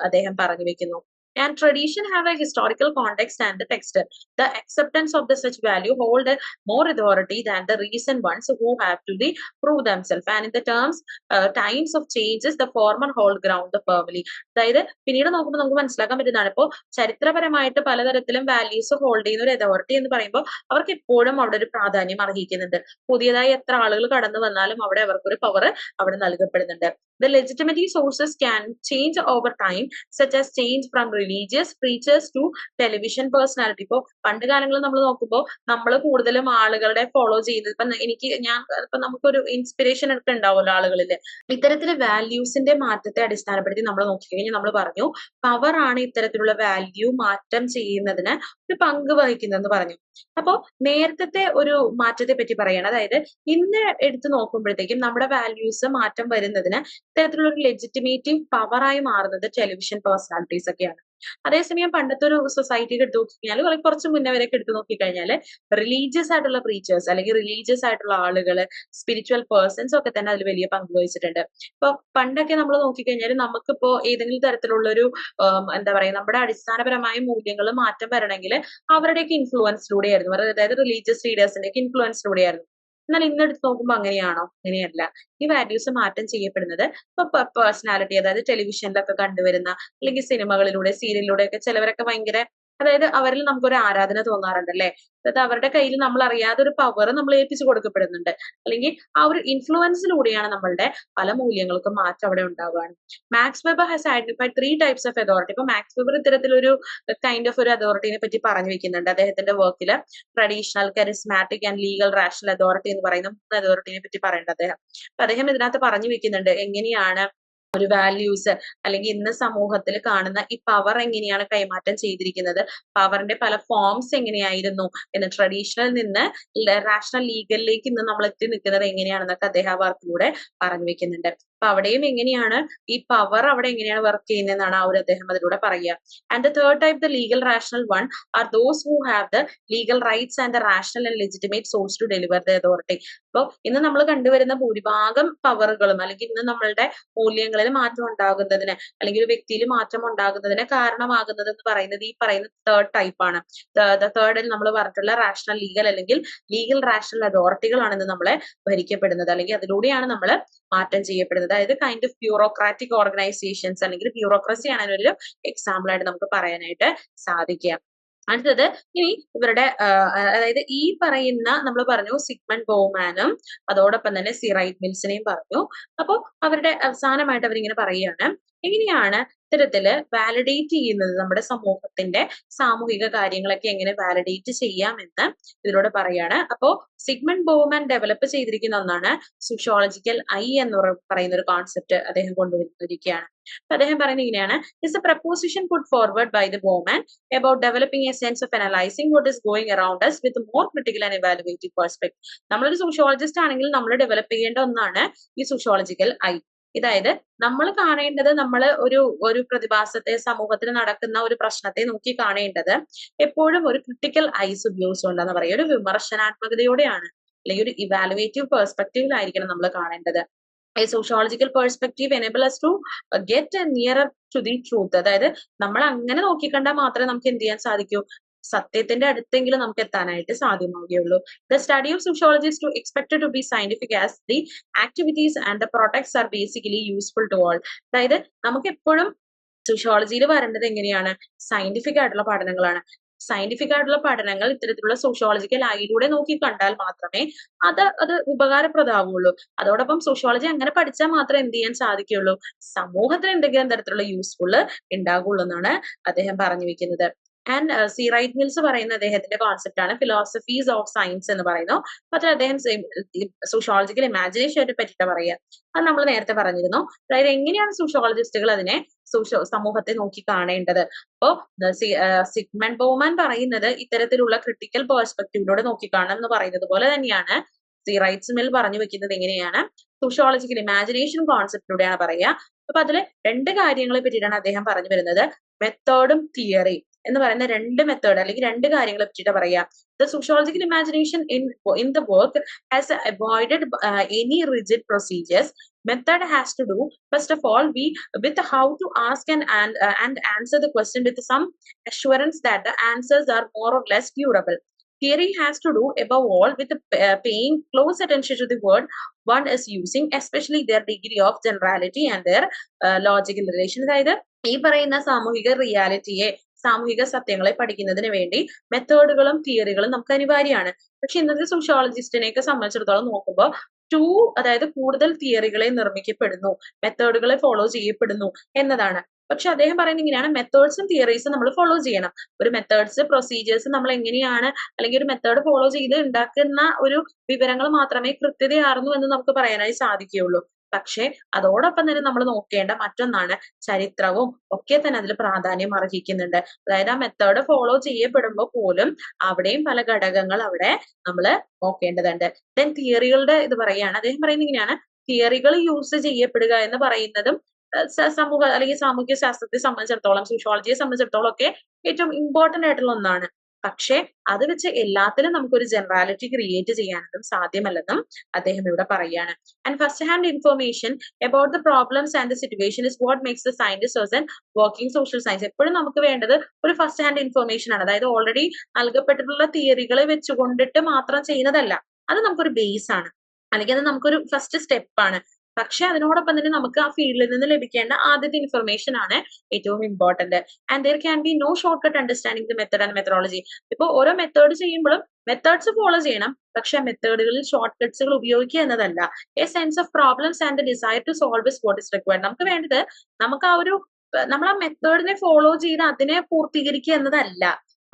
അദ്ദേഹം പറഞ്ഞു വെക്കുന്നു. And tradition have a historical context and the text. The acceptance of the such value hold a more authority than the recent ones who have to be prove themselves. And in the times of changes, the former hold ground the firmly. അതായത് പിന്നീട് നോക്കുമ്പോൾ നമുക്ക് മനസ്സിലാക്കാൻ പറ്റുന്നതാണ്, ഇപ്പോൾ ചരിത്രപരമായിട്ട് പലതരത്തിലും values hold ചെയ്യുന്ന ഒരു അതോറിറ്റി എന്ന് പറയുമ്പോൾ അവർക്ക് എപ്പോഴും അവിടെ ഒരു പ്രാധാന്യം അർഹിക്കുന്നുണ്ട്. പുതിയതായി എത്ര ആളുകൾ കടന്നു വന്നാലും അവിടെ അവർക്കൊരു പവർ അവിടെ നൽകപ്പെടുന്നുണ്ട്. The legitimate sources can change over time, such as change from religious preachers to television personality. ഇപ്പൊ പണ്ട് കാലങ്ങളിൽ നമ്മൾ നോക്കുമ്പോൾ നമ്മൾ കൂടുതലും ആളുകളുടെ ഫോളോ ചെയ്യുന്നത് ഇപ്പൊ നമുക്കൊരു ഇൻസ്പിറേഷൻ ഒക്കെ ഉണ്ടാവുമല്ലോ ആളുകളില്. ഇത്തരത്തില് വാല്യൂസിന്റെ മാറ്റത്തെ അടിസ്ഥാനപ്പെടുത്തി നമ്മൾ നോക്കിക്കഴിഞ്ഞാൽ നമ്മൾ പറഞ്ഞു പവർ ആണ് ഇത്തരത്തിലുള്ള വാല്യൂ മാറ്റം ചെയ്യുന്നതിന് ഒരു പങ്ക് വഹിക്കുന്നതെന്ന് പറഞ്ഞു. അപ്പോ നേരത്തെ ഒരു മാറ്റത്തെ പറ്റി പറയണം, അതായത് ഇന്ന് എടുത്തു നോക്കുമ്പോഴത്തേക്കും നമ്മുടെ വാല്യൂസ് മാറ്റം വരുന്നതിന് ഇത്തരത്തിലുള്ള ഒരു ലെജിറ്റിമേറ്റീവ് പവറായി മാറുന്നത് ടെലിവിഷൻ പേഴ്സണാലിറ്റീസ് ഒക്കെയാണ്. അതേസമയം പണ്ടത്തെ ഒരു സൊസൈറ്റി എടുത്തു നോക്കിക്കഴിഞ്ഞാൽ കുറച്ച് മുന്നേ വരെയൊക്കെ എടുത്തു നോക്കിക്കഴിഞ്ഞാല് റിലീജിയസ് ആയിട്ടുള്ള പ്രീച്ചേഴ്സ് അല്ലെങ്കിൽ റിലീജിയസ് ആയിട്ടുള്ള ആളുകള്, സ്പിരിച്വൽ പേഴ്സൺസ് ഒക്കെ തന്നെ അതിൽ വലിയ പങ്ക് വഹിച്ചിട്ടുണ്ട്. ഇപ്പൊ പണ്ടൊക്കെ നമ്മൾ നോക്കിക്കഴിഞ്ഞാൽ നമുക്കിപ്പോ ഏതെങ്കിലും തരത്തിലുള്ള ഒരു എന്താ പറയാ നമ്മുടെ അടിസ്ഥാനപരമായ മൂല്യങ്ങൾ മാറ്റം വരണമെങ്കിൽ അവരുടെയൊക്കെ ഇൻഫ്ലുവൻസിലൂടെ ആയിരുന്നു, അതായത് റിലീജിയസ് ലീഡേഴ്സിന്റെ ഒക്കെ ഇൻഫ്ലുവൻസിലൂടെ ആയിരുന്നു. എന്നാൽ ഇന്നെടുത്ത് നോക്കുമ്പോൾ അങ്ങനെയാണോ? അങ്ങനെയല്ല. ഈ വാല്യൂസ് മാറ്റം ചെയ്യപ്പെടുന്നത് ഇപ്പൊ പേഴ്സണാലിറ്റി, അതായത് ടെലിവിഷനിലൊക്കെ കണ്ടുവരുന്ന അല്ലെങ്കിൽ സിനിമകളിലൂടെ സീരിയലിലൂടെ ഒക്കെ ചിലവരൊക്കെ ഭയങ്കര അതായത് അവരിൽ നമുക്കൊരു ആരാധന തോന്നാറുണ്ട് അല്ലെ. അതായത് അവരുടെ കയ്യിൽ നമ്മൾ അറിയാതെ ഒരു പവർ നമ്മൾ ഏൽപ്പിച്ചു കൊടുക്കപ്പെടുന്നുണ്ട്, അല്ലെങ്കിൽ ആ ഒരു ഇൻഫ്ലുവൻസിലൂടെയാണ് നമ്മളുടെ പല മൂല്യങ്ങൾക്കും മാറ്റം അവിടെ ഉണ്ടാവുകയാണ്. Max Weber has identified 3 types of authority. ഇപ്പൊ മാക്സ് വെബർ ഇത്തരത്തിലൊരു കൈൻഡ് ഓഫ് ഒരു അതോറിറ്റിനെ പറ്റി പറഞ്ഞു വെക്കുന്നുണ്ട് അദ്ദേഹത്തിന്റെ വർക്കില്. Traditional, charismatic and legal rational authority എന്ന് പറയുന്ന 3 അതോറിറ്റിനെ പറ്റി പറയുന്നുണ്ട് അദ്ദേഹം. അപ്പൊ അദ്ദേഹം ഇതിനകത്ത് പറഞ്ഞു വെക്കുന്നുണ്ട് എങ്ങനെയാണ് ഒരു വാല്യൂസ് അല്ലെങ്കിൽ ഇന്ന് സമൂഹത്തിൽ കാണുന്ന ഈ പവർ എങ്ങനെയാണ് കൈമാറ്റം ചെയ്തിരിക്കുന്നത്, പവറിന്റെ പല ഫോംസ് എങ്ങനെയായിരുന്നു എന്ന്, ട്രഡീഷണൽ നിന്ന് റാഷണൽ ലീഗലിലേക്ക് ഇന്ന് നമ്മൾ എത്തി നിൽക്കുന്നത് എങ്ങനെയാണെന്നൊക്കെ അദ്ദേഹം ആ വർക്കിലൂടെ പറഞ്ഞു വെക്കുന്നുണ്ട്. അപ്പൊ അവിടെയും എങ്ങനെയാണ് ഈ പവർ അവിടെ എങ്ങനെയാണ് വർക്ക് ചെയ്യുന്നതെന്നാണ് ആ ഒരു അദ്ദേഹം അതിലൂടെ പറയുക. And the third type, the legal rational one, are those who have the legal rights and the rational and legitimate source to deliver the authority. അപ്പോൾ ഇന്ന് നമ്മൾ കണ്ടുവരുന്ന ഭൂരിഭാഗം പവറുകളും അല്ലെങ്കിൽ ഇന്ന് നമ്മളുടെ മൂല്യങ്ങളിൽ മാറ്റം ഉണ്ടാകുന്നതിന് അല്ലെങ്കിൽ ഒരു വ്യക്തിയിൽ മാറ്റം ഉണ്ടാകുന്നതിന് കാരണമാകുന്നത് എന്ന് പറയുന്നത് ഈ പറയുന്ന തേർഡ് ടൈപ്പാണ്. തേർഡിൽ നമ്മൾ പറഞ്ഞിട്ടുള്ള റാഷണൽ ലീഗൽ അല്ലെങ്കിൽ ലീഗൽ റാഷണൽ അതോറിറ്റികളാണ് ഇന്ന് നമ്മളെ ഭരിക്കപ്പെടുന്നത്, അല്ലെങ്കിൽ അതിലൂടെയാണ് നമ്മൾ മാറ്റം ചെയ്യപ്പെടുന്നത്. അതായത് കൈൻഡ് ഓഫ് ബ്യൂറോക്രാറ്റിക് ഓർഗനൈസേഷൻസ് അല്ലെങ്കിൽ ബ്യൂറോക്രസി ആണ് ഒരു എക്സാമ്പിൾ ആയിട്ട് നമുക്ക് പറയാനായിട്ട് സാധിക്കുക. അടുത്തത് ഇനി ഇവരുടെ അതായത് ഈ പറയുന്ന നമ്മൾ പറഞ്ഞു സിഗ്മണ്ട് ബൗമാനും അതോടൊപ്പം തന്നെ സി റൈറ്റ് മിൽസിനെയും പറഞ്ഞു. അപ്പോൾ അവരുടെ അവസാനമായിട്ട് അവരിങ്ങനെ പറയുകയാണ് എങ്ങനെയാണ് ഇത്തരത്തില് വാലിഡേറ്റ് ചെയ്യുന്നത്, നമ്മുടെ സമൂഹത്തിന്റെ സാമൂഹിക കാര്യങ്ങളൊക്കെ എങ്ങനെ വാലിഡേറ്റ് ചെയ്യാമെന്ന് ഇതിലൂടെ പറയാണ്. അപ്പോ സിഗ്മണ്ട് ബൗമാൻ ഡെവലപ്പ് ചെയ്തിരിക്കുന്ന ഒന്നാണ് സോഷ്യോളജിക്കൽ ഐ എന്ന് പറയുന്ന ഒരു കോൺസെപ്റ്റ് അദ്ദേഹം കൊണ്ടുവന്നിരിക്കുകയാണ്. അദ്ദേഹം പറയുന്നത് ഇങ്ങനെയാണ്, is a proposition put forward by the Bauman about developing a sense of analyzing what is going around us with a more critical and evaluative perspective. നമ്മളൊരു സോഷ്യോളജിസ്റ്റ് ആണെങ്കിൽ നമ്മൾ ഡെവലപ്പ് ചെയ്യേണ്ട ഒന്നാണ് ഈ സോഷ്യോളജിക്കൽ ഐ. ഇതായത് നമ്മൾ കാണേണ്ടത്, നമ്മൾ ഒരു പ്രതിഭാസത്തെ, സമൂഹത്തിൽ നടക്കുന്ന ഒരു പ്രശ്നത്തെ നോക്കി കാണേണ്ടത് എപ്പോഴും ഒരു ക്രിട്ടിക്കൽ ഐസ് ഉപയോഗിച്ചുകൊണ്ടെന്ന് പറയുക, ഒരു വിമർശനാത്മകതയോടെയാണ് അല്ലെങ്കിൽ ഒരു ഇവാലുവേറ്റീവ് പെർസ്പെക്റ്റീവിലായിരിക്കണം നമ്മൾ കാണേണ്ടത്. A sociological perspective enable us to get nearer to the truth. അതായത് നമ്മൾ അങ്ങനെ നോക്കിക്കണ്ടാൽ മാത്രമേ നമുക്ക് എന്ത് ചെയ്യാൻ സാധിക്കൂ, സത്യത്തിന്റെ അടുത്തെങ്കിലും നമുക്ക് എത്താനായിട്ട് സാധ്യമാവുകയുള്ളൂ. The study of sociology is expected to be scientific as the activities and the products are basically useful to all. അതായത് നമുക്ക് എപ്പോഴും സോഷ്യോളജിയിൽ വരേണ്ടത് എങ്ങനെയാണ്, സയന്റിഫിക് ആയിട്ടുള്ള പഠനങ്ങളാണ്. സയന്റിഫിക് ആയിട്ടുള്ള പഠനങ്ങൾ ഇത്തരത്തിലുള്ള സോഷ്യോളജിക്കൽ ഐയിലൂടെ നോക്കി കണ്ടാൽ മാത്രമേ അത് ഉപകാരപ്രദമാവുള്ളൂ. അതോടൊപ്പം സോഷ്യോളജി അങ്ങനെ പഠിച്ചാൽ മാത്രമേ എന്ത് ചെയ്യാൻ സാധിക്കുള്ളൂ, സമൂഹത്തിന് എന്തെങ്കിലും തരത്തിലുള്ള യൂസ്ഫുൾ ഉണ്ടാകുള്ളൂ എന്നാണ് അദ്ദേഹം പറഞ്ഞു വെക്കുന്നത്. ആൻഡ് സി റൈറ്റ് മിൽസ് പറയുന്ന അദ്ദേഹത്തിന്റെ കോൺസെപ്റ്റ് ആണ് ഫിലോസഫീസ് ഓഫ് സയൻസ് എന്ന് പറയുന്നു. അതിൽ അദ്ദേഹം സോഷ്യോളജിക്കൽ ഇമാജിനേഷനെ പറ്റിയിട്ട് പറയുക. അത് നമ്മൾ നേരത്തെ പറഞ്ഞിരുന്നു. അതായത് എങ്ങനെയാണ് സോഷ്യോളജിസ്റ്റുകൾ അതിനെ സമൂഹത്തെ നോക്കി കാണേണ്ടത്. അപ്പോ സിഗ്മണ്ട് ബൗമാൻ പറയുന്നത് ഇത്തരത്തിലുള്ള ക്രിട്ടിക്കൽ പെർസ്പെക്റ്റീവിലൂടെ നോക്കിക്കാണണം എന്ന് പറയുന്നത് പോലെ തന്നെയാണ് സി റൈറ്റ്സ് മിൽ പറഞ്ഞു വെക്കുന്നത് എങ്ങനെയാണ്, സോഷ്യോളജിക്കൽ ഇമാജിനേഷൻ കോൺസെപ്റ്റിലൂടെയാണ് പറയുക. അപ്പൊ അതില് 2 കാര്യങ്ങളെ പറ്റിയിട്ടാണ് അദ്ദേഹം പറഞ്ഞു വരുന്നത്. മെത്തേഡും തിയറി എന്ന് പറയുന്ന 2 മെത്തേഡ് അല്ലെങ്കിൽ 2 കാര്യങ്ങളെ പറ്റിയിട്ട് പറയാ. The sociological imagination in the work has avoided any rigid procedures. Method has to do first of all with how to ask and answer the question with some assurance that the answers are more or less durable. Theory has to do above all with paying close attention to the word one is using, especially their degree of generality and their logical relation. അതായത് ഈ പറയുന്ന സാമൂഹിക റിയാലിറ്റിയെ, സാമൂഹിക സത്യങ്ങളെ പഠിക്കുന്നതിന് വേണ്ടി മെത്തേഡുകളും തിയറികളും നമുക്ക് അനിവാര്യമാണ്. പക്ഷെ ഇന്നത്തെ സോഷ്യോളജിസ്റ്റിനെയൊക്കെ സംബന്ധിച്ചിടത്തോളം നോക്കുമ്പോൾ അതായത് കൂടുതൽ തിയറികളെ നിർമ്മിക്കപ്പെടുന്നു, മെത്തേഡുകളെ ഫോളോ ചെയ്യപ്പെടുന്നു എന്നതാണ്. പക്ഷെ അദ്ദേഹം പറയുന്നത് ഇങ്ങനെയാണ്, മെത്തേഡ്സും തിയറീസും നമ്മൾ ഫോളോ ചെയ്യണം. ഒരു മെത്തേഡ്സ് പ്രൊസീജിയേഴ്സ് നമ്മൾ എങ്ങനെയാണ് അല്ലെങ്കിൽ ഒരു മെത്തേഡ് ഫോളോ ചെയ്ത് ഉണ്ടാക്കുന്ന ഒരു വിവരങ്ങൾ മാത്രമേ കൃത്യതയാർന്നു എന്ന് നമുക്ക് പറയാനായി സാധിക്കുകയുള്ളൂ. പക്ഷെ അതോടൊപ്പം തന്നെ നമ്മൾ നോക്കേണ്ട മറ്റൊന്നാണ് ചരിത്രവും ഒക്കെ തന്നെ അതിൽ പ്രാധാന്യം അർഹിക്കുന്നുണ്ട്. അതായത് ആ മെത്തേഡ് ഫോളോ ചെയ്യപ്പെടുമ്പോൾ പോലും അവിടെയും പല ഘടകങ്ങൾ അവിടെ നമ്മൾ നോക്കേണ്ടതുണ്ട്. ദെൻ തിയറികളുടെ ഇത് പറയാണ്, അദ്ദേഹം പറയുന്നത് ഇങ്ങനെയാണ്, തിയറികൾ യൂസ് ചെയ്യപ്പെടുക എന്ന് പറയുന്നതും സമൂഹ അല്ലെങ്കിൽ സാമൂഹ്യ ശാസ്ത്രത്തെ സംബന്ധിച്ചിടത്തോളം, സോഷ്യോളജിയെ സംബന്ധിച്ചിടത്തോളം ഒക്കെ ഏറ്റവും ഇമ്പോർട്ടന്റ് ആയിട്ടുള്ള ഒന്നാണ്. പക്ഷെ അത് വെച്ച് എല്ലാത്തിലും നമുക്കൊരു ജനറാലിറ്റി ക്രിയേറ്റ് ചെയ്യാനൊന്നും സാധ്യമല്ലെന്നും അദ്ദേഹം ഇവിടെ പറയാണ്. And first hand information about the problems and the situation is what makes the scientist and working social science. എപ്പോഴും നമുക്ക് വേണ്ടത് ഒരു ഫസ്റ്റ് ഹാൻഡ് ഇൻഫർമേഷൻ ആണ്. അതായത് ഓൾറെഡി നൽകപ്പെട്ടിട്ടുള്ള തിയറികളെ വെച്ചുകൊണ്ടിട്ട് മാത്രം ചെയ്യുന്നതല്ല, അത് നമുക്കൊരു ബേസ് ആണ്, അല്ലെങ്കിൽ അത് നമുക്കൊരു ഫസ്റ്റ് സ്റ്റെപ്പ് ആണ്. പക്ഷെ അതിനോടൊപ്പം തന്നെ നമുക്ക് ആ ഫീൽഡിൽ നിന്ന് ലഭിക്കേണ്ട ആദ്യത്തെ ഇൻഫർമേഷൻ ആണ് ഏറ്റവും important. And there can be no short cut understanding the method and methodology. ഇപ്പൊ ഓരോ മെത്തേഡ് ചെയ്യുമ്പോഴും മെത്തേഡ്സ് ഫോളോ ചെയ്യണം, പക്ഷെ മെത്തേഡുകളിൽ ഷോർട്ട് കട്ട്സുകൾ ഉപയോഗിക്കുക എന്നതല്ല. A sense of problems and the desire to solve is what is required. നമുക്ക് വേണ്ടത് നമുക്ക് ആ ഒരു നമ്മൾ ആ മെത്തേഡിനെ ഫോളോ ചെയ്ത് അതിനെ പൂർത്തീകരിക്കുക എന്നതല്ല,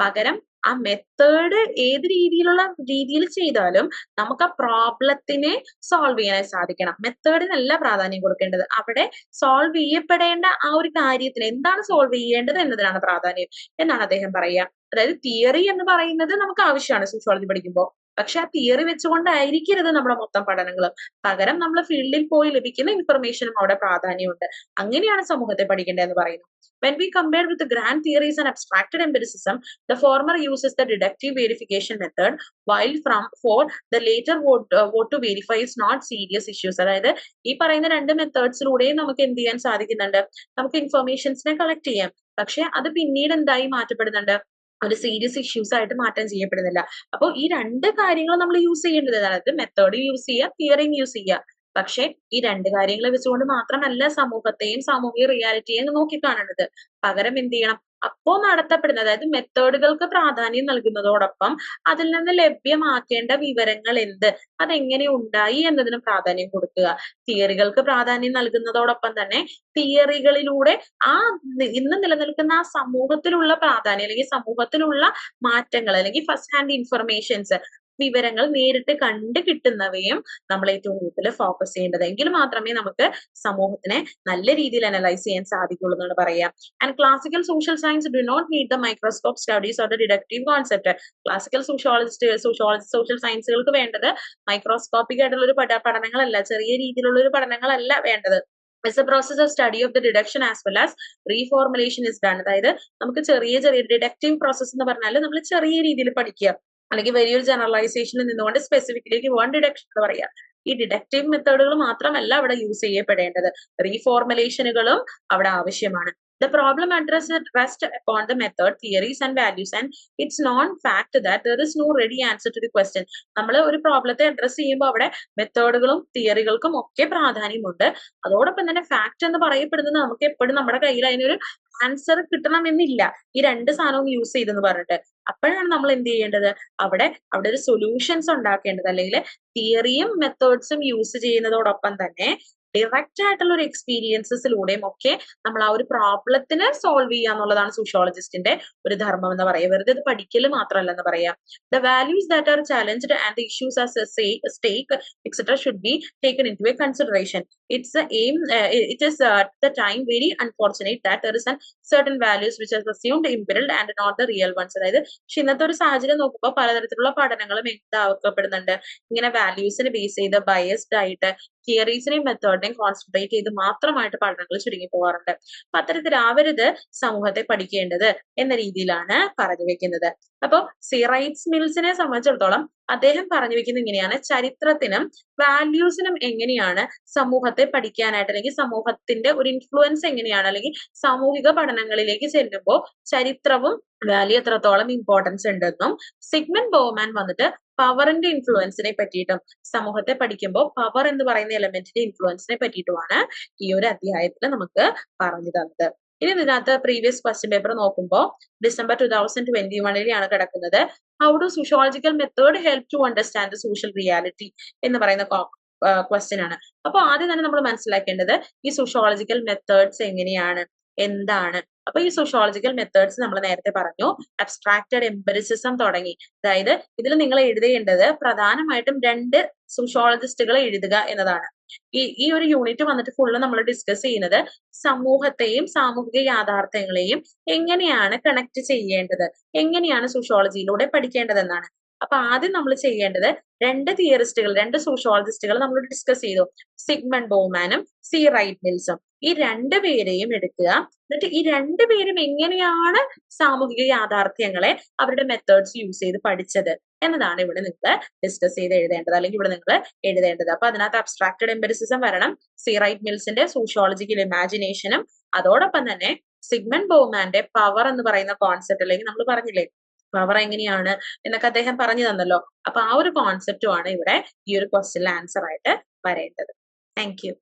പകരം ആ മെത്തേഡ് ഏത് രീതിയിൽ ചെയ്താലും നമുക്ക് ആ പ്രോബ്ലത്തിനെ സോൾവ് ചെയ്യാനായി സാധിക്കണം. മെത്തേഡിനല്ല പ്രാധാന്യം കൊടുക്കേണ്ടത്, അവിടെ സോൾവ് ചെയ്യപ്പെടേണ്ട ആ ഒരു കാര്യത്തിന് എന്താണ് സോൾവ് ചെയ്യേണ്ടത് എന്നതിനാണ് പ്രാധാന്യം എന്നാണ് അദ്ദേഹം പറയുക. അതായത് തിയറി എന്ന് പറയുന്നത് നമുക്ക് ആവശ്യമാണ് സോഷ്യോളജി പഠിക്കുമ്പോൾ, പക്ഷെ ആ തിയറി വെച്ചുകൊണ്ടായിരിക്കരുത് നമ്മുടെ മൊത്തം പഠനങ്ങൾ, പകരം നമ്മൾ ഫീൽഡിൽ പോയി ലഭിക്കുന്ന ഇൻഫർമേഷനും അവിടെ പ്രാധാന്യമുണ്ട്. അങ്ങനെയാണ് സമൂഹത്തെ പഠിക്കേണ്ടതെന്ന് പറയുന്നു. When we compare with the grand theories and abstracted empiricism, the former uses the deductive verification method, while for the later what to verify is not serious issues. അതായത് ഈ പറയുന്ന രണ്ട് മെത്തേഡ്സിലൂടെയും നമുക്ക് എന്ത് ചെയ്യാൻ സാധിക്കുന്നുണ്ട്, നമുക്ക് ഇൻഫർമേഷൻസിനെ കളക്ട് ചെയ്യാം, പക്ഷെ അത് പിന്നീട് എന്തായി മാറ്റപ്പെടുന്നുണ്ട്, ഒരു സീരിയസ് ഇഷ്യൂസ് ആയിട്ട് മാറ്റം ചെയ്യപ്പെടുന്നില്ല. അപ്പോൾ ഈ രണ്ട് കാര്യങ്ങളും നമ്മൾ യൂസ് ചെയ്യേണ്ടത്, അതായത് മെത്തേഡ് യൂസ് ചെയ്യുക, തിയറിയും യൂസ് ചെയ്യുക. പക്ഷെ ഈ രണ്ട് കാര്യങ്ങൾ വെച്ചുകൊണ്ട് മാത്രമല്ല സമൂഹത്തെയും സാമൂഹിക റിയാലിറ്റിയെയും നോക്കിക്കാണേണ്ടത്, പകരം എന്ത് ചെയ്യണം, അപ്പോ നടത്തപ്പെടുന്ന, അതായത് മെത്തേഡുകൾക്ക് പ്രാധാന്യം നൽകുന്നതോടൊപ്പം അതിൽ നിന്ന് ലഭ്യമാക്കേണ്ട വിവരങ്ങൾ എന്ത്, അതെങ്ങനെ ഉണ്ടായി എന്നതിന് പ്രാധാന്യം കൊടുക്കുക. തിയറികൾക്ക് പ്രാധാന്യം നൽകുന്നതോടൊപ്പം തന്നെ തിയറികളിലൂടെ ആ ഇന്ന് നിലനിൽക്കുന്ന ആ സമൂഹത്തിലുള്ള പ്രാധാന്യം അല്ലെങ്കിൽ സമൂഹത്തിലുള്ള മാറ്റങ്ങൾ അല്ലെങ്കിൽ ഫസ്റ്റ് ഹാൻഡ് ഇൻഫർമേഷൻസ്, വിവരങ്ങൾ നേരിട്ട് കണ്ടു കിട്ടുന്നവയും നമ്മൾ ഏറ്റവും കൂടുതൽ ഫോക്കസ് ചെയ്യേണ്ടത്. എങ്കിൽ മാത്രമേ നമുക്ക് സമൂഹത്തിനെ നല്ല രീതിയിൽ അനലൈസ് ചെയ്യാൻ സാധിക്കുള്ളൂ എന്നാണ് പറയാം. And classical social science do not need the microscope studies or the deductive concept. Classical social സയൻസുകൾക്ക് വേണ്ടത് മൈക്രോസ്കോപ്പിക് ആയിട്ടുള്ള ഒരു പഠനങ്ങളല്ല, ചെറിയ രീതിയിലുള്ള ഒരു പഠനങ്ങളല്ല വേണ്ടത്. As a process of study of the deduction as well as reformulation is done. അതായത് നമുക്ക് ചെറിയ ഡിഡക്റ്റീവ് പ്രോസസ് എന്ന് പറഞ്ഞാൽ നമ്മൾ ചെറിയ രീതിയിൽ പഠിക്കുക, അല്ലെങ്കിൽ വലിയൊരു ജനറലൈസേഷനിൽ നിന്നുകൊണ്ട് സ്പെസിഫിക്കിലേക്ക് പോകാൻ ഡിഡക്ഷൻ എന്ന് പറയാം. ഈ ഡിഡക്റ്റീവ് മെത്തേഡുകൾ മാത്രമല്ല അവിടെ യൂസ് ചെയ്യപ്പെടേണ്ടത്, റീഫോർമുലേഷനുകളും അവിടെ ആവശ്യമാണ്. The problem addressed rest upon the method, theories and values, and it's non-fact that there is no ready answer to the question. നമ്മൾ ഒരു പ്രോബ്ലത്തെ അഡ്രസ് ചെയ്യുമ്പോൾ അവിടെ മെത്തേഡുകളും തിയറികൾക്കും ഒക്കെ പ്രാധാന്യമുണ്ട്. അതോടൊപ്പം തന്നെ ഫാക്ട് എന്ന് പറയപ്പെടുന്നത് നമുക്ക് എപ്പോഴും നമ്മുടെ കയ്യിൽ അതിനൊരു ആൻസർ കിട്ടണമെന്നില്ല, ഈ രണ്ട് സാധനവും യൂസ് ചെയ്തെന്ന് പറഞ്ഞിട്ട്. അപ്പോഴാണ് നമ്മൾ എന്ത് ചെയ്യേണ്ടത്, അവിടെ ഒരു സൊല്യൂഷൻസ് ഉണ്ടാക്കേണ്ടത്, അല്ലെങ്കിൽ തിയറിയും മെത്തേഡ്സും യൂസ് ചെയ്യുന്നതോടൊപ്പം തന്നെ ഡയറക്റ്റ് ആയിട്ടുള്ള ഒരു എക്സ്പീരിയൻസസിലൂടെയും ഒക്കെ നമ്മൾ ആ ഒരു പ്രോബ്ലത്തിനെ സോൾവ് ചെയ്യുക എന്നുള്ളതാണ് സോഷ്യോളജിസ്റ്റിന്റെ ഒരു ധർമ്മം എന്ന് പറയുക. വെറുതെ ഇത് പഠിക്കൽ മാത്രമല്ല എന്ന് പറയാം. The values that are challenged and the issues as stake etcetera should be taken in to a consideration. It's the aim, it is the time very unfortunate that there is an certain values which are assumed imperilled and not the real ones. അതായത് ഇന്നത്തെ ഒരു സാഹചര്യം നോക്കുമ്പോൾ പലതരത്തിലുള്ള പഠനങ്ങളും എന്താക്കപ്പെടുന്നുണ്ട്, ഇങ്ങനെ വാല്യൂസിനെ base ചെയ്ത് biased ആയിട്ട് തിയറീസിനെയും മെത്തേഡിനെയും കോൺസെൻട്രേറ്റ് ചെയ്ത് മാത്രമായിട്ട് പഠനങ്ങൾ ചുരുങ്ങി പോകാറുണ്ട്. അപ്പൊ അത്തരത്തിലാവരുത് സമൂഹത്തെ പഠിക്കേണ്ടത് എന്ന രീതിയിലാണ് പറഞ്ഞു വെക്കുന്നത്. അപ്പൊ റൈറ്റ്സ് മിൽസിനെ സംബന്ധിച്ചിടത്തോളം അദ്ദേഹം പറഞ്ഞു വെക്കുന്നത് ഇങ്ങനെയാണ്, ചരിത്രത്തിനും വാല്യൂസിനും എങ്ങനെയാണ് സമൂഹത്തെ പഠിക്കാനായിട്ട്, അല്ലെങ്കിൽ സമൂഹത്തിന്റെ ഒരു ഇൻഫ്ലുവൻസ് എങ്ങനെയാണ്, അല്ലെങ്കിൽ സാമൂഹിക പഠനങ്ങളിലേക്ക് ചെല്ലുമ്പോൾ ചരിത്രവും വാല്യൂ എത്രത്തോളം ഇമ്പോർട്ടൻസ് ഉണ്ടെന്നും, സിഗ്മണ്ട് ബോർമാൻ വന്നിട്ട് പവറിന്റെ ഇൻഫ്ലുവൻസിനെ പറ്റിയിട്ടും സമൂഹത്തെ പഠിക്കുമ്പോൾ പവർ എന്ന് പറയുന്ന എലമെന്റിന്റെ ഇൻഫ്ലുവൻസിനെ പറ്റിയിട്ടുമാണ് ഈ ഒരു അധ്യായത്തിൽ നമുക്ക് പറഞ്ഞു തന്നത്. ഇനി ഇതിനകത്ത് പ്രീവിയസ് ക്വസ്റ്റ്യൻ പേപ്പർ നോക്കുമ്പോൾ ഡിസംബർ 2021 കിടക്കുന്നത്. How do sociological method help to understand the social reality എന്ന് പറയുന്ന ക്വസ്റ്റ്യൻ ആണ്. അപ്പൊ ആദ്യം തന്നെ നമ്മൾ മനസ്സിലാക്കേണ്ടത് ഈ സോഷ്യോളജിക്കൽ മെത്തേഡ്സ് എങ്ങനെയാണ്, എന്താണ്. അപ്പൊ ഈ സോഷ്യോളജിക്കൽ മെത്തേഡ്സ് നമ്മൾ നേരത്തെ പറഞ്ഞു, അബ്സ്ട്രാക്റ്റഡ് എംപിരിസിസം തുടങ്ങി. അതായത് ഇതിൽ നിങ്ങൾ എഴുതേണ്ടത് പ്രധാനമായിട്ടും രണ്ട് സോഷ്യോളജിസ്റ്റുകളെ എഴുതുക എന്നതാണ്. ഈ ഒരു യൂണിറ്റ് വന്നിട്ട് ഫുള്ള് നമ്മൾ ഡിസ്കസ് ചെയ്യുന്നത് സമൂഹത്തെയും സാമൂഹിക യാഥാർത്ഥ്യങ്ങളെയും എങ്ങനെയാണ് കണക്ട് ചെയ്യേണ്ടത്, എങ്ങനെയാണ് സോഷ്യോളജിയിലൂടെ പഠിക്കേണ്ടതെന്നാണ്. അപ്പൊ ആദ്യം നമ്മൾ ചെയ്യേണ്ടത് രണ്ട് സോഷ്യോളജിസ്റ്റുകൾ നമ്മൾ ഡിസ്കസ് ചെയ്തു, സിഗ്മണ്ട് ബോർമാനും റൈറ്റ് മിൽസും. ഈ രണ്ടുപേരെയും എടുക്കുക, എന്നിട്ട് ഈ രണ്ടുപേരും എങ്ങനെയാണ് സാമൂഹിക യാഥാർത്ഥ്യങ്ങളെ അവരുടെ മെത്തേഡ്സ് യൂസ് ചെയ്ത് പഠിച്ചത് എന്നതാണ് ഇവിടെ നിങ്ങൾ ഡിസ്കസ് ചെയ്ത് എഴുതേണ്ടത്, അല്ലെങ്കിൽ ഇവിടെ നിങ്ങൾ എഴുതേണ്ടത്. അപ്പൊ അതിനകത്ത് അബ്സ്ട്രാക്റ്റഡ് എംപിരിസിസം വരണം, റൈറ്റ് മിൽസിന്റെ സോഷ്യോളജിക്കൽ ഇമാജിനേഷനും, അതോടൊപ്പം തന്നെ സിഗ്മണ്ട് ബോർമാന്റെ പവർ എന്ന് പറയുന്ന കോൺസെപ്റ്റ്, അല്ലെങ്കിൽ നമ്മൾ പറഞ്ഞില്ലേ പവർ എങ്ങനെയാണ് എന്നൊക്കെ അദ്ദേഹം പറഞ്ഞു തന്നല്ലോ. അപ്പൊ ആ ഒരു കോൺസെപ്റ്റുമാണ് ഇവിടെ ഈ ഒരു ക്വസ്റ്റ്യനിൽ ആൻസർ ആയിട്ട് വരേണ്ടത്. Thank you.